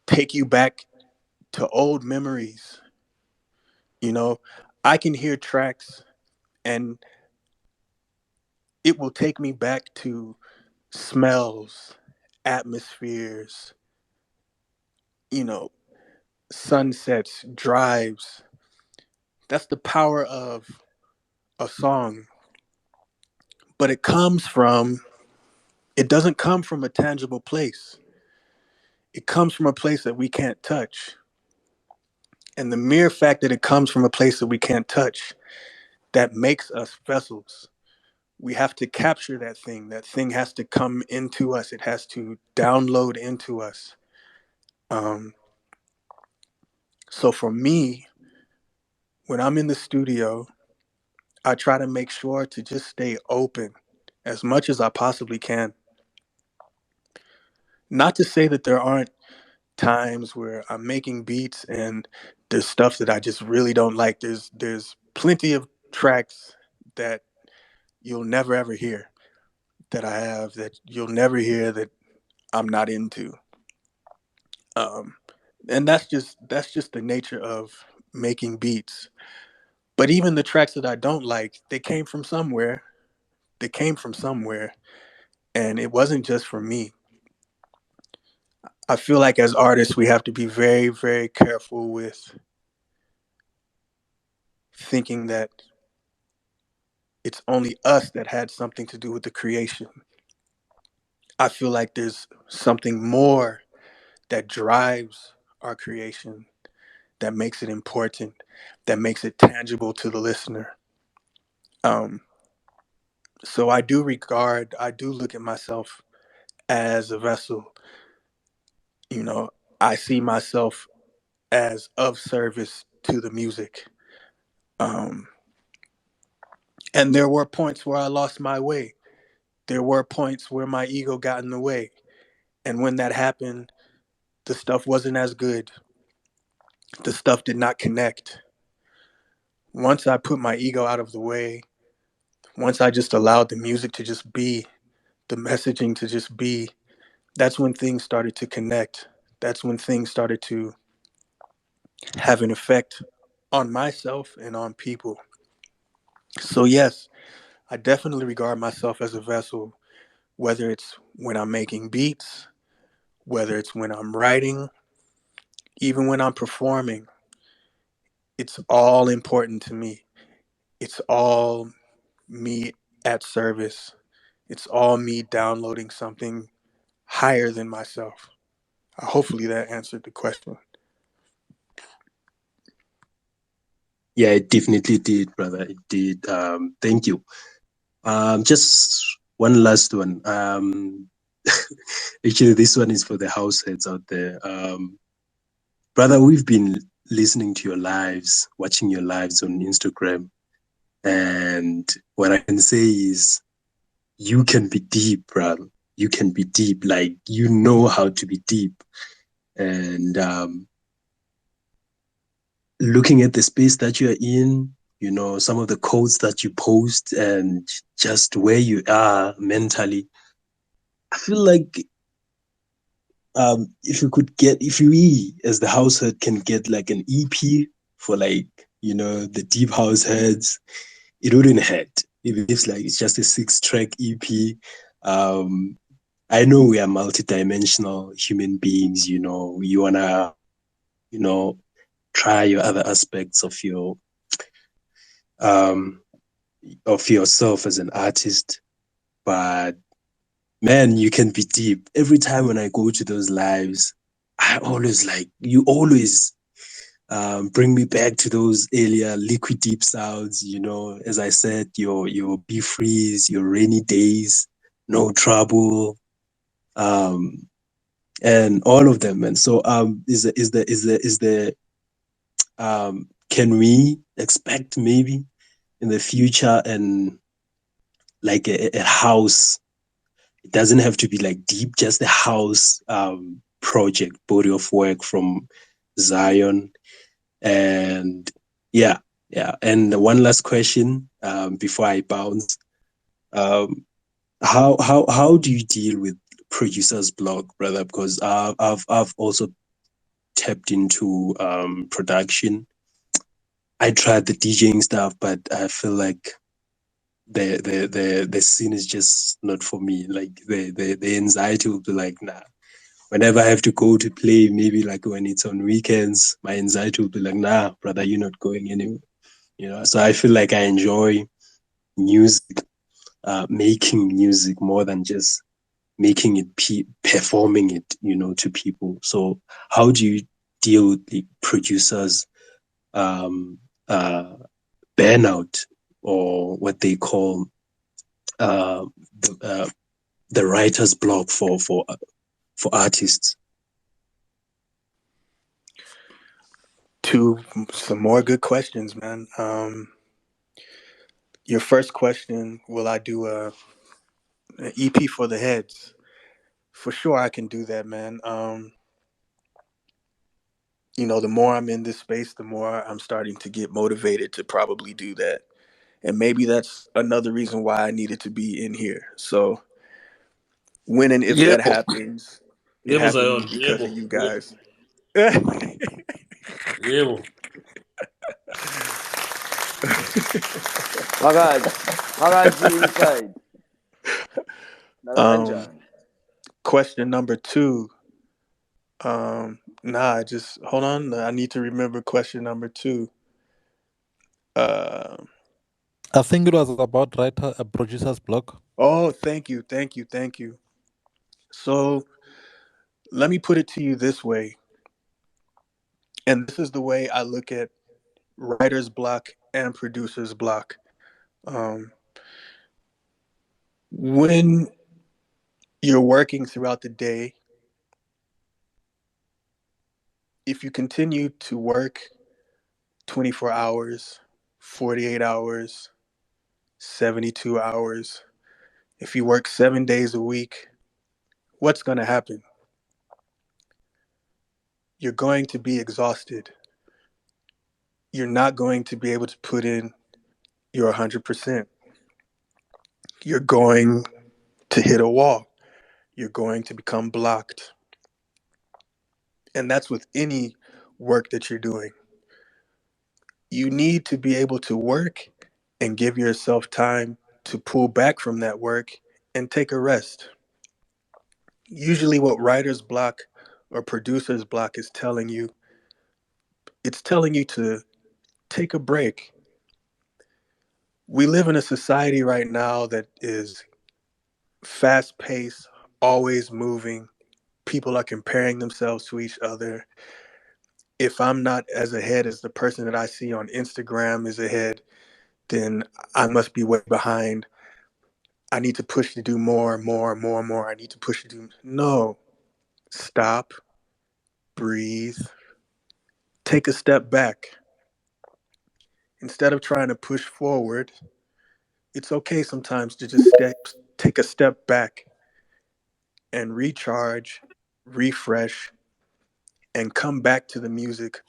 take you back to old memories. You know, I can hear tracks and it will take me back to smells, atmospheres, you know, sunsets, drives. That's the power of a song. But it doesn't come from a tangible place. It comes from a place that we can't touch. And the mere fact that it comes from a place that we can't touch, that makes us vessels. We have to capture that thing. That thing has to come into us. It has to download into us. Um, so for me, when I'm in the studio, I try to make sure to just stay open as much as I possibly can. Not to say that there aren't times where I'm making beats and there's stuff that I just really don't like. There's plenty of tracks that you'll never ever hear that I have that you'll never hear that I'm not into. Um, and that's just the nature of making beats. But even the tracks that I don't like, they came from somewhere. They came from somewhere, and it wasn't just from me. I feel like as artists, we have to be very, very careful with thinking that it's only us that had something to do with the creation. I feel like there's something more that drives our creation, that makes it important, that makes it tangible to the listener. Um, so I do look at myself as a vessel. You know, I see myself as of service to the music. Um, and there were points where I lost my way. There were points where my ego got in the way. And when that happened, the stuff wasn't as good. The stuff did not connect. Once I put my ego out of the way, once I just allowed the music to just be, the messaging to just be, that's when things started to connect. That's when things started to have an effect on myself and on people. So, yes, I definitely regard myself as a vessel, whether it's when I'm making beats, whether it's when I'm writing, even when I'm performing. It's all important to me. It's all me at service. It's all me downloading something higher than myself. Hopefully that answered the question. Yeah, it definitely did, brother. It did. Thank you. Just one last one. Actually, this one is for the house heads out there. Brother, we've been listening to your lives, watching your lives on Instagram. And what I can say is you can be deep, brother. You can be deep. Like, you know how to be deep. And looking at the space that you're in, you know, some of the codes that you post and just where you are mentally, I feel like if we as the household can get like an EP for, like, you know, the deep house heads, it wouldn't hurt. Even if it's just a 6-track EP. I know we are multidimensional human beings, you know, you wanna, you know, try your other aspects um of yourself as an artist, but man, you can be deep. Every time when I go to those lives, I always like you always bring me back to those earlier Liquideep sounds. You know, as I said, your Be Freeze, your Rainy Days, No Trouble, um, and all of them. And so, can we expect maybe in the future and like a house? It doesn't have to be like deep, just a house project, body of work from Ziyon. And yeah, yeah. And one last question before I bounce. Um, how do you deal with producer's block, brother? Because I've also tapped into production. I tried the DJing stuff, but I feel like the scene is just not for me. Like the anxiety will be like, nah. Whenever I have to go to play, maybe like when it's on weekends, my anxiety will be like, nah, brother, you're not going anywhere. You know, so I feel like I enjoy music, making music more than just making it, performing it, you know, to people. So how do you deal with the producers um, uh, burnout, or what they call uh, the, uh, the writer's block for artists? Some more good questions, man. Your first question, will I do an EP for the heads? For sure, I can do that, man. the more I'm in this space, the more I'm starting to get motivated to probably do that. And maybe that's another reason why I needed to be in here. So when and if that Yebo. happens, it Yebo, happens Zion. because of Yebo. you Yebo. guys. Yebo. Phakathi inside. um, Nakanjani. question number 2. Just hold on. I need to remember question number 2. Uh, I think it was about writer a producer's block. oh, thank you. So let me put it to you this way. And this is the way I look at writer's block and producer's block. Um, when you're working throughout the day, if you continue to work 24 hours, 48 hours, 72 hours, if you work 7 days a week, what's going to happen? You're going to be exhausted. You're not going to be able to put in your 100%. You're going to hit a wall. You're going to become blocked. And that's with any work that you're doing. You need to be able to work and give yourself time to pull back from that work and take a rest. Usually, what writer's block or producer's block is telling you, it's telling you to take a break. We live in a society right now that is fast paced, always moving. People are comparing themselves to each other. If I'm not as ahead as the person that I see on Instagram is ahead, then I must be way behind. I need to push to do more, more, more, more. I need to push to do. No, stop, breathe, take a step back. Instead of trying to push forward, it's okay sometimes to just take a step back and recharge, refresh, and come back to the music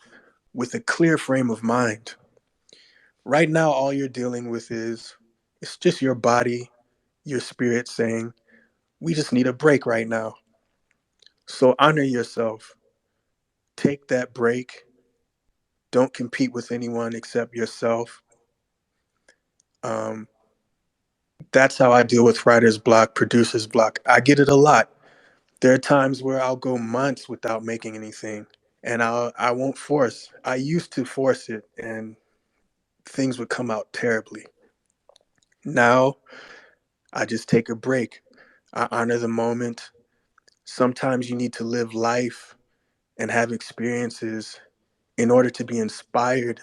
with a clear frame of mind. Right now, all you're dealing with is it's just your body, your spirit saying, we just need a break right now. So honor yourself. Take that break. Don't compete with anyone except yourself. Um, that's how I deal with writer's block, producer's block. I get it a lot. There are times where I'll go months without making anything, and I won't force. I used to force it, and things would come out terribly. Now I just take a break. I honor the moment. Sometimes you need to live life and have experiences in order to be inspired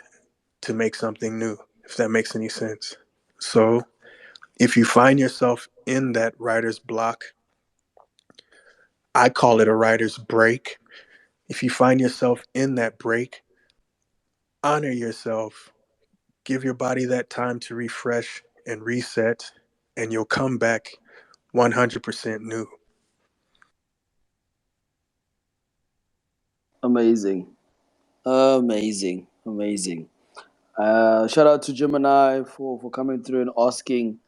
to make something new, if that makes any sense. So if you find yourself in that writer's block, I call it a writer's break. If you find yourself in that break, honor yourself. Give your body that time to refresh and reset, and you'll come back 100% new. Amazing. Amazing. Shout out to Gemini for coming through and asking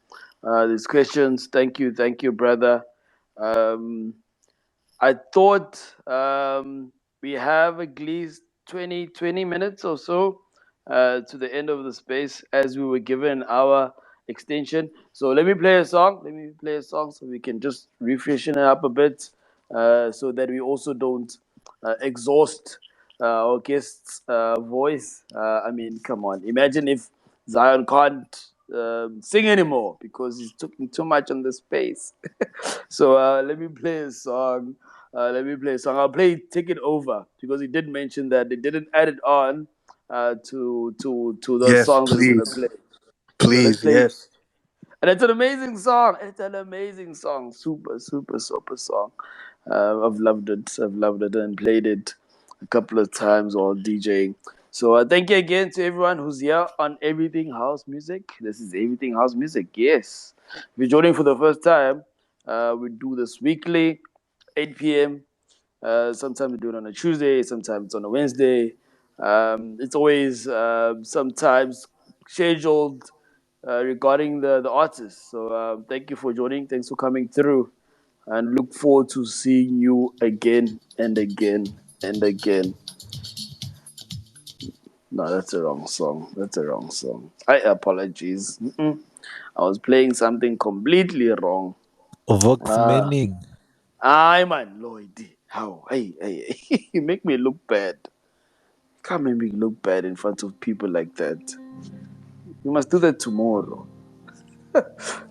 these questions. Thank you, brother. Um, I thought we have at least 20 minutes or so to the end of the space as we were given our extension. So let me play a song. So we can just refreshen it up a bit so that we also don't exhaust our guest's voice. I mean, come on. Imagine if Zion can't sing anymore because he's taking too much on the space. So let me play a song. I'll play "Take It Over" because he did mention that they didn't add it on to the Yes, song that we're gonna please. play. So let's Please, play, yes. and it's an amazing song. Super song. I've loved it. And played it a couple of times while DJing. So thank you again to everyone who's here on Everything House Music. This is Everything House Music. Yes. If you're joining for the first time, we do this weekly, 8 p.m. Sometimes we do it on a Tuesday, sometimes it's on a Wednesday. It's always sometimes scheduled regarding the artists. So thank you for joining. Thanks for coming through. And look forward to seeing you again and again and again. No, that's a wrong song. That's a wrong song. I apologize. I was playing something completely wrong. Vokzman. Man, Lloyd. How? Hey. You make me look bad. Can't make me look bad in front of people like that. You must do that tomorrow.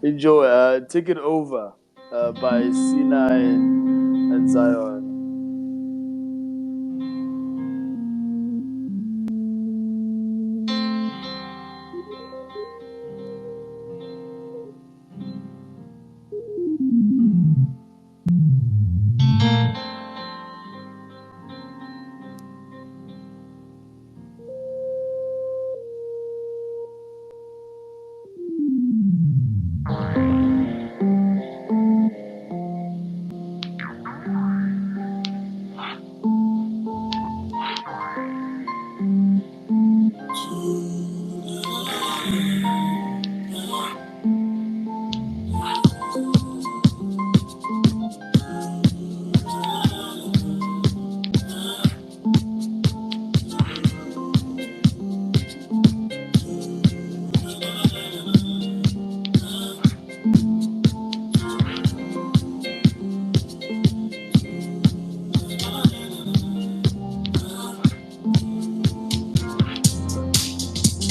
Enjoy. Take it over by Sina and Zion.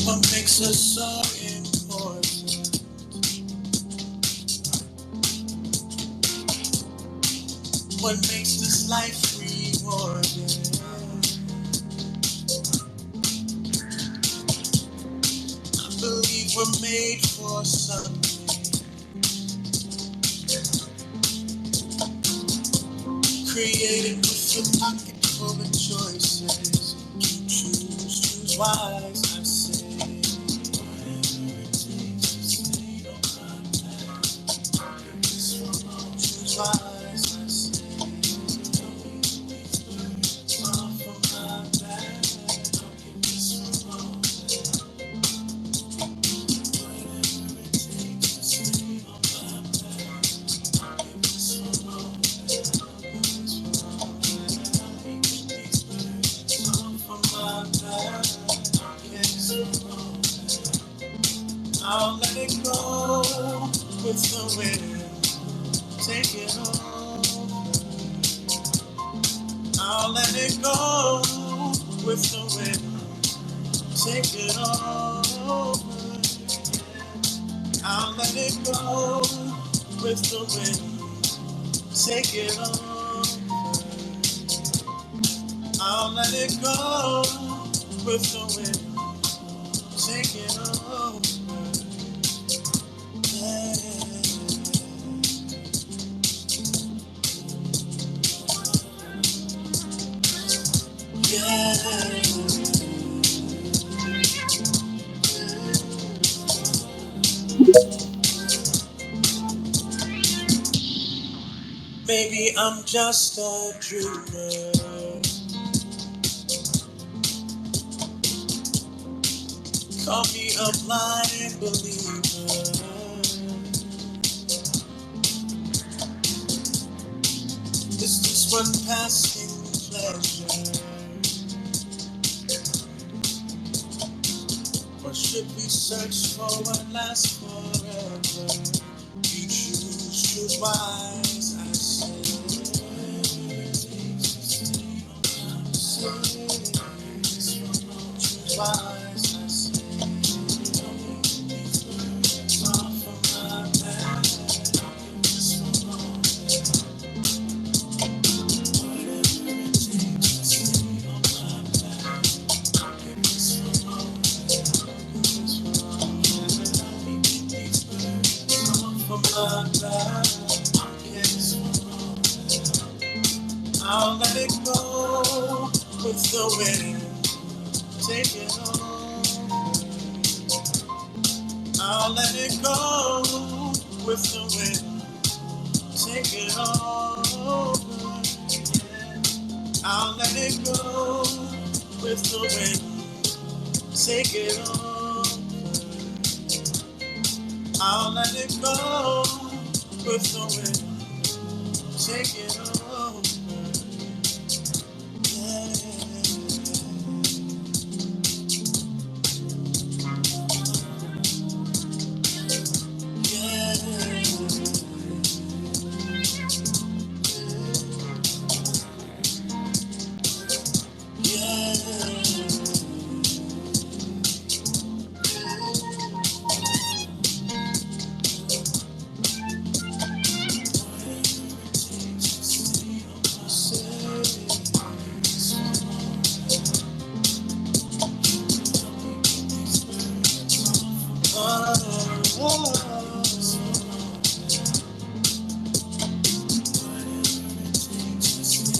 What makes us so important? What makes this life rewarding? I believe we're made for something. Created with a pocket full of choices. Choose wise, I say. Whatever it takes to stay on my path. Choose wise, I say. Far from my path. This one, whatever it takes to stay on my path. This one, I'll let it go with the wind. Take it home. I'll let it go with the wind. Take it over. I'll let it go with the wind. Take it over. I'll let it go with the wind. Take it over. Maybe I'm just a dreamer. Call me a blind believer. Is this one passing pleasure? Or should we search for what lasts forever? You choose wise, I say. Choose wise, I say. Far from my path. This one, whatever it takes to stay on my path. This one, from my path. Yes, I'll let it go with the wind. Take it on. I'll let it go with the wind. Take it over. I'll let it go with the wind. Take it on. I'll let it go with the wind. Take it on. Yeah.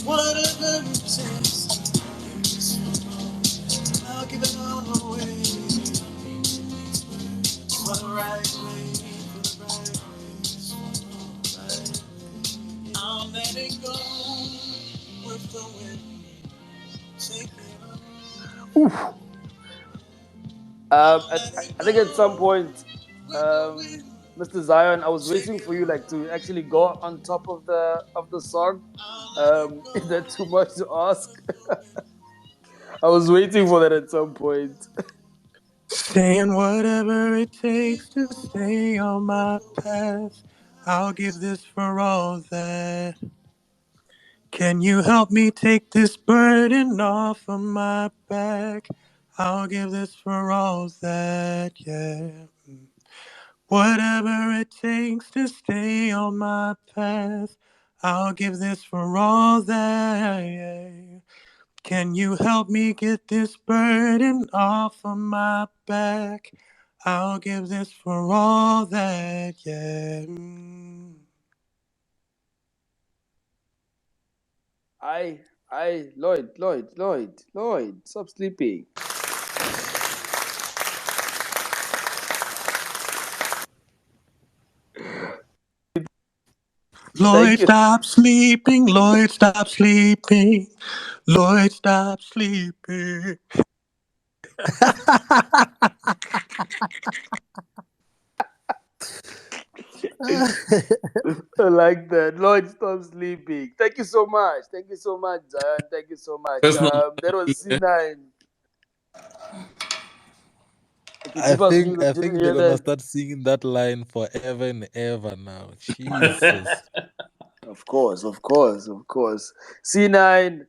Whatever it takes, I'll give it all away. For the right way, for the right way. I'll let it go with the wind. Take it on. I think at some point, Mr. Zion, I was waiting for you like to actually go on top of the song. Is that too much to ask? I was waiting for that at some point. Saying whatever it takes to stay on my path. I'll give this for all that. Can you help me take this burden off of my back? I'll give this for all that, yeah. Whatever it takes to stay on my path, I'll give this for all that, yeah. Can you help me get this burden off of my back? I'll give this for all that, yeah. Lloyd, stop sleeping. Lloyd, Thank you. stop sleeping. Lloyd, stop sleeping. Lloyd, stop sleeping. I like that. Lloyd, stop sleeping. Thank you so much. Thank you so much, Zion. Thank you so much. Personal. That was C9. Okay, I Tipas, think you I didn't think they're hear gonna that? start singing that line forever and ever now. Jesus. Of course, of course, of course. C9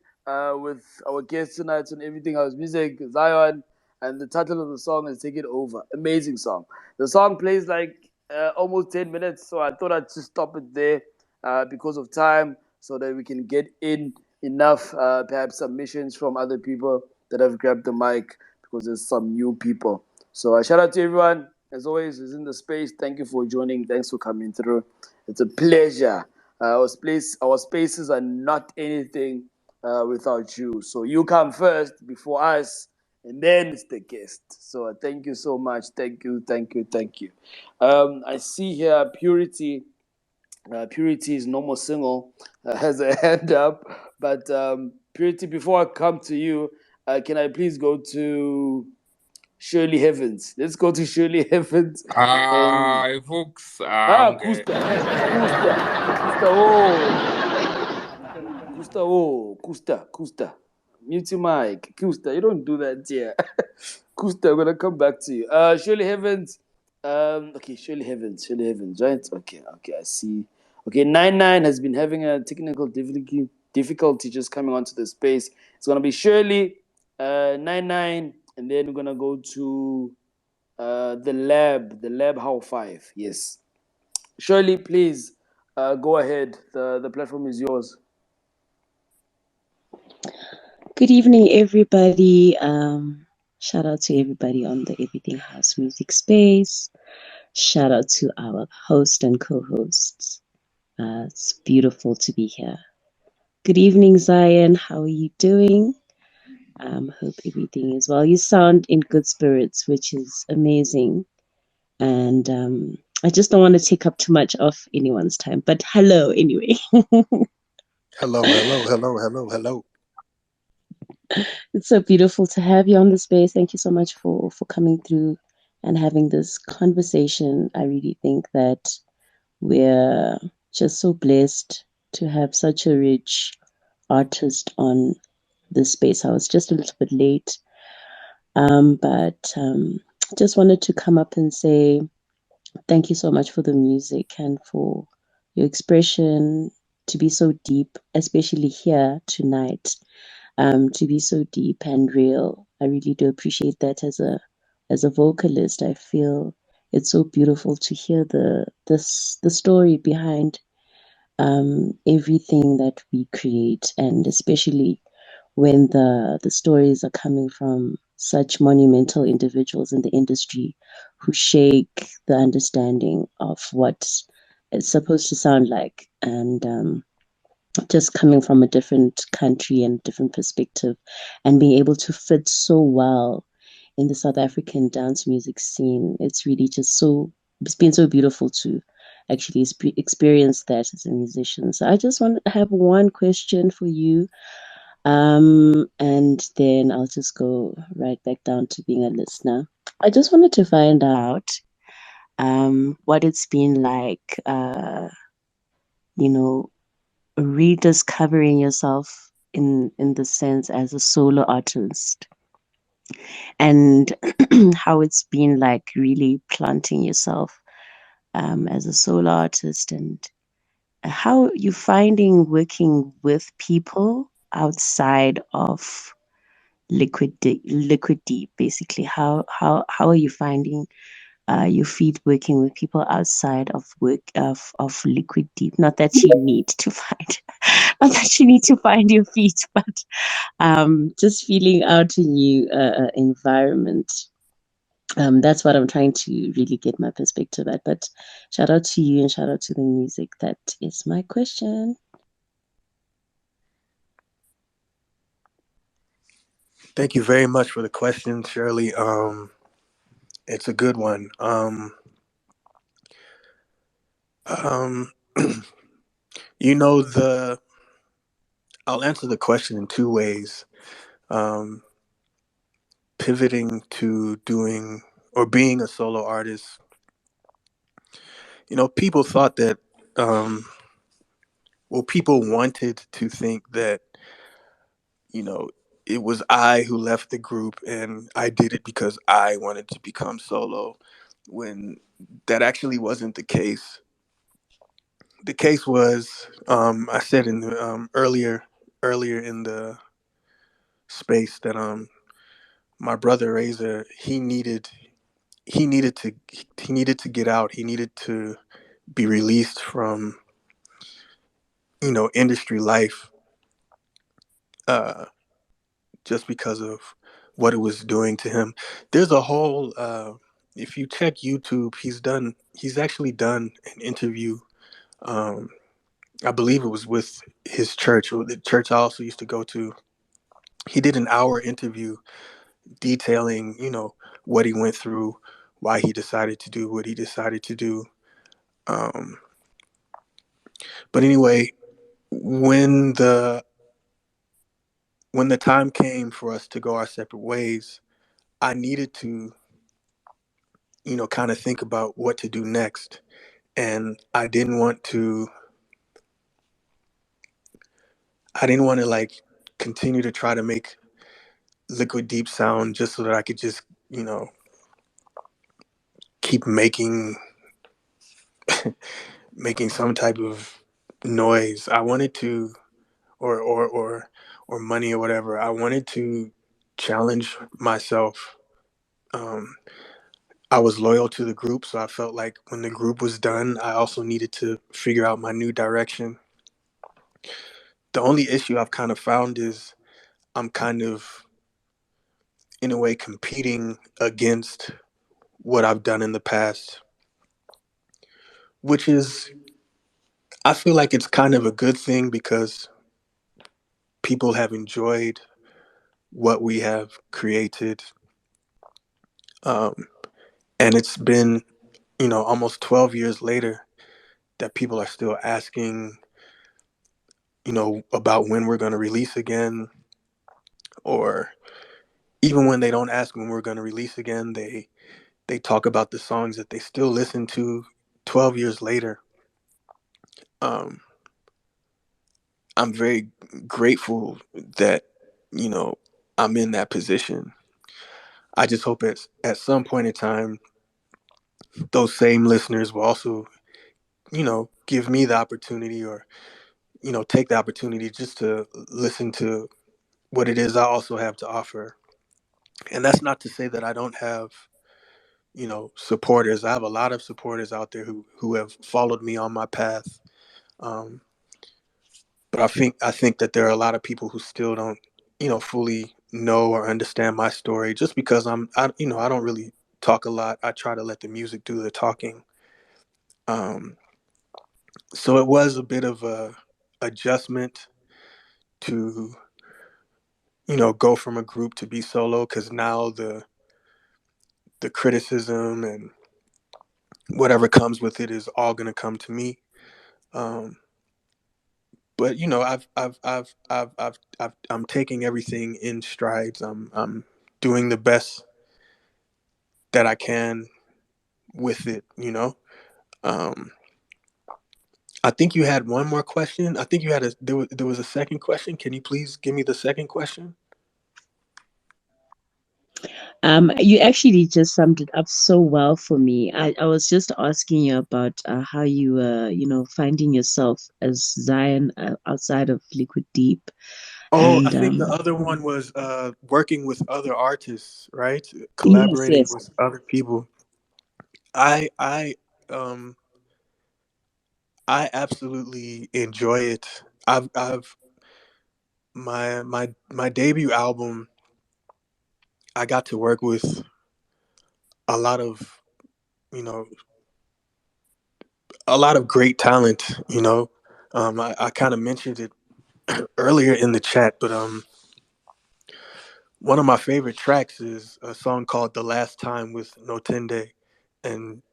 with our guest tonight on Everything House Music, Zion, and the title of the song is Take It Over. Amazing song. The song plays like almost 10 minutes, so I thought I'd just stop it there because of time so that we can get in enough, perhaps submissions from other people that have grabbed the mic because there's some new people. So shout out to everyone. As always, who's in the space. Thank you for joining. Thanks for coming through. It's a pleasure. Our spaces are not anything without you. So you come first before us, and then it's the guest. So thank you so much. Thank you, thank you, thank you. I see here Purity. Purity is no more single. Has a hand up. But Purity, before I come to you, can I please go to Shirley Heavens? Let's go to Shirley Heavens. And Folks, okay. Kusta. Mute your mic. Kusta, you don't do that here. Kusta, I'm gonna come back to you. Shirley Heavens. Okay, Shirley Heavens, right? Okay, I see. Okay, 99 has been having a technical difficulty just coming onto the space. It's gonna be Shirley, 99, and then we're gonna go to the lab how 5. Yes. Shirley, please go ahead. The platform is yours. Good evening, everybody. Shout out to everybody on the Everything House Music Space. Shout out to our host and co-hosts. It's beautiful to be here. Good evening, Zion. How are you doing? Hope everything is well. You sound in good spirits, which is amazing. And I just don't want to take up too much of anyone's time. But hello, anyway. Hello. It's so beautiful to have you on the space. Thank you so much for coming through and having this conversation. I really think that we're just so blessed to have such a rich artist on this space. I was just a little bit late, but just wanted to come up and say thank you so much for the music and for your expression to be so deep, especially here tonight. To be so deep and real. I really do appreciate that as a vocalist. I feel it's so beautiful to hear the story behind everything that we create, and especially when the stories are coming from such monumental individuals in the industry who shake the understanding of what it's supposed to sound like, and just coming from a different country and different perspective and being able to fit so well in the South African dance music scene. It's really just it's been so beautiful to actually experience that as a musician. So I just want to have one question for you. And then I'll just go right back down to being a listener. I just wanted to find out what it's been like, you know, rediscovering yourself in the sense as a solo artist, and how it's been like really planting yourself as a solo artist, and how you finding working with people outside of liquid deep, basically. How are you finding your feet working with people outside of work of liquid deep? Not that you need to find not that you need to find your feet, but just feeling out a new environment. That's what I'm trying to really get my perspective at. But shout out to you and shout out to the music. That is my question. Thank you very much for the question, Shirley. It's a good one. Um, you know, I'll answer the question in two ways. Um, Pivoting to doing or being a solo artist, people thought that, people wanted to think that, you know, it was I who left the group and I did it because I wanted to become solo, when that actually wasn't the case. The case was, I said in the earlier in the space that my brother Ryzor, he needed to get out. He needed to be released from industry life, uh, just because of what it was doing to him. There's a whole if you check YouTube, he's actually done an interview. Um, I believe it was with his church, or the church I also used to go to. He did an hour interview detailing, what he went through, why he decided to do what he decided to do. Um, but anyway, when the time came for us to go our separate ways, I needed to, kind of think about what to do next. And I didn't want to like continue to try to make Liquid Deep sound just so that I could just, keep making some type of noise. I wanted to, or money or whatever. I wanted to challenge myself. Um, I was loyal to the group, so I felt like when the group was done, I also needed to figure out my new direction. The only issue I've kind of found is I'm kind of, in a way, competing against what I've done in the past, which is, I feel like it's kind of a good thing because people have enjoyed what we have created. Um, and it's been, almost 12 years later that people are still asking, about when we're going to release again, or even when they don't ask when we're going to release again, they talk about the songs that they still listen to 12 years later. Um, I'm very grateful that, you know, I'm in that position. I just hope at some point in time, those same listeners will also, you know, give me the opportunity, or, you know, take the opportunity just to listen to what it is I also have to offer. And that's not to say that I don't have, you know, supporters. I have a lot of supporters out there who have followed me on my path. Um, but I think that there are a lot of people who still don't, you know, fully know or understand my story, just because I don't really talk a lot. I try to let the music do the talking. Um, so it was a bit of a adjustment to, you know, go from a group to be solo, because now the criticism and whatever comes with it is all going to come to me. Um, but you know, I'm taking everything in strides. I'm doing the best that I can with it. You know, um, I think you had one more question. I think you had there was a second question. Can you please give me the second question? You actually just summed it up so well for me. I was just asking you about how you finding yourself as Zion outside of Liquid Deep, Oh, I and think the other one was working with other artists, right? yes, Collaborating yes. with other people. I um I absolutely enjoy it. I've my debut album, I got to work with a lot of, you know, a lot of great talent, you know. I kind of mentioned it earlier in the chat, but one of my favorite tracks is a song called "The Last Time" with Notende, and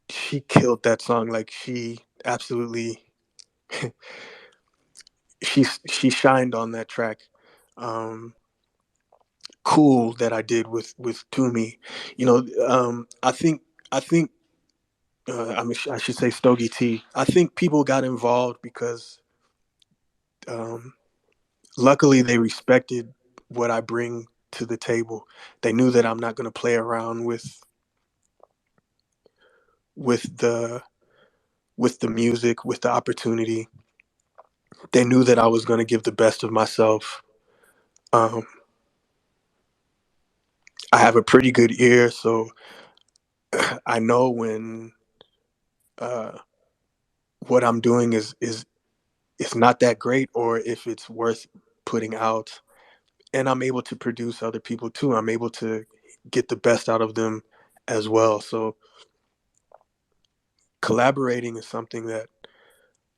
she killed that song. Like, she absolutely she shined on that track. Um, cool that I did with Toomey. You know, I think I should say Stogie T. I think people got involved because um, luckily they respected what I bring to the table. They knew that I'm not going to play around with the with the music, with the opportunity. They knew that I was going to give the best of myself. Um, I have a pretty good ear, so I know when uh, what I'm doing is it's not that great, or if it's worth putting out. And I'm able to produce other people too. I'm able to get the best out of them as well. So collaborating is something that,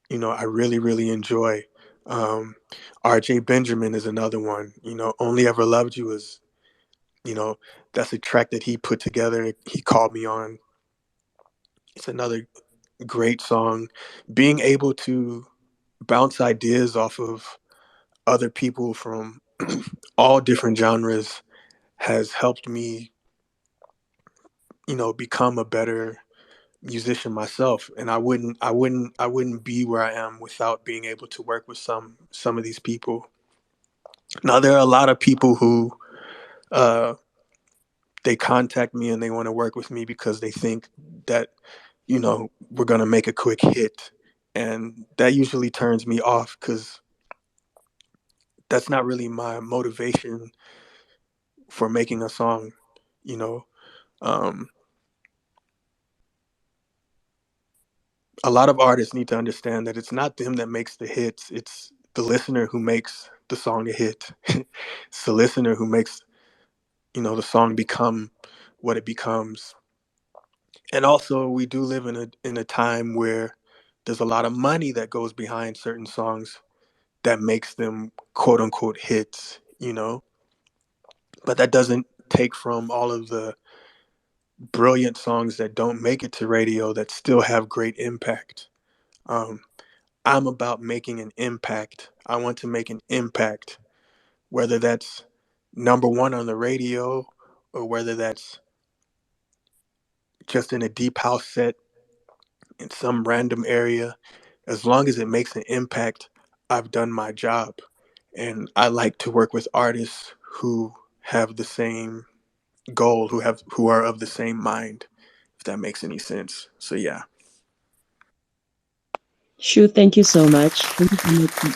you know, I really, really enjoy. Um, RJ Benjamin is another one. You know, Only Ever Loved You is, you know, that's a track that he put together. He called me on. It's another great song. Being able to bounce ideas off of other people from all different genres has helped me, you know, become a better musician myself. And I wouldn't be where I am without being able to work with some of these people. Now there are a lot of people who uh they contact me and they want to work with me because they think that, you know, we're going to make a quick hit, and that usually turns me off because that's not really my motivation for making a song, you know. um a lot of artists need to understand that it's not them that makes the hits, it's the listener who makes the song a hit. It's the listener who makes, you know, the song become what it becomes. And also, we do live in a time where there's a lot of money that goes behind certain songs that makes them quote unquote hits, you know. But that doesn't take from all of the brilliant songs that don't make it to radio that still have great impact. um, I'm about making an impact. I want to make an impact, whether that's number one on the radio, or whether that's just in a deep house set in some random area, as long as it makes an impact, I've done my job. And I like to work with artists who have the same goal, who are of the same mind, if that makes any sense. So yeah. Shu, thank you so much. Thank you so much for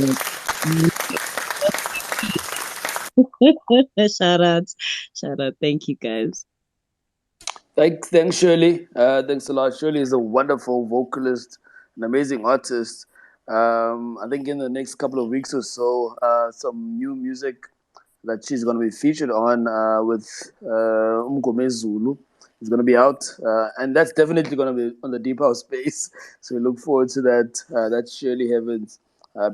that. Shout out. Shout out. Thank you guys. Thanks, Shirley. Thanks a lot. Shirley is a wonderful vocalist, an amazing artist. I think in the next couple of weeks or so, some new music that she's going to be featured on with Umgome Zulu is going to be out, and that's definitely going to be on the Deep House space. So we look forward to that. That's Shirley Heavens.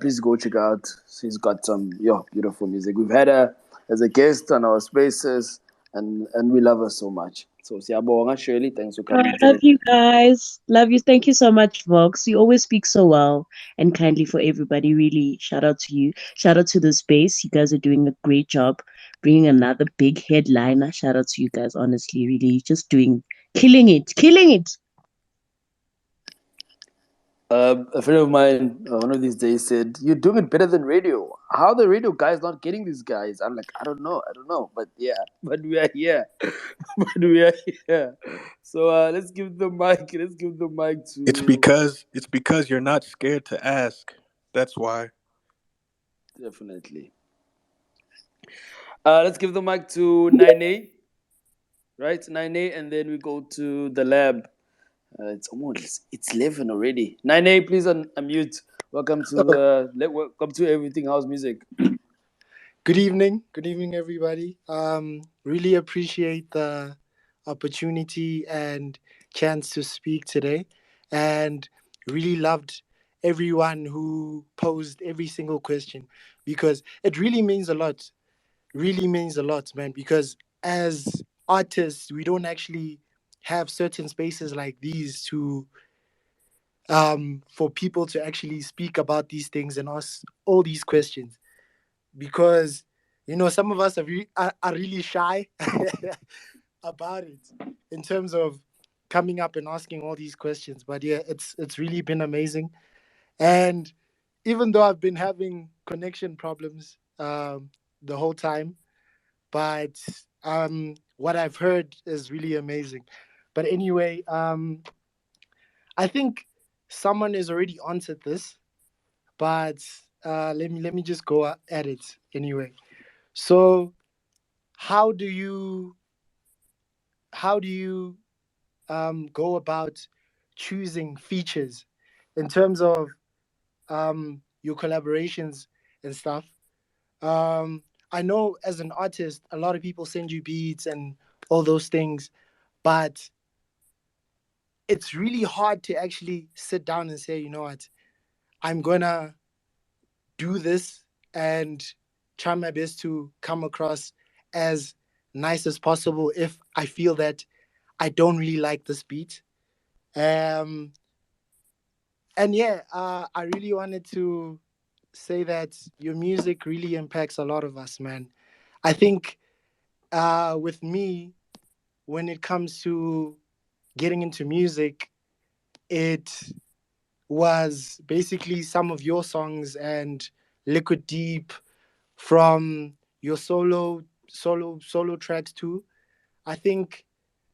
Please go check out. She's got some beautiful music. We've had her as a guest on our spaces, and we love her so much. So siyabonga Shirley, thanks for I coming love through. you guys. Love you. Thank you so much, Vox. You always speak so well and kindly for everybody. Really, shout out to you. Shout out to the space. You guys are doing a great job bringing another big headliner. Shout out to you guys. Honestly, really, just killing it, killing it. A friend of mine, one of these days, said, "You're doing it better than radio. How the radio guys not getting these guys?" I'm like, I don't know, but yeah, but we are here, but we are here. So let's give the mic. Let's give the mic It's to because you're not scared to ask. That's why. definitely. Let's give the mic to 9A, right? 9A, and then we go to the lab. It's 11 already. 9A, please unmute. Welcome to welcome to Everything House Music. Good evening, everybody. Really appreciate the opportunity and chance to speak today, and really loved everyone who posed every single question, because it really means a lot. Really means a lot, man. Because as artists, we don't actually have certain spaces like these to for people to actually speak about these things and ask all these questions, because some of us are really shy about it in terms of coming up and asking all these questions. But yeah, it's really been amazing. And even though I've been having connection problems the whole time, but what I've heard is really amazing. But anyway, I think someone has already answered this, but let me just go at it anyway. So how do you go about choosing features in terms of your collaborations and stuff? I know as an artist, a lot of people send you beats and all those things, but it's really hard to actually sit down and say, you know what, I'm gonna do this and try my best to come across as nice as possible if I feel that I don't really like this beat. And yeah, I really wanted to say that your music really impacts a lot of us, man. I think with me, when it comes to getting into music, it was basically some of your songs and Liquideep from your solo tracks too. I think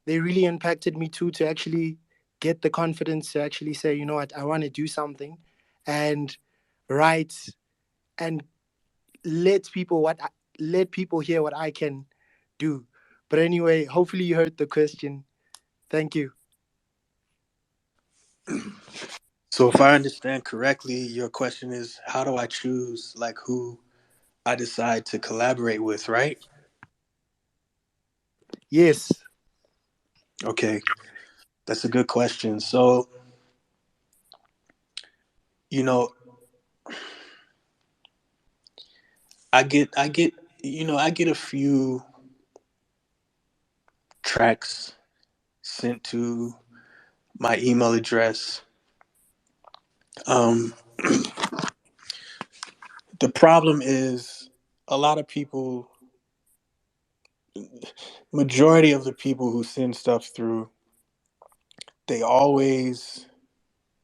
they really impacted me too, to actually get the confidence to actually say, you know what, I want to do something and write and let people hear what I can do. But anyway, hopefully you heard the question. Thank you. So if I understand correctly, your question is how do I choose like who I decide to collaborate with, right? Yes. Okay. That's a good question. So, you know, I get a few tracks sent to my email address. Um the problem is a lot of people majority of the people who send stuff through, they always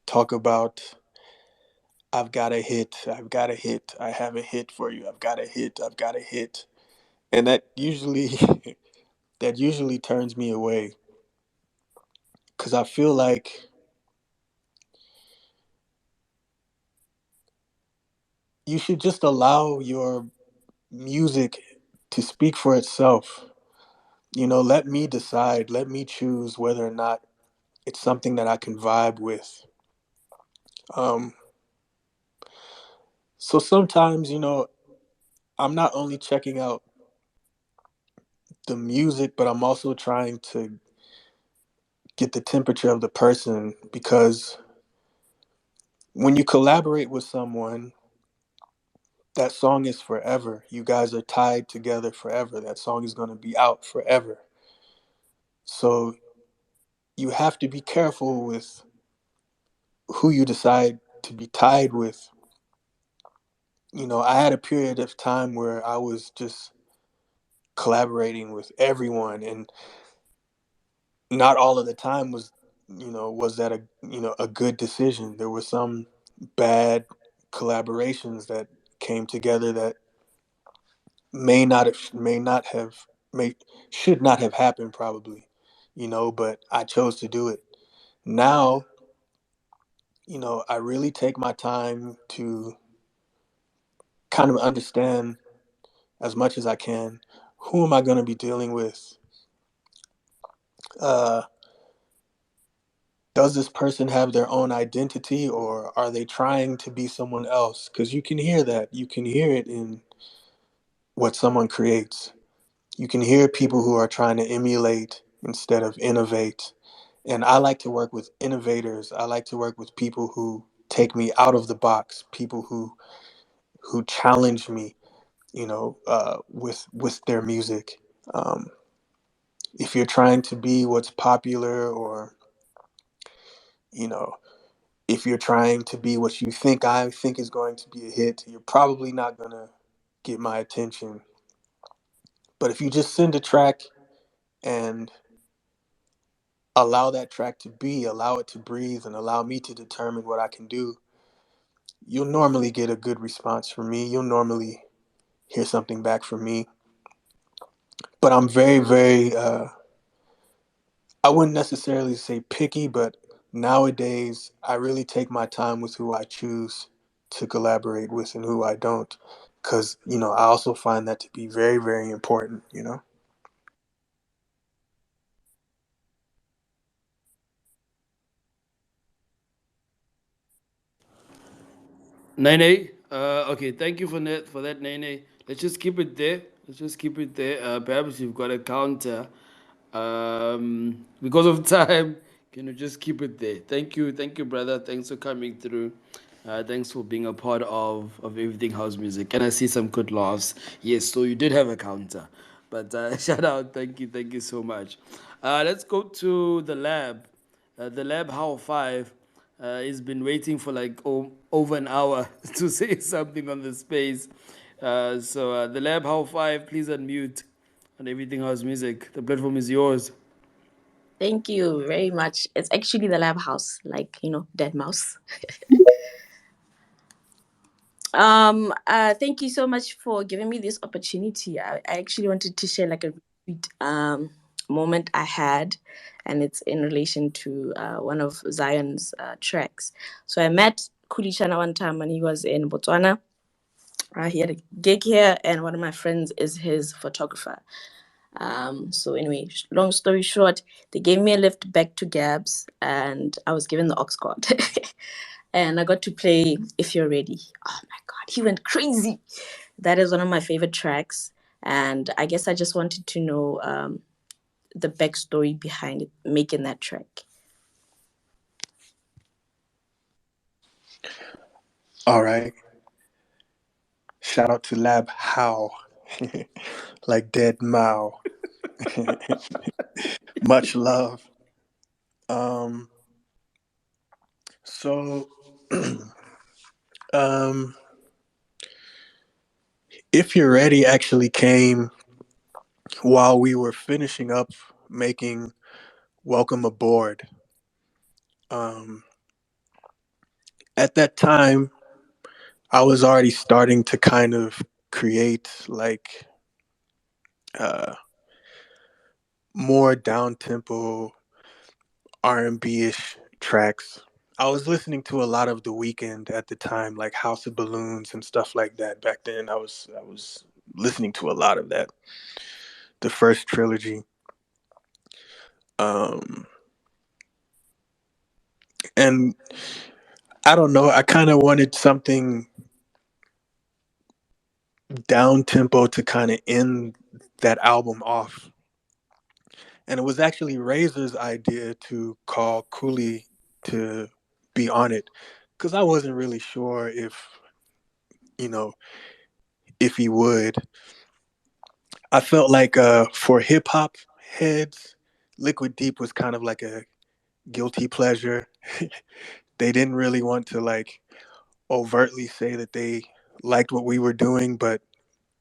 talk about, I've got a hit, I've got a hit, I have a hit for you, I've got a hit, I've got a hit. And that usually that usually turns me away, because I feel like you should just allow your music to speak for itself. Let me decide, let me choose whether or not it's something that I can vibe with. Um, so sometimes, I'm not only checking out the music, but I'm also trying to get the temperature of the person, because when you collaborate with someone, that song is forever. You guys are tied together forever. That song is going to be out forever. So you have to be careful with who you decide to be tied with. I had a period of time where I was just collaborating with everyone, and not all of the time was that a good decision. There were some bad collaborations that came together that may should not have happened, probably, but I chose to do it. Now, I really take my time to kind of understand as much as I can, who am I going to be dealing with. uh does this person have their own identity, or are they trying to be someone else? Because you can hear it in what someone creates. You can hear people who are trying to emulate instead of innovate. And I like to work with innovators. I like to work with people who take me out of the box, people who challenge me, with their music. Um, if you're trying to be what's popular, or you know, if you're trying to be what you think I think is going to be a hit, you're probably not gonna get my attention. But if you just send a track and allow that track to be, allow it to breathe, and allow me to determine what I can do, you'll normally get a good response from me. You'll normally hear something back from me. But I'm very, very, I wouldn't necessarily say picky, but nowadays I really take my time with who I choose to collaborate with and who I don't. Because, I also find that to be very, very important. Nene, okay, thank you for that, Nene. Let's just keep it there. Let's just keep it there. Perhaps you've got a counter. Because of time, can you just keep it there? Thank you, brother. Thanks for coming through. Thanks for being a part of everything house music. And I see some good laughs. Yes, so you did have a counter. But shout out, thank you so much. Let's go to the lab. The lab How 5 has been waiting for like over an hour to say something on the space. So the lab How 5, please unmute on everything house music. The platform is yours. Thank you very much. It's actually the lab house, like, dead mouse. Thank you so much for giving me this opportunity. I actually wanted to share like a sweet moment I had, and it's in relation to one of Zion's tracks. So I met Kulichana one time when he was in Botswana. He had a gig here, and one of my friends is his photographer. So anyway, long story short, they gave me a lift back to Gabs, and I was given the aux cord. And I got to play If You're Ready. Oh my God, he went crazy. That is one of my favorite tracks. And I guess I just wanted to know the backstory behind it, making that track. All right. Shout out to Lab How. Like Dead Mao. Much love. Um, so, um, If You're Ready actually came while we were finishing up making Welcome Aboard. At that time, I was already starting to kind of create like more down tempo R&B ish tracks. I was listening to a lot of The Weeknd at the time, like House of Balloons and stuff like that. Back then, I was listening to a lot of that. The first trilogy, um, and I don't know. I kind of wanted something down tempo to kind of end that album off. And it was actually Razor's idea to call Cooley to be on it, because I wasn't really sure you know, if he would. I felt like for hip hop heads, Liquideep was kind of like a guilty pleasure. They didn't really want to like overtly say that they liked what we were doing, but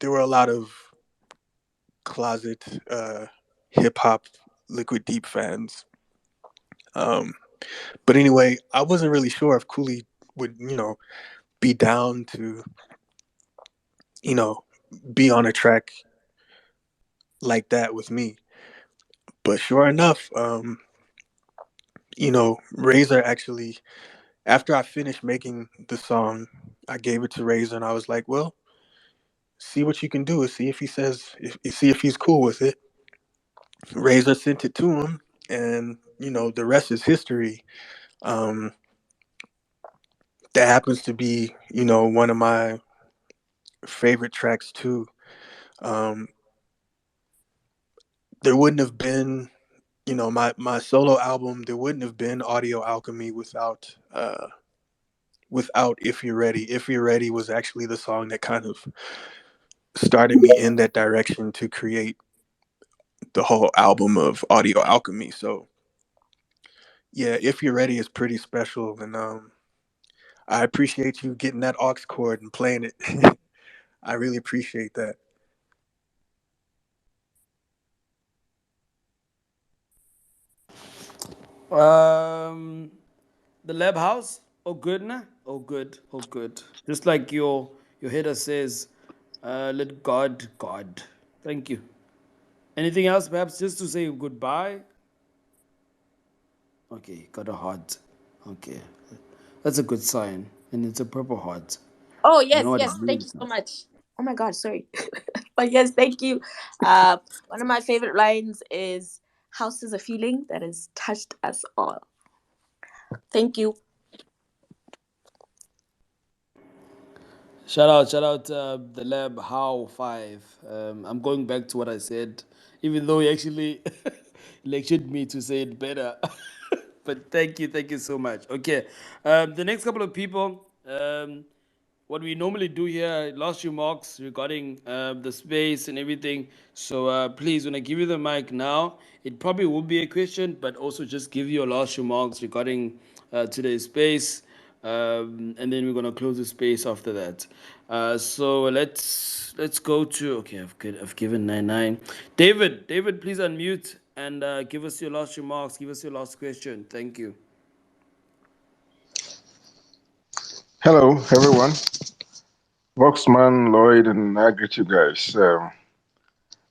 there were a lot of closet hip hop Liquideep fans. Um, but anyway, I wasn't really sure if Cooley would, be down to, you know, be on a track like that with me. But sure enough, Razor actually, after I finished making the song, I gave it to Razor and I was like, well, see what you can do. See if he says, see if he's cool with it. Razor sent it to him, and the rest is history. Um, that happens to be, one of my favorite tracks too. Um, there wouldn't have been, my solo album. There wouldn't have been Audio Alchemy without If You're Ready. If You're Ready was actually the song that kind of started me in that direction to create the whole album of Audio Alchemy. So yeah, If You're Ready is pretty special, and I appreciate you getting that aux chord and playing it. I really appreciate that. Um, the lab house. Oh good, nah? Oh good. Oh good. Just like your header says, let God. Thank you. Anything else? Perhaps just to say goodbye. Okay, got a heart. Okay, that's a good sign, and it's a purple heart. Oh, I don't know yes, what it yes. Thank you means. so much. Oh my God, sorry. But yes, thank you. One of my favorite lines is "House is a feeling that has touched us all." Thank you. Shout out, the lab How 5. I'm going back to what I said, even though he actually lectured me to say it better. But thank you so much. Okay, the next couple of people. What we normally do here, last remarks regarding the space and everything. So please, when I give you the mic now, it probably will be a question, but also just give your last remarks regarding today's space, and then we're gonna close the space after that. So let's go to, okay. I've given 99. David, please unmute and give us your last remarks. Give us your last question. Thank you. Hello, everyone. Vokzman Lloyd, and I greet you guys.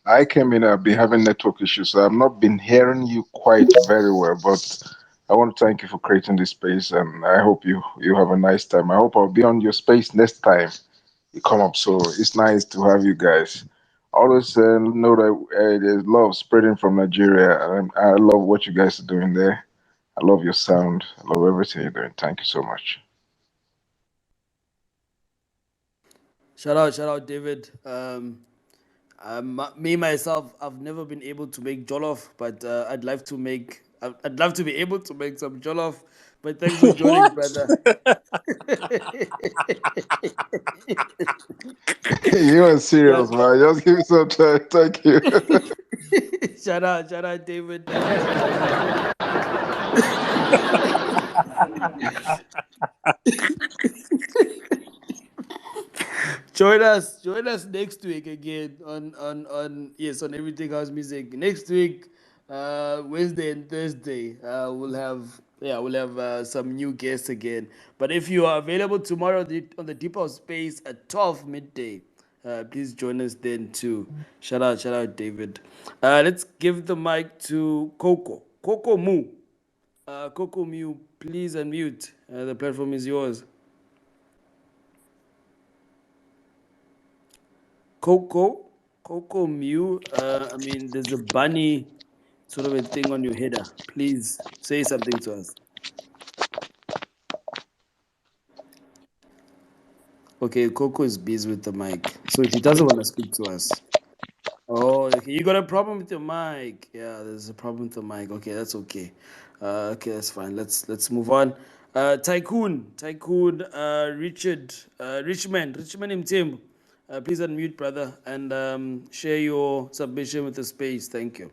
I came in, I've been having network issues, so I've not been hearing you quite very well, but I want to thank you for creating this space, and I hope you have a nice time. I hope I'll be on your space next time you come up, so it's nice to have you guys. Always know that there's love spreading from Nigeria, and I love what you guys are doing there. I love your sound. I love everything you're doing. Thank you so much. Shout out, David. Me myself, I've never been able to make jollof, but I'd love to be able to make some jollof. But thanks for joining, What? brother. You are serious, shout, man. Just give me some time. Thank you. shout out, David. Thank you for joining. Join us next week again on yes, on Everything House Music. Next week, Wednesday and Thursday, we'll have some new guests again. But if you are available tomorrow on the Deep House Space at 12 midday, please join us then too. Shout out, David. Let's give the mic to Coco Mu. Coco Mu, please unmute. The platform is yours. Coco Mew. I mean, there's a bunny sort of a thing on your header. Please say something to us. Okay, Coco is busy with the mic, so she doesn't want to speak to us. Oh, okay. You got a problem with your mic? Yeah, there's a problem with the mic. Okay, that's okay. Okay, that's fine. Let's move on. Tycoon. Richmond Mtim. Please unmute, brother, and share your submission with the space. Thank you.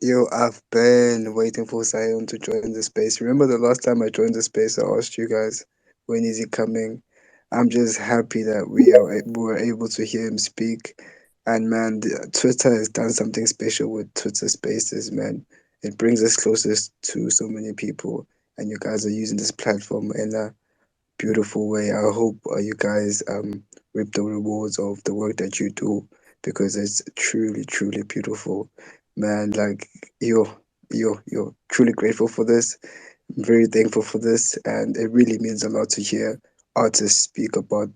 Yo, I've been waiting for Zion to join the space. Remember the last time I joined the space, I asked you guys, when is he coming? I'm just happy that we were able to hear him speak. And man, Twitter has done something special with Twitter Spaces, man. It brings us closest to so many people, and you guys are using this platform in a beautiful way. I hope you guys reap the rewards of the work that you do, because it's truly, truly beautiful, man. Like you're truly grateful for this. I'm very thankful for this, and it really means a lot to hear artists speak about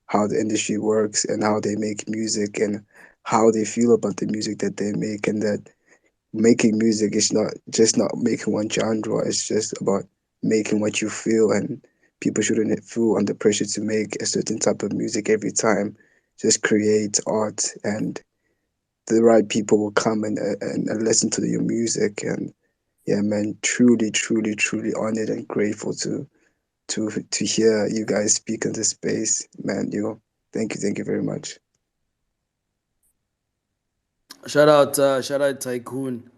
how the industry works and how they make music and how they feel about the music that they make, and that making music is not making one genre. It's just about making what you feel, and people shouldn't feel under pressure to make a certain type of music every time. Just create art, and the right people will come and listen to your music. And yeah, man, truly, truly, truly honored and grateful to hear you guys speak in this space, man. Thank you very much. Shout out Tycoon.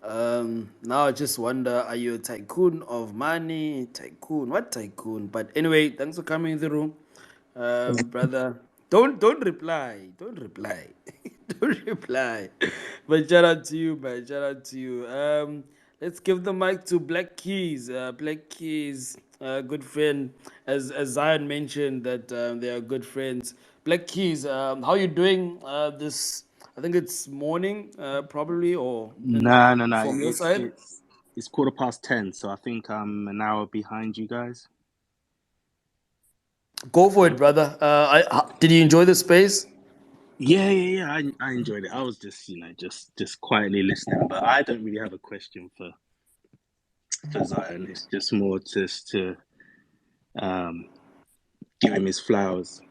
Now I just wonder, are you a tycoon of money? Tycoon, what tycoon? But anyway, thanks for coming in the room, brother. Don't reply. Don't reply. Don't reply. But shout out to you, man. Shout out to you. Let's give the mic to Black Keys. Black Keys, good friend. As Zion mentioned that they are good friends. Black Keys, how you doing? This I think it's morning, probably, or No. from your side. It's 10:15, so I think I'm an hour behind you guys. Go for it, brother. Did you enjoy the space? Yeah. I enjoyed it. I was just, just quietly listening, but I don't really have a question for Zion. It's just more just to give him his flowers.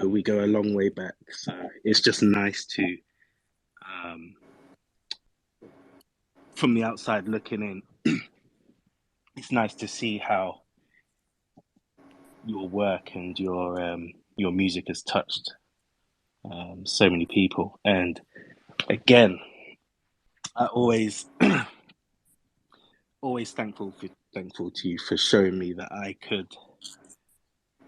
We go a long way back, so it's just nice to, from the outside looking in, it's nice to see how your work and your music has touched so many people. And again, I always thankful to you for showing me that I could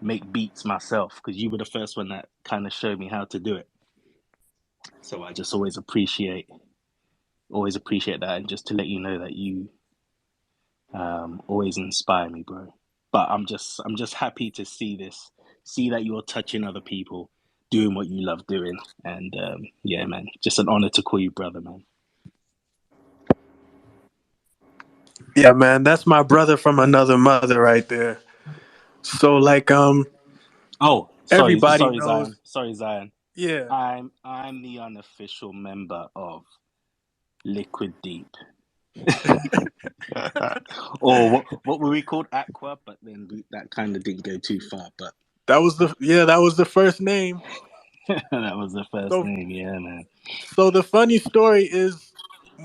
make beats myself, because you were the first one that kind of showed me how to do it. So I just always appreciate that, and just to let you know that you always inspire me, bro. But I'm just happy to see that you're touching other people, doing what you love doing. And yeah, man, just an honor to call you brother, man. Yeah, man, that's my brother from another mother right there. So like Oh, everybody knows. Sorry, Zion. Yeah. I'm the unofficial member of Liquideep. Or what were we called? Aqua, but then that kind of didn't go too far. But that was the first name. that was the first name, yeah, man. So the funny story is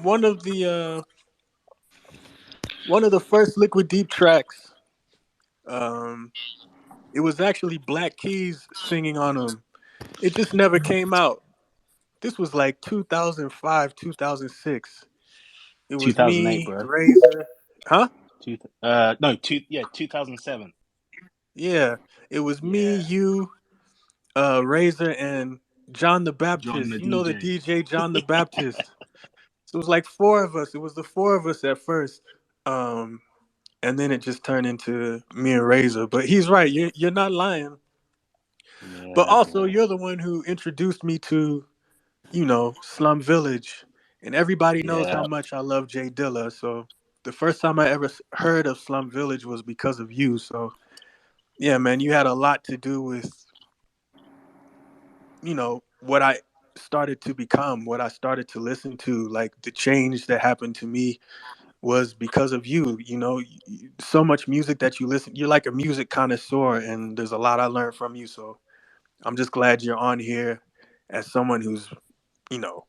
one of the first Liquideep tracks. It was actually Black Keys singing on them. It just never came out. This was like 2005, 2006. It was 2008, me, bro. Ryzor. Huh? 2007. Yeah, it was me, Yeah, you, Razor, and John the John Baptist. the You know the DJ. DJ John the Baptist. So it was like four of us. It was the four of us at first. Um, and then it just turned into me and Razor. But he's right. You're not lying. But Yeah, also, bro. you're the one who introduced me to, Slum Village, and everybody knows Yeah, how much I love Jay Dilla. So the first time I ever heard of Slum Village was because of you. So yeah, man, you had a lot to do with, what I started to become, what I started to listen to. Like the change that happened to me was because of you. So much music that you listen. You're like a music connoisseur, and there's a lot I learned from you. So I'm just glad you're on here as someone who's, you know,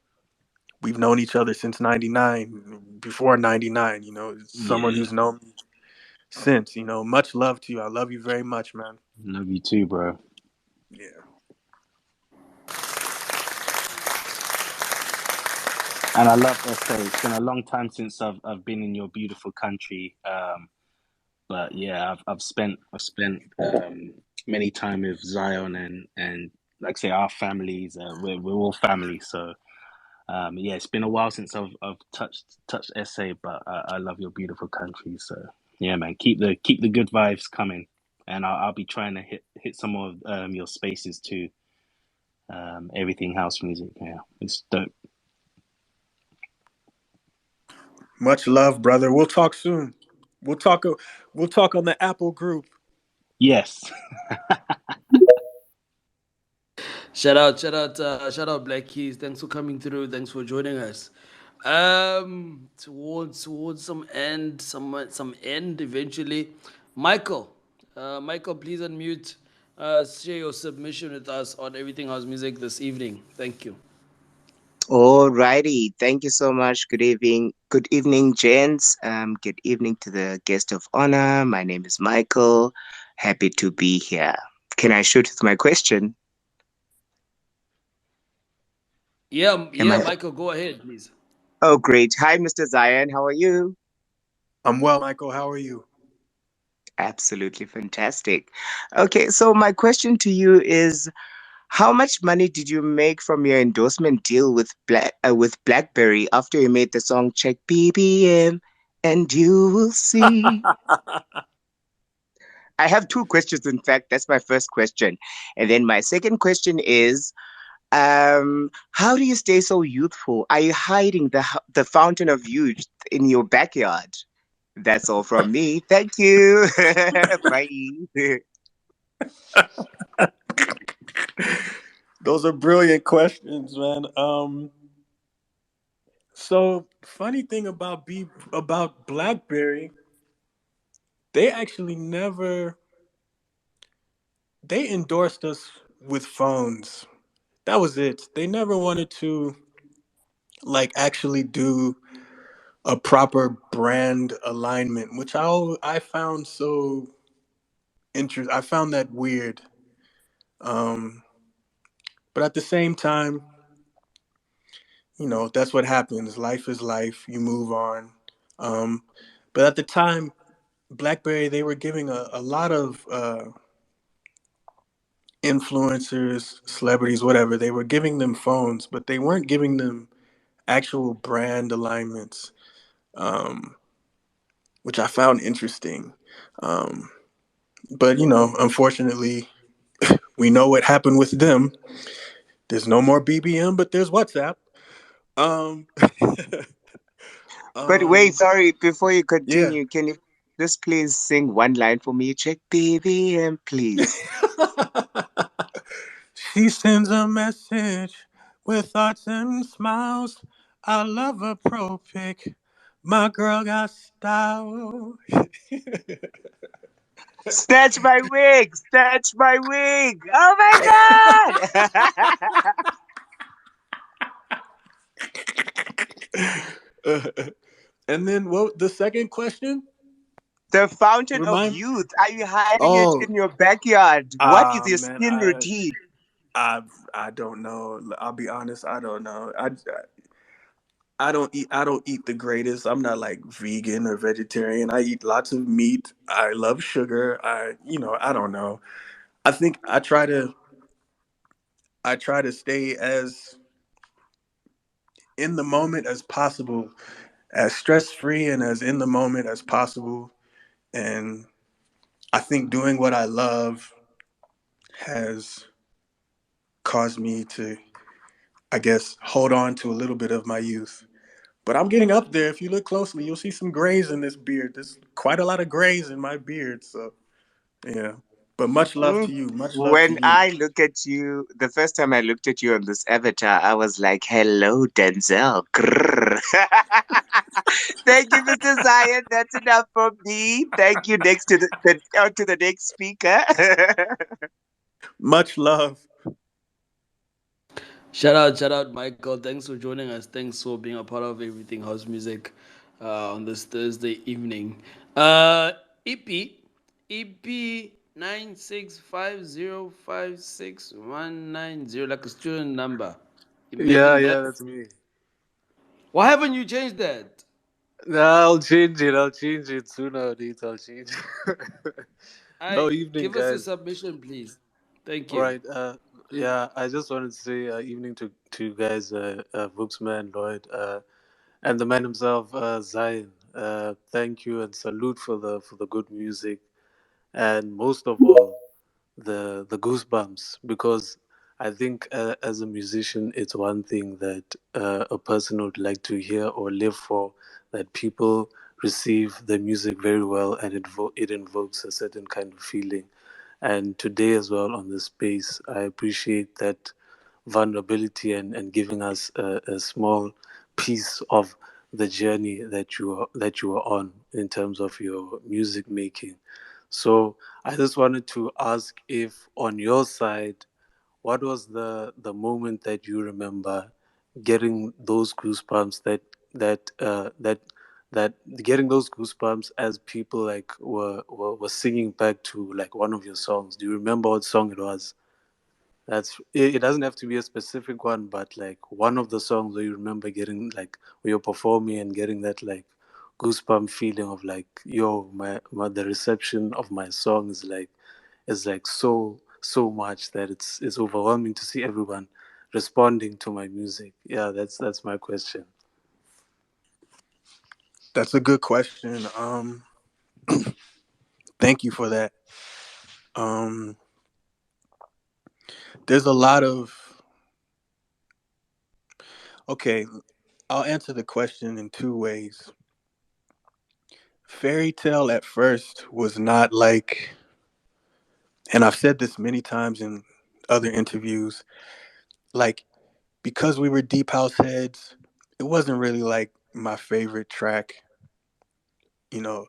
we've known each other since '99, before '99. Someone yeah. who's known me since. Much love to you. I love you very much, man. Love you too, bro. Yeah. And I love SA. It's been a long time since I've been in your beautiful country. But yeah, I've spent many time with Zion and like I say our families. We're all family. So yeah, it's been a while since I've touched SA. But I love your beautiful country. So yeah, man, keep the good vibes coming. And I'll be trying to hit some of your spaces too. Everything house music. Yeah, it's dope. Much love, brother. We'll talk soon. We'll talk. We'll talk on the Apple group. Yes. Shout out, Black Keys. Thanks for coming through. Thanks for joining us. Towards some end eventually. Michael, please unmute. Share your submission with us on Everything House Music this evening. Thank you. Alrighty, thank you so much. Good evening, gents. Good evening to the guest of honor. My name is Michael. Happy to be here. Can I shoot with my question? Am Yeah, I? Michael, go ahead, please. Oh, great. Hi, Mr. Zion. How are you? I'm well, Michael. How are you? Absolutely fantastic. Okay, so my question to you is, how much money did you make from your endorsement deal with BlackBerry after you made the song "Check BBM"? And you will see. I have two questions, in fact. That's my first question. And then my second question is, how do you stay so youthful? Are you hiding the fountain of youth in your backyard? That's all from me. Thank you. Bye. Those are brilliant questions, man. So funny thing about BlackBerry, they actually never they endorsed us with phones. That was it. They never wanted to like actually do a proper brand alignment, which I found so interesting. I found that weird. Um, but at the same time, that's what happens. Life is life. You move on. Um, but at the time, BlackBerry, they were giving a lot of influencers, celebrities, whatever. They were giving them phones, but they weren't giving them actual brand alignments, um, which I found interesting. Um, but unfortunately, we know what happened with them. There's no more BBM, but there's WhatsApp. Um, But wait, um, sorry, before you yeah. continue, can you just please sing one line for me? Check BBM, please. She sends a message with thoughts and smiles. I love a pro pic. My girl got style. Snatch my wig! Snatch my wig! Oh my God! And then what? The second question? The fountain of Remind. youth. Are you hiding it Oh, in your backyard? What is your man, skin routine? I, I don't know. I'll be honest. I don't know. I don't eat the greatest. I'm not like vegan or vegetarian. I eat lots of meat. I love sugar. I don't know. I think I try to stay as in the moment as possible, as stress free and as in the moment as possible. And I think doing what I love has caused me to, I guess, hold on to a little bit of my youth. But I'm getting up there. If you look closely, you'll see some grays in this beard. There's quite a lot of grays in my beard. So, yeah. But much love Mm. to you. Much love to When you. I look at you, the first time I looked at you on this avatar, I was like, hello, Denzel. Grrr. Thank you, Mr. Zion. That's enough for me. Thank you. Next to to the next speaker. Much love. Shout out, Michael. Thanks for joining us. Thanks for being a part of Everything House Music on this Thursday evening. EP 96505619, like a student number. Yeah, Imagine yeah, that. that's me. Why haven't you changed that? Nah, I'll change it. I'll change it sooner or later. I'll change it. I No, evening, give us a guys. submission, please. Thank All you. right. Yeah, I just wanted to say evening to you guys, Vokzman Lloyd, and the man himself, Zion. Thank you and salute for the good music, and most of all, the goosebumps, because I think as a musician, it's one thing that a person would like to hear or live for, that people receive the music very well and it invokes a certain kind of feeling. And today as well on the space, I appreciate that vulnerability and giving us a small piece of the journey that you are on in terms of your music making. So I just wanted to ask if on your side, what was the moment that you remember getting those goosebumps that getting those goosebumps as people like were singing back to like one of your songs? Do you remember what song it was? It doesn't have to be a specific one, but like one of the songs where you remember getting like where you're performing and getting that like goosebump feeling of like, yo, my the reception of my song is like so much that it's overwhelming to see everyone responding to my music. Yeah, that's my question. That's a good question. Thank you for that. Um, there's a lot of okay. I'll answer the question in two ways. Fairy Tale at first was not like, and I've said this many times in other interviews, like because we were deep house heads, it wasn't really like my favorite track. You know,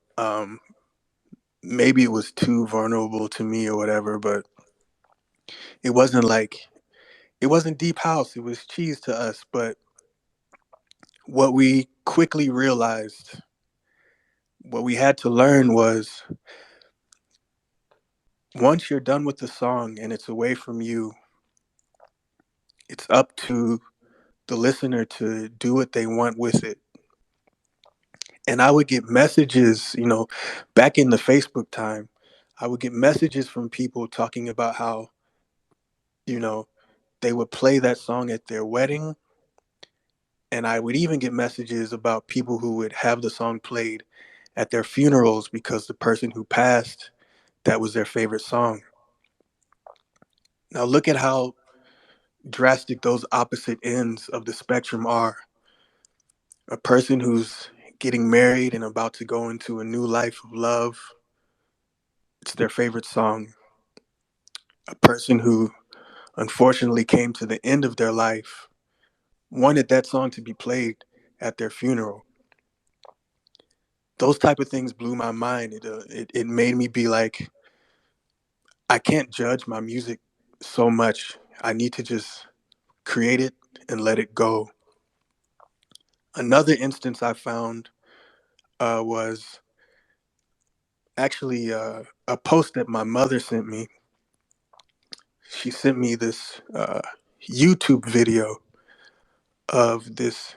maybe it was too vulnerable to me or whatever, but it wasn't like it wasn't deep house. It was cheese to us. But what we quickly realized, what we had to learn was once you're done with the song and it's away from you, it's up to the listener to do what they want with it. And I would get messages, back in the Facebook time, I would get messages from people talking about how, you know, they would play that song at their wedding. And I would even get messages about people who would have the song played at their funerals because the person who passed, that was their favorite song. Now look at how drastic those opposite ends of the spectrum are. A person who's getting married and about to go into a new life of love, it's their favorite song. A person who unfortunately came to the end of their life wanted that song to be played at their funeral. Those type of things blew my mind. It made me be like, I can't judge my music so much. I need to just create it and let it go. Another instance I found was actually a post that my mother sent me. She sent me this YouTube video of this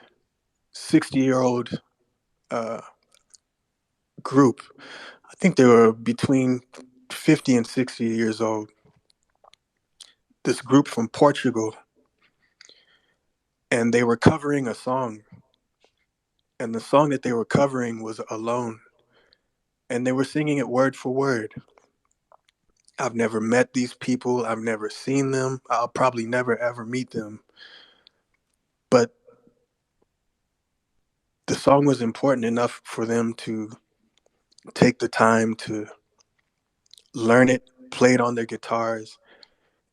60-year-old group. I think they were between 50 and 60 years old. This group from Portugal, and they were covering a song. And the song that they were covering was Alone. And they were singing it word for word. I've never met these people. I've never seen them. I'll probably never ever meet them. But the song was important enough for them to take the time to learn it, play it on their guitars,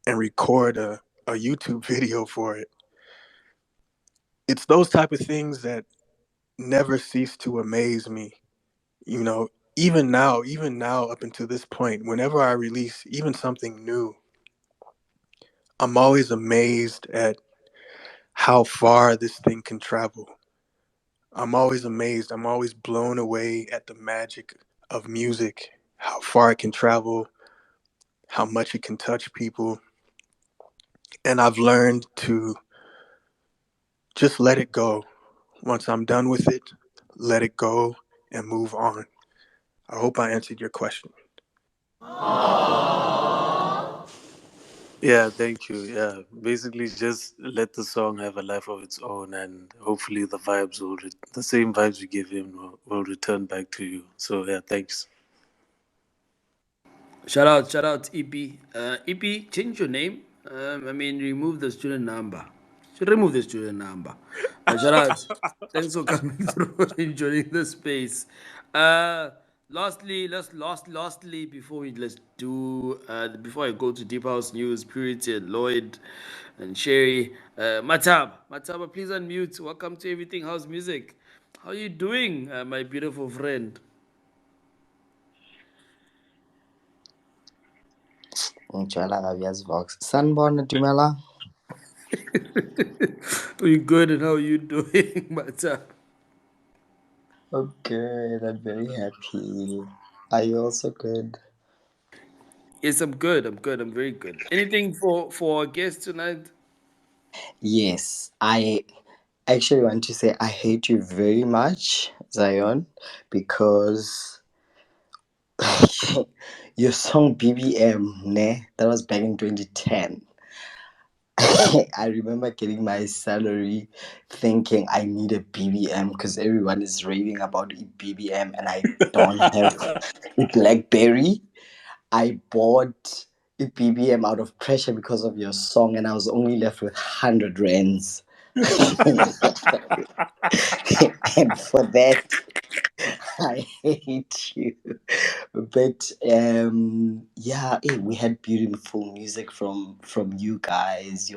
and record a YouTube video for it. It's those type of things that never cease to amaze me. You know, even now, up until this point, whenever I release even something new, I'm always amazed at how far this thing can travel. I'm always amazed. I'm always blown away at the magic of music, how far it can travel, how much it can touch people. And I've learned to just let it go. Once I'm done with it, let it go and move on. I hope I answered your question. Yeah, thank you. Yeah, basically just let the song have a life of its own, and hopefully the vibes the same vibes you give him will return back to you. So yeah, thanks. Shout out, EP. EP, change your name. I mean, remove the student number. Should remove the student number. But shout out. Thanks for coming through and joining the space. Lastly, before I go to Deep House News, Purity and Lloyd and Sherry, Mataba, please unmute. Welcome to Everything House Music. How are you doing, my beautiful friend? Ngitshela kabi yazi Vox. Sanibona Dumela. We good, and how are you doing, Mataba? Okay, I'm very happy. Are you also good? Yes, I'm good. I'm very good. Anything for our guest tonight? Yes, I actually want to say I hate you very much, Zion, because your song BBM, ne, that was back in 2010. I remember getting my salary thinking I need a BBM because everyone is raving about a BBM and I don't have a Blackberry. I bought a BBM out of pressure because of your song and I was only left with 100 rands. And for that, I hate you. But yeah, we had beautiful music from you guys.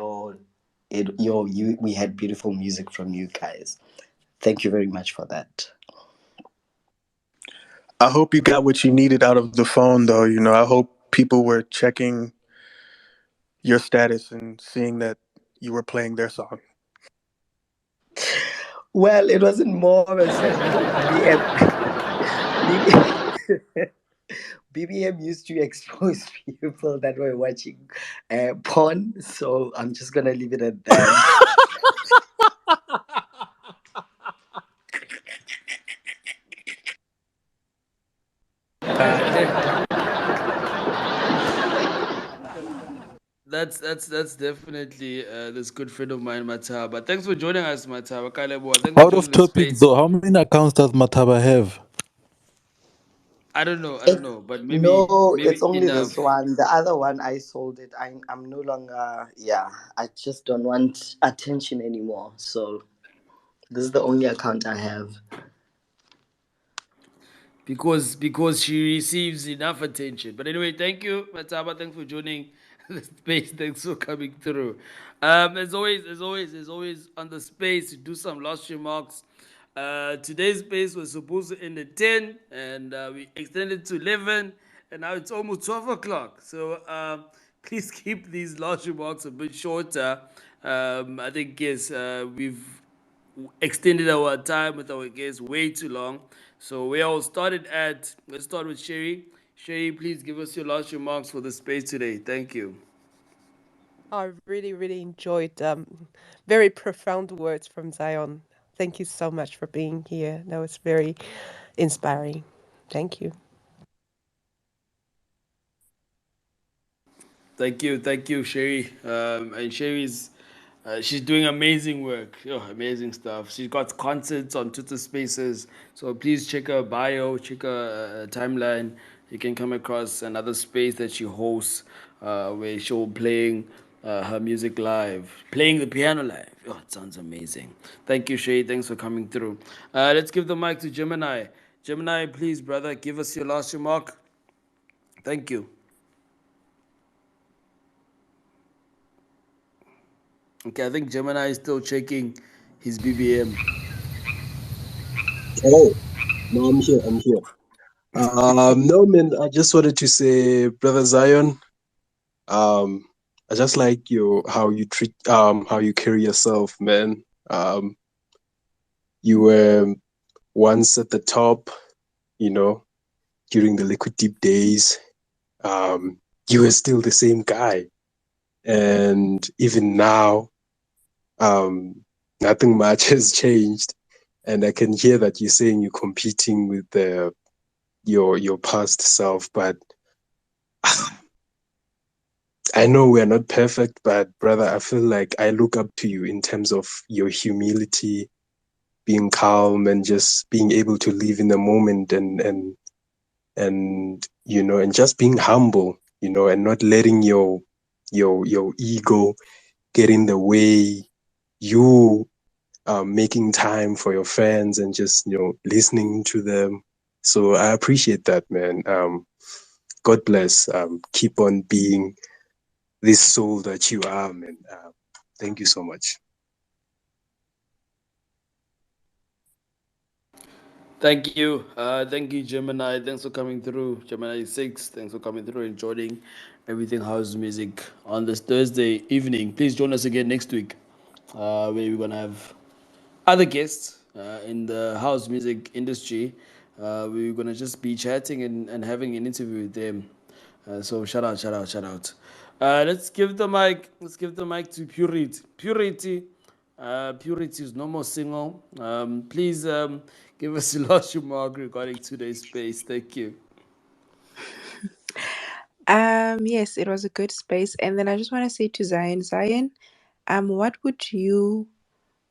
We had beautiful music from you guys. Thank you very much for that. I hope you got what you needed out of the phone, though. You know, I hope people were checking your status and seeing that you were playing their song. Well, it wasn't more of a BBM used to expose people that were watching porn, so I'm just gonna leave it at that. That's definitely this good friend of mine, Mataba. Thanks for joining us, Mataba. Thanks for Out of joining the topic space. though, how many accounts does Mataba have? I don't know, but No, maybe it's only this enough. one. The other one, I sold it. I'm no longer. Yeah, I just don't want attention anymore. So this is the only account I have. Because she receives enough attention. But anyway, thank you, Mataba. Thanks for joining the space. Thanks for coming through. As always, on the space to do some last remarks. Today's space was supposed to end at 10, and we extended to 11, and now it's almost 12 o'clock. So please keep these last remarks a bit shorter. I think yes, we've extended our time with our guests way too long. So we all started let's start with Sherry. Sherry, please give us your last remarks for the space today. Thank you. I really, really enjoyed very profound words from Zion. Thank you so much for being here. That was very inspiring. Thank you. Thank you, Sherry. And Sherry's she's doing amazing work, amazing stuff. She's got concerts on Twitter Spaces, so please check her bio, check her timeline. You can come across another space that she hosts, where she'll playing her music live, playing the piano live. Oh, it sounds amazing. Thank you, Sherry. Thanks for coming through. Let's give the mic to Gemini. Gemini, please, brother, give us your last remark. Thank you. Okay, I think Gemini is still checking his BBM. Oh, no, I'm here. I'm here. No, man. I just wanted to say, brother Zion. I just like your how you treat how you carry yourself, man. You were once at the top, you know, during the Liquideep days. You were still the same guy, and even now, nothing much has changed. And I can hear that you're saying you're competing with your past self, but I know we're not perfect, but brother, I feel like I look up to you in terms of your humility, being calm, and just being able to live in the moment, and you know, and just being humble, you know, and not letting your ego get in the way. You making time for your fans and just, you know, listening to them. So I appreciate that, man. God bless. Keep on being this soul that you are, man. Thank you so much. Thank you, Gemini. Thanks for coming through, Gemini 6. Thanks for coming through and joining everything house music on this Thursday evening. Please join us again next week, where we're gonna have other guests in the house music industry. We're gonna just be chatting and having an interview with them. So shout out, shout out, shout out. Let's give the mic. Let's give the mic to Purity. Purity is no more single. Please give us a last remark regarding today's space. Thank you. Yes, it was a good space. And then I just want to say to Zion, what would you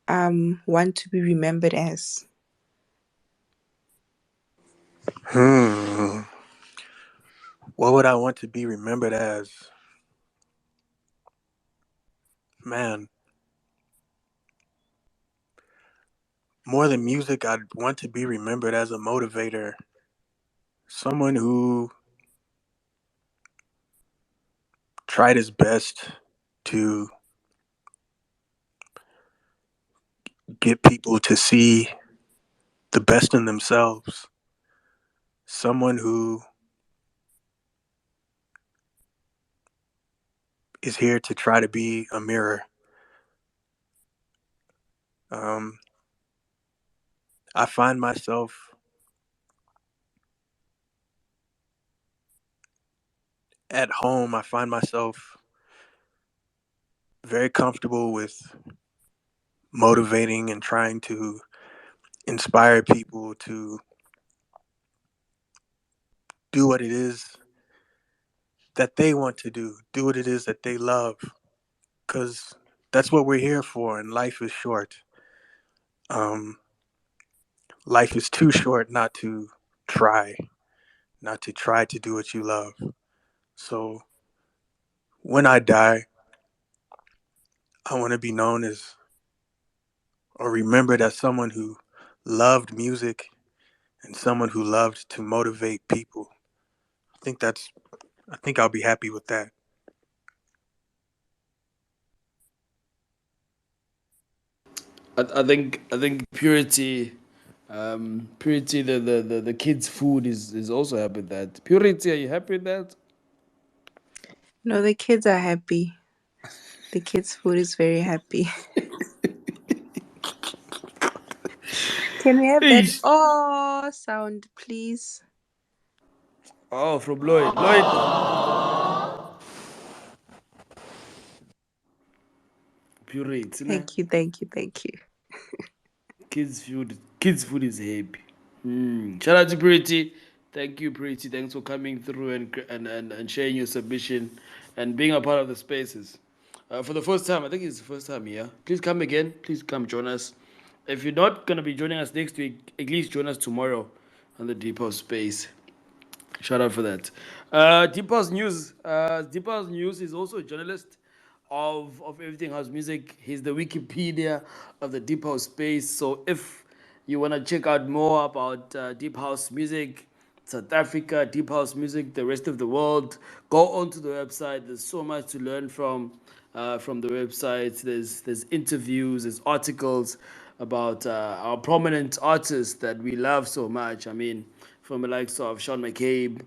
want to be remembered as? Hmm. What would I want to be remembered as? Man, more than music, I'd want to be remembered as a motivator. Someone who tried his best to get people to see the best in themselves. Someone who is here to try to be a mirror. Um, I find myself at home, I find myself very comfortable with motivating and trying to inspire people to do what it is that they want to do what it is that they love, because that's what we're here for, and life is short. Um, life is too short try, not to try to do what you love. So when I die, I want to be known as or remembered as someone who loved music and someone who loved to motivate people. think that's I think I'll be happy with that. I think Purity, the kids' food is also happy with that. Purity, are you happy with that? No, the kids are happy. The kids' food is very happy. Can we have that Eesh. oh sound, please? Oh, from Lloyd. Lloyd, Purity, ne? Thank you, thank you, thank you. Kids food is happy. Shout out to Pretty. Thank you, Pretty. Thanks for coming through and sharing your submission and being a part of the spaces. For the first time, I think it's the first time here. Please come again. Please come join us. If you're not gonna be joining us next week, at least join us tomorrow on the Deep House Space. Shout out for that. Deep House News. Deep House News is also a journalist of everything house music. He's the Wikipedia of the Deep House space. So if you want to check out more about Deep House music, South Africa, Deep House music, the rest of the world, go onto the website. There's so much to learn from the website. There's interviews, there's articles about our prominent artists that we love so much. I mean, from the likes of Sean McCabe,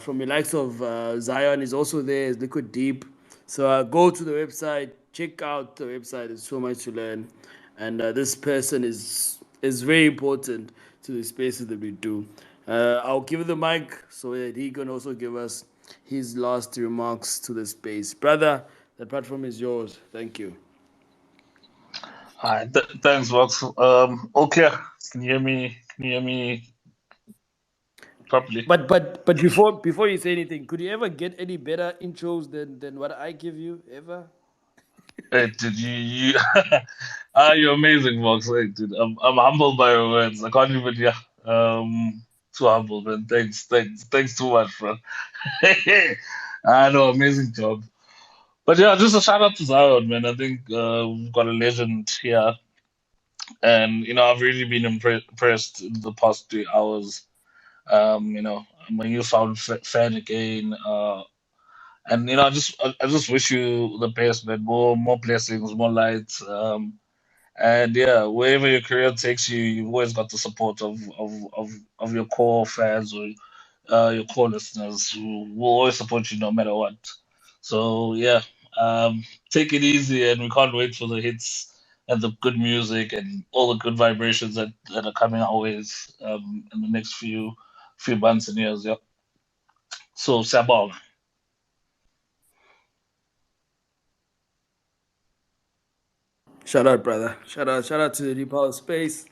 from the likes of Ziyon is also there, is Liquideep. So go to the website, check out the website. There's so much to learn, and this person is very important to the spaces that we do. I'll give the mic so that he can also give us his last remarks to the space. Brother, the platform is yours. Thank you. Hi, thanks, Vox. All clear. Can you hear me? Can you hear me properly? But before you say anything, could you ever get any better intros than what I give you ever? Hey, did you you're amazing, Vox. Hey, dude, I'm humbled by your words. I can't even, yeah. Too humble, man. Thanks too much, bro. I know, amazing job. But yeah, just a shout out to Zion, man. I think we've got a legend here, and I've really been impressed in the past 3 hours. I'm a newfound fan again. And I just wish you the best, man. More blessings, more light. And yeah, wherever your career takes you, you've always got the support of your core fans or your core listeners who will always support you no matter what. So yeah, take it easy, and we can't wait for the hits and the good music and all the good vibrations that are coming our ways in the next few months and years. Yeah. So Sabal. Shout out, brother. Shout out to the Deep House Space,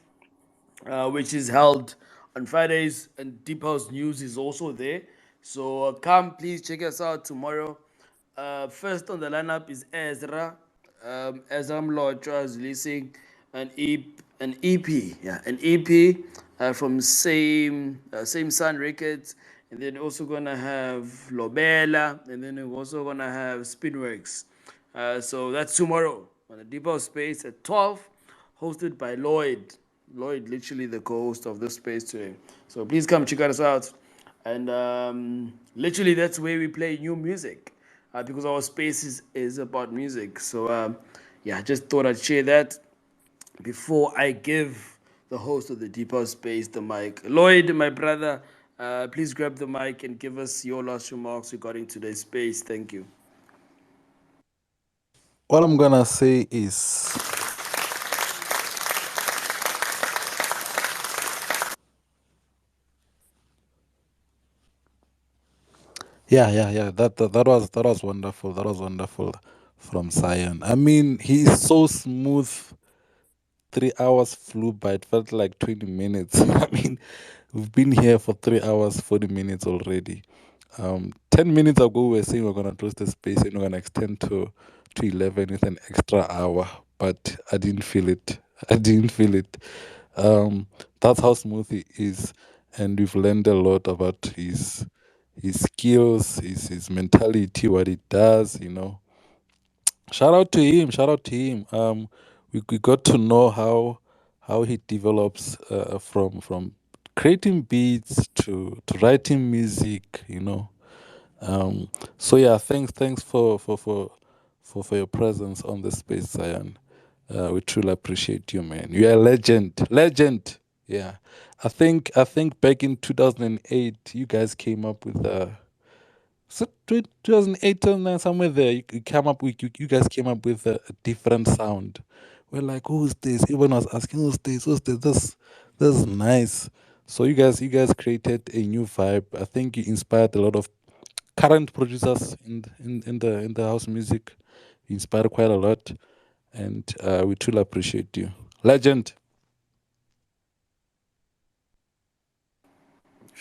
which is held on Fridays, and Deep House News is also there. So come, please check us out tomorrow. First on the lineup is Ezra. Ezra Lloyd is releasing an EP, yeah, an EP from same Sun Records, and then also gonna have Lobela, and then we're also gonna have Spinworks. So that's tomorrow on the Deep House Space at 12, hosted by Lloyd. Lloyd, literally the co-host of this space today. So please come check us out. And literally, that's where we play new music because our space is about music. So, yeah, just thought I'd share that before I give the host of the Deeper Space the mic. Lloyd, my brother, please grab the mic and give us your last remarks regarding today's space. Thank you. What I'm gonna say is, yeah. That was wonderful. That was wonderful from Zion. I mean, he's so smooth. 3 hours flew by. It felt like 20 minutes. I mean, we've been here for 3 hours, 40 minutes already. 10 minutes ago, we were saying we're gonna close the space and we're gonna extend to 11 with an extra hour, but I didn't feel it. I didn't feel it. That's how smooth he is, and we've learned a lot about his skills, his mentality, what he does. Shout out to him. Shout out to him. We got to know how he develops from creating beats to writing music. So yeah, thanks for your presence on the space, Zion. We truly appreciate you, man. You're a legend. Yeah, I think back in 2008, you guys came up with 2008, 2009, somewhere there. You came up with you guys came up with a different sound. We're like, who's this? Everyone was asking, who's this? Who's this? This is nice. So you guys created a new vibe. I think you inspired a lot of current producers in the house music. You inspired quite a lot, and we truly appreciate you, legend.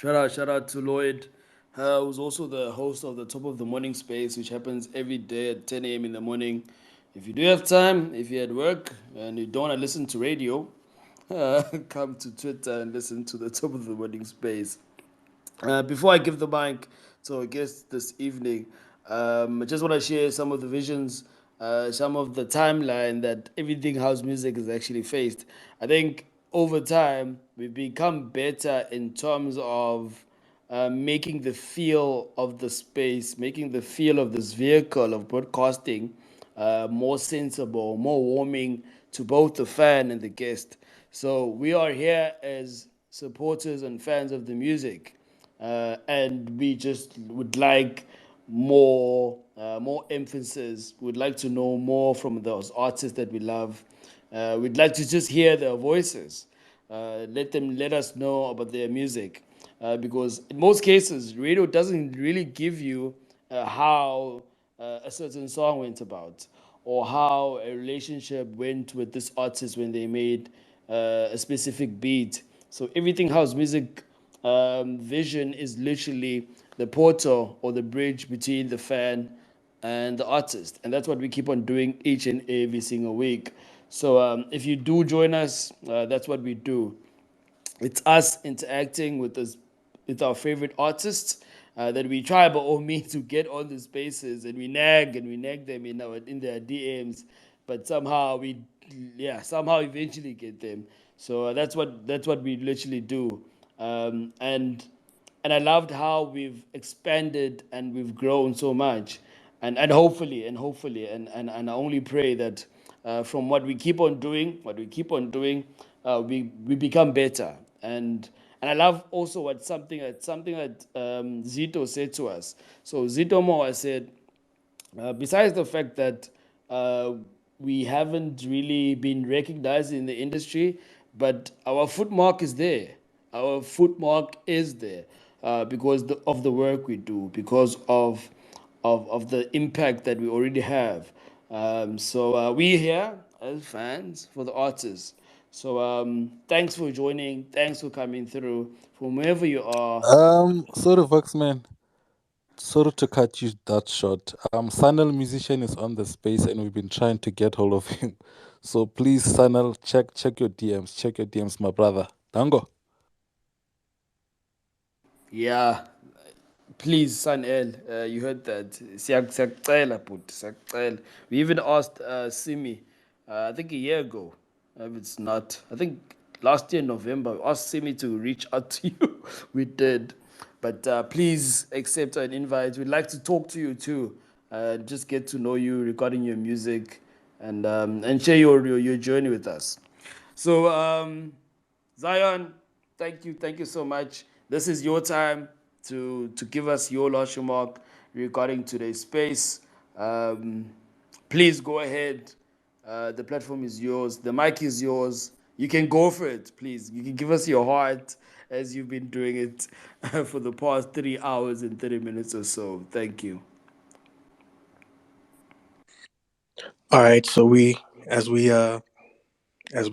Shout out to Lloyd, who's also the host of the Top of the Morning Space, which happens every day at 10 a.m. in the morning. If you do have time, if you're at work and you don't want to listen to radio, come to Twitter and listen to the Top of the Morning Space. Before I give the mic to our guest this evening, I just want to share some of the visions, some of the timeline that everything house music has actually faced. I think over time, we've become better in terms of making the feel of the space, making the feel of this vehicle of broadcasting more sensible, more warming to both the fan and the guest. So we are here as supporters and fans of the music, and we just would like more emphasis. We'd like to know more from those artists that we love. We'd like to just hear their voices. Let us know about their music, because in most cases, radio doesn't really give you how a certain song went about, or how a relationship went with this artist when they made a specific beat. So everything house music vision is literally the portal or the bridge between the fan and the artist, and that's what we keep on doing each and every single week. So if you do join us, that's what we do. It's us interacting with this, with our favorite artists, that we try by all means to get on the spaces, and we nag them in their DMs, but somehow somehow eventually get them. So that's what we literally do, and I loved how we've expanded and we've grown so much, and hopefully, and I only pray that from what we keep on doing, we become better. And I love also something that Zito said to us. So Zito Moa said, besides the fact that uh, we haven't really been recognized in the industry, but our footmark is there. Our footmark is there, because of the work we do, because of the impact that we already have. So we're here as fans for the artists. So thanks for joining. Thanks for coming through from wherever you are. Sorry, Vokzman. Sorry to cut you that short. Sanel musician is on the space, and we've been trying to get hold of him. So please, Sanel, check your DMs. Check your DMs, my brother. Dango. Yeah, please, Son L, you heard that. Siyakucela, bhuti, siyakucela. We even asked Simi, I think a year ago, if it's not, I think last year, November, we asked Simi to reach out to you. We did. But please accept an invite. We'd like to talk to you too, just get to know you regarding your music, and share your journey with us. So, Zion, thank you so much. This is your time to give us your last remark regarding today's space. Um, Please go ahead. The platform is yours. The mic is yours. You can go for it, please. You can give us your heart as you've been doing it for the past 3 hours and 30 minutes or so. Thank you. All right, so as we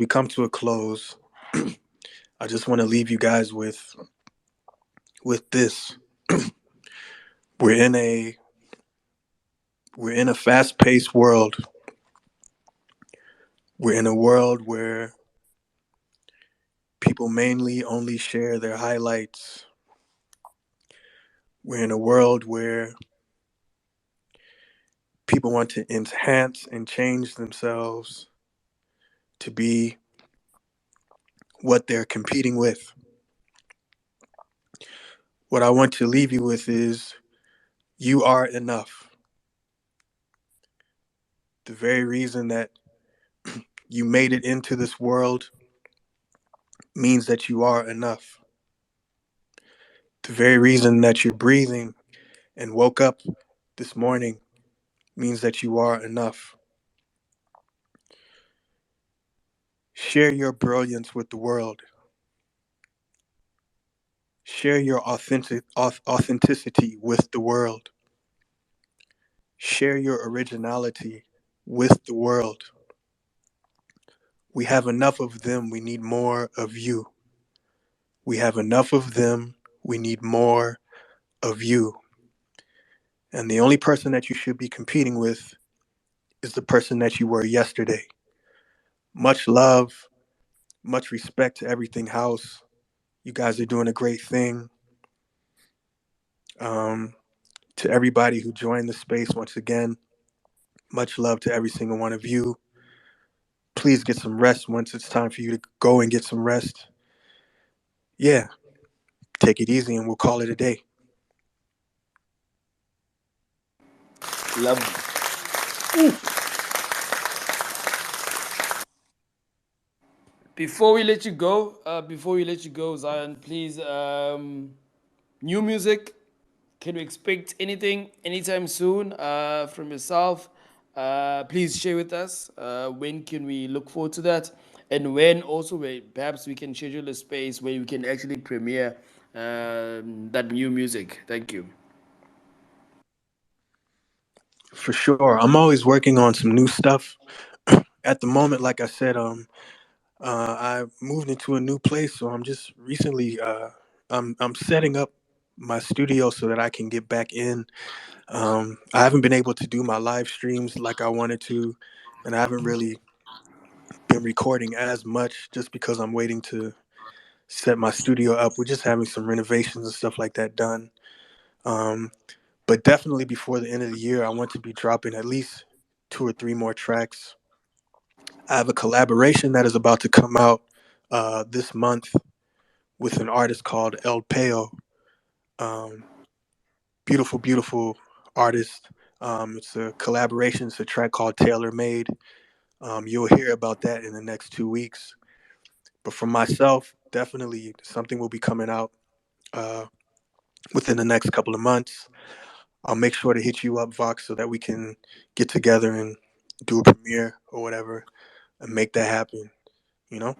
come to a close, I just want to leave you guys with this. We're in a fast-paced world. We're in a world where people mainly only share their highlights. We're in a world where people want to enhance and change themselves to be what they're competing with. What I want to leave you with is you are enough. The very reason that you made it into this world means that you are enough. The very reason that you're breathing and woke up this morning means that you are enough. Share your brilliance with the world. Share your authenticity with the world. Share your originality with the world. We have enough of them. We need more of you. We have enough of them. We need more of you. And the only person that you should be competing with is the person that you were yesterday. Much love, much respect to Everything House. You guys are doing a great thing. To everybody who joined the space once again, much love to every single one of you. Please get some rest once it's time for you to go and get some rest. Yeah, take it easy and we'll call it a day. Love. Before we let you go, Zion, please, new music. Can we expect anything anytime soon from yourself? Please share with us. When can we look forward to that? And when also, where perhaps we can schedule a space where we can actually premiere that new music. Thank you. For sure. I'm always working on some new stuff. At the moment, like I said, I moved into a new place, so I'm just recently I'm setting up my studio so that I can get back in. I haven't been able to do my live streams like I wanted to, and I haven't really been recording as much just because I'm waiting to set my studio up. We're just having some renovations and stuff like that done. Um, but definitely before the end of the year, I want to be dropping at least 2 or 3 more tracks. I have a collaboration that is about to come out this month with an artist called El Peo. Um, beautiful, beautiful artist. It's a collaboration. It's a track called Tailor Made. You'll hear about that in the next 2 weeks. But for myself, definitely something will be coming out uh, within the next couple of months. I'll make sure to hit you up, Vox, so that we can get together and do a premiere or whatever and make that happen, you know?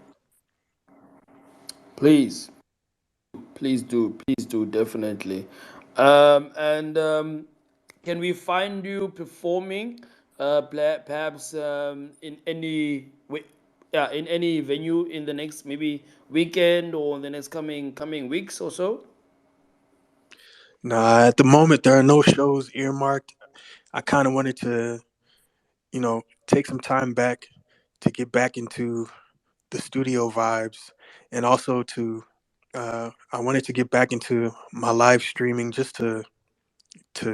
Please, please do, definitely. And can we find you performing, perhaps in any way, yeah, in any venue in the next maybe weekend or in the next coming weeks or so? Nah, at the moment, there are no shows earmarked. I kind of wanted to, take some time back to get back into the studio vibes and also I wanted to get back into my live streaming just to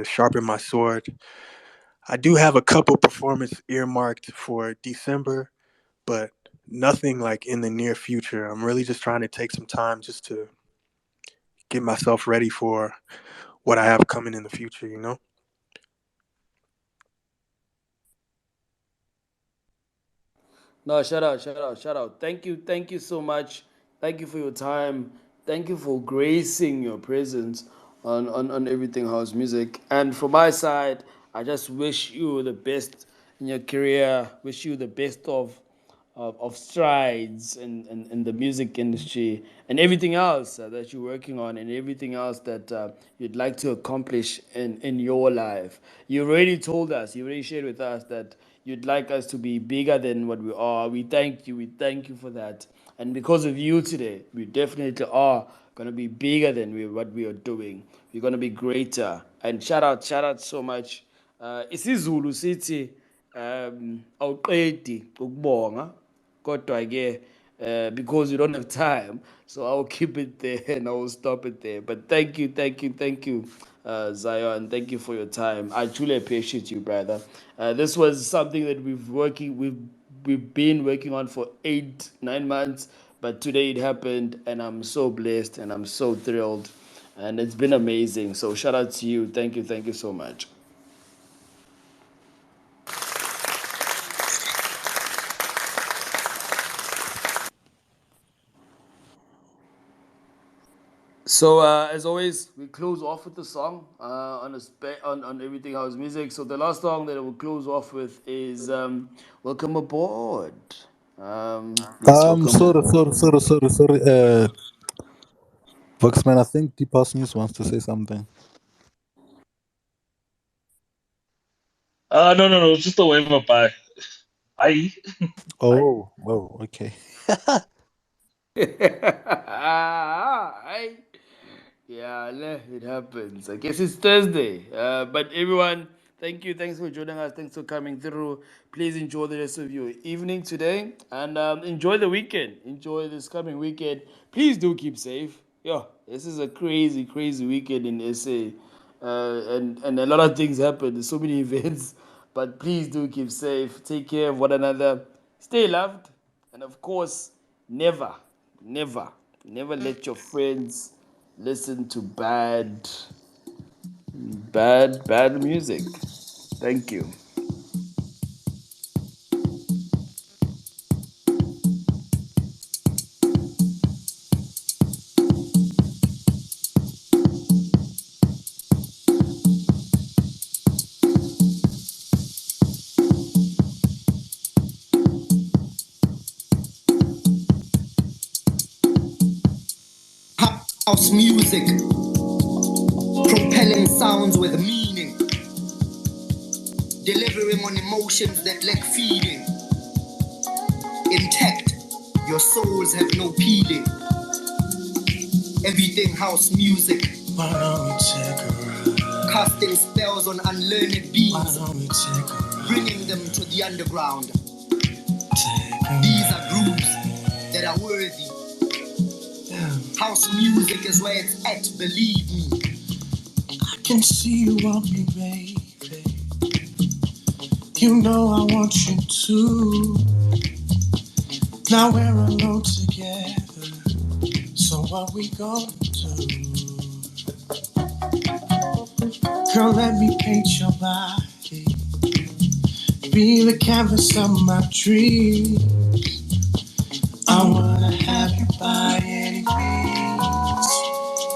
sharpen my sword. I do have a couple performance earmarked for December, but nothing like in the near future. I'm really just trying to take some time just to get myself ready for what I have coming in the future, you know? No, shout out, shout out, shout out. Thank you so much. Thank you for your time. Thank you for gracing your presence on Everything House Music. And from my side, I just wish you the best in your career. Wish you the best of strides in the music industry and everything else that you're working on and everything else that you'd like to accomplish in your life. You already told us, you already shared with us that you'd like us to be bigger than what we are. We thank you. We thank you for that. And because of you today, we definitely are going to be bigger than what we are doing. We're going to be greater. And shout out so much. IsiZulu sithi awuqedi ukubonga kodwa ke because you don't have time, so I'll keep it there and I will stop it there. But thank you, Zion. Thank you for your time. I truly appreciate you, brother. This was something that we've been working on for 8 9 months, but today it happened, and I'm so blessed and I'm so thrilled, and it's been amazing. So shout out to you. Thank you so much. So as always, we close off with the song on Everything House Music. So the last song that I will close off with is "Welcome Aboard." Yes, welcome Sorry, aboard. sorry, sorry, sorry, sorry. Vokzman, I think Deepas News wants to say something. No, it's just a wave up by. Bye. Oh, oh, okay. Hi. Yeah, it happens. I guess it's Thursday. But everyone, thank you. Thanks for joining us. Thanks for coming through. Please enjoy the rest of your evening today and enjoy the weekend. Enjoy this coming weekend. Please do keep safe. Yeah, this is a crazy, crazy weekend in SA. And a lot of things happen. There's so many events. But please do keep safe. Take care of one another. Stay loved. And of course, never, never, never let your friends listen to bad music. Thank you. House music, propelling sounds with meaning, delivering on emotions that lack feeding. Intact, your souls have no peeling. Everything house music. Why don't we take a ride? Casting spells on unlearned beings. Why don't we take a ride? Bringing them to the underground. These are groups that are worthy. House music is where it's at, believe me. I can see you want me, baby. You know I want you to. Now we're alone together. So what we gonna do? Girl, let me paint your body. Be the canvas of my dreams. I wanna have you by any means.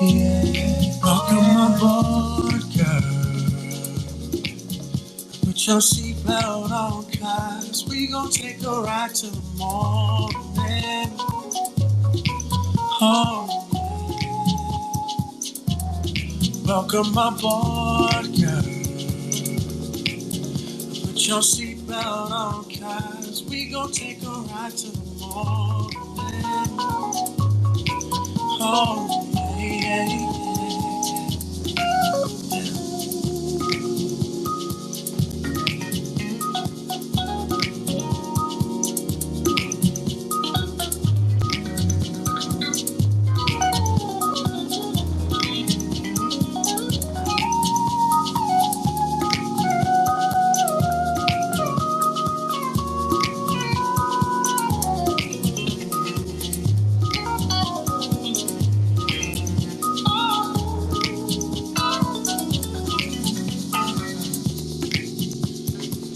Yeah. Welcome aboard, girl. Put your seatbelt on, cause we gon' take a ride to the morning. Oh, welcome aboard, girl. Put your seatbelt on, cause we gon' take a ride to the morning. Oh, yeah,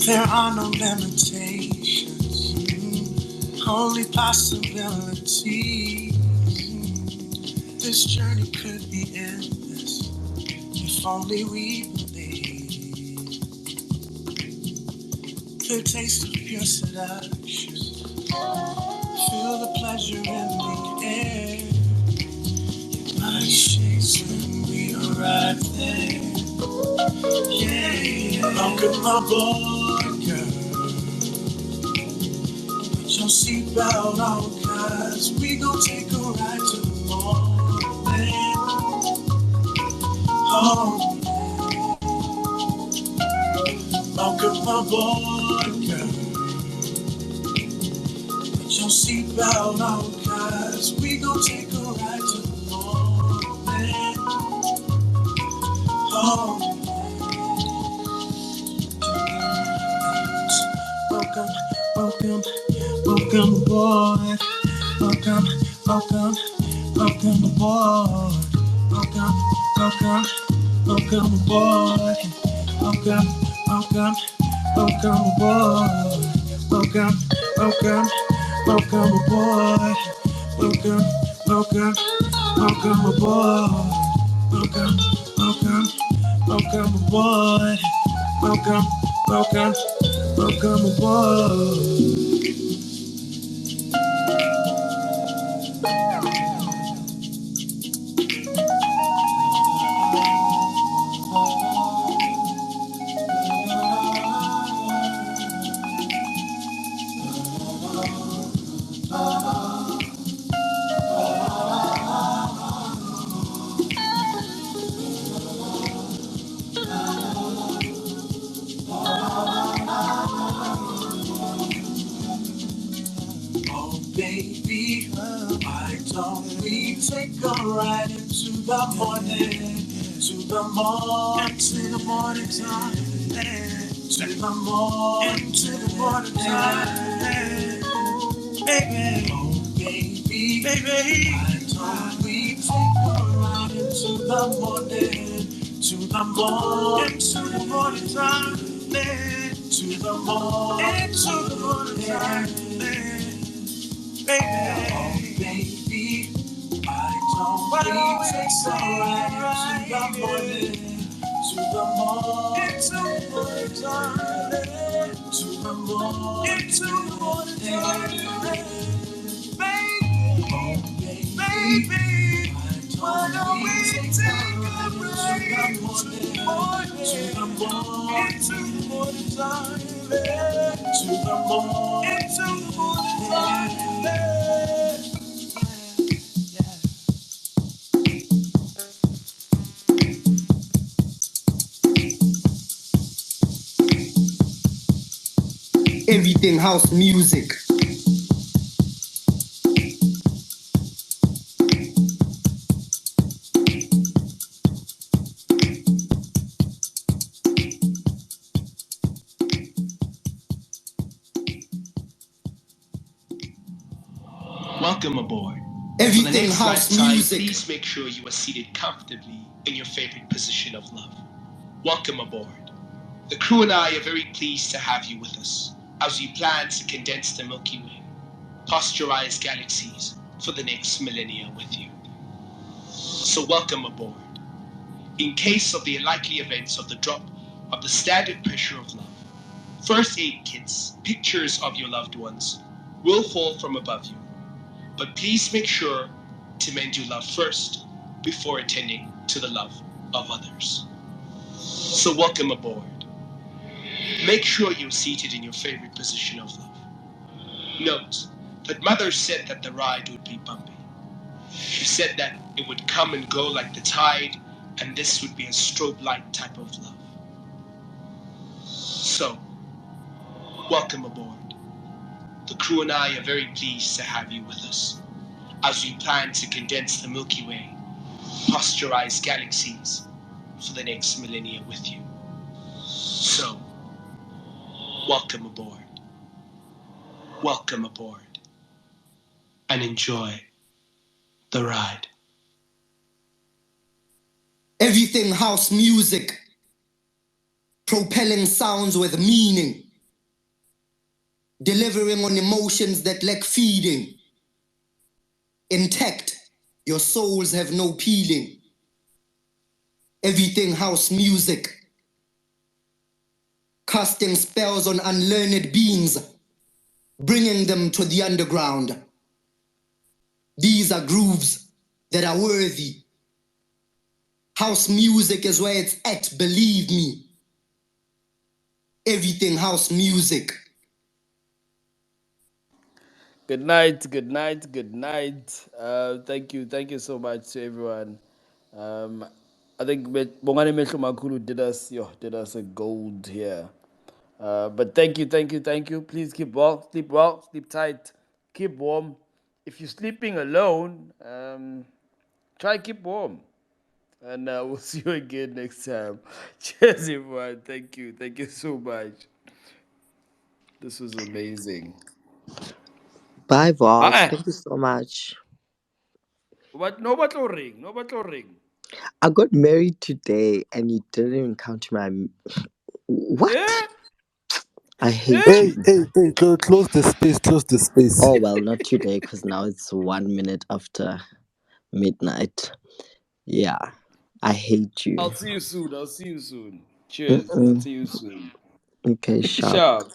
there are no limitations, only possibilities. This journey could be endless if only we believe. The taste of pure seduction, feel the pleasure in the air. Body shakes when we arrive there. Yeah, yeah. Welcome aboard, girl. Put your seatbelt on, cause we gon' take a ride to the morning. Oh, welcome aboard, girl. Put your seatbelt on, cause we gon' take a ride to the morning. Oh, welcome, welcome, welcome aboard. Welcome, welcome, welcome aboard. Welcome, welcome, welcome aboard. Welcome, welcome, welcome aboard. Welcome, welcome, welcome aboard. Welcome, welcome, welcome aboard. Welcome, welcome, welcome aboard. Welcome, welcome, welcome aboard. don't we take a ride into the morning, to the morning, to the morning time, to the morning, to the morning time, baby, oh baby, baby. Why don't we take a ride into the morning, to the morning, to the morning time, to the morning, to the morning time, baby, oh baby. Why don't we take a ride into the morning, to the morning, to the morning time, to the morning, to the morning time, baby, oh baby. Why don't we take a ride into the morning, to the morning, to the morning time, to the morning, to the morning time. Everything house music. Welcome aboard. Everything house music. Please make sure you are seated comfortably in your favorite position of love. Welcome aboard. The crew and I are very pleased to have you with us as we plan to condense the Milky Way, posterize galaxies for the next millennia with you. So welcome aboard. In case of the unlikely events of the drop of the standard pressure of love, first aid kits, pictures of your loved ones will fall from above you. But please make sure to mend your love first before attending to the love of others. So welcome aboard. Make sure you're seated in your favorite position of love. Note that Mother said that the ride would be bumpy. She said that it would come and go like the tide, and this would be a strobe light type of love. So, welcome aboard. The crew and I are very pleased to have you with us as we plan to condense the Milky Way, posterize galaxies for the next millennia with you. So, welcome aboard. Welcome aboard. And enjoy the ride. Everything house music. Propelling sounds with meaning. Delivering on emotions that lack feeding. Intact, your souls have no peeling. Everything house music. Casting spells on unlearned beings. Bringing them to the underground. These are grooves that are worthy. House music is where it's at, believe me. Everything house music. Good night, good night, good night. Thank you so much to everyone. I think Bongani Mehlo Makulu did us a gold here. But thank you, thank you, thank you. Please keep well, sleep tight, keep warm. If you're sleeping alone, try keep warm. And we'll see you again next time. Cheers, everyone. Thank you so much. This was amazing. Bye, Vox. Ah, Thank you so much. but no battle ring, no battle ring. I got married today and you didn't even come to my. What? Yeah, I hate yeah. Hey, you. hey, hey, close the space, close the space. Oh, well, not today because now it's 1 minute after midnight. Yeah, I hate you. I'll see you soon. Cheers. I'll Mm-mm. see you soon. Okay, sharp. Sharp.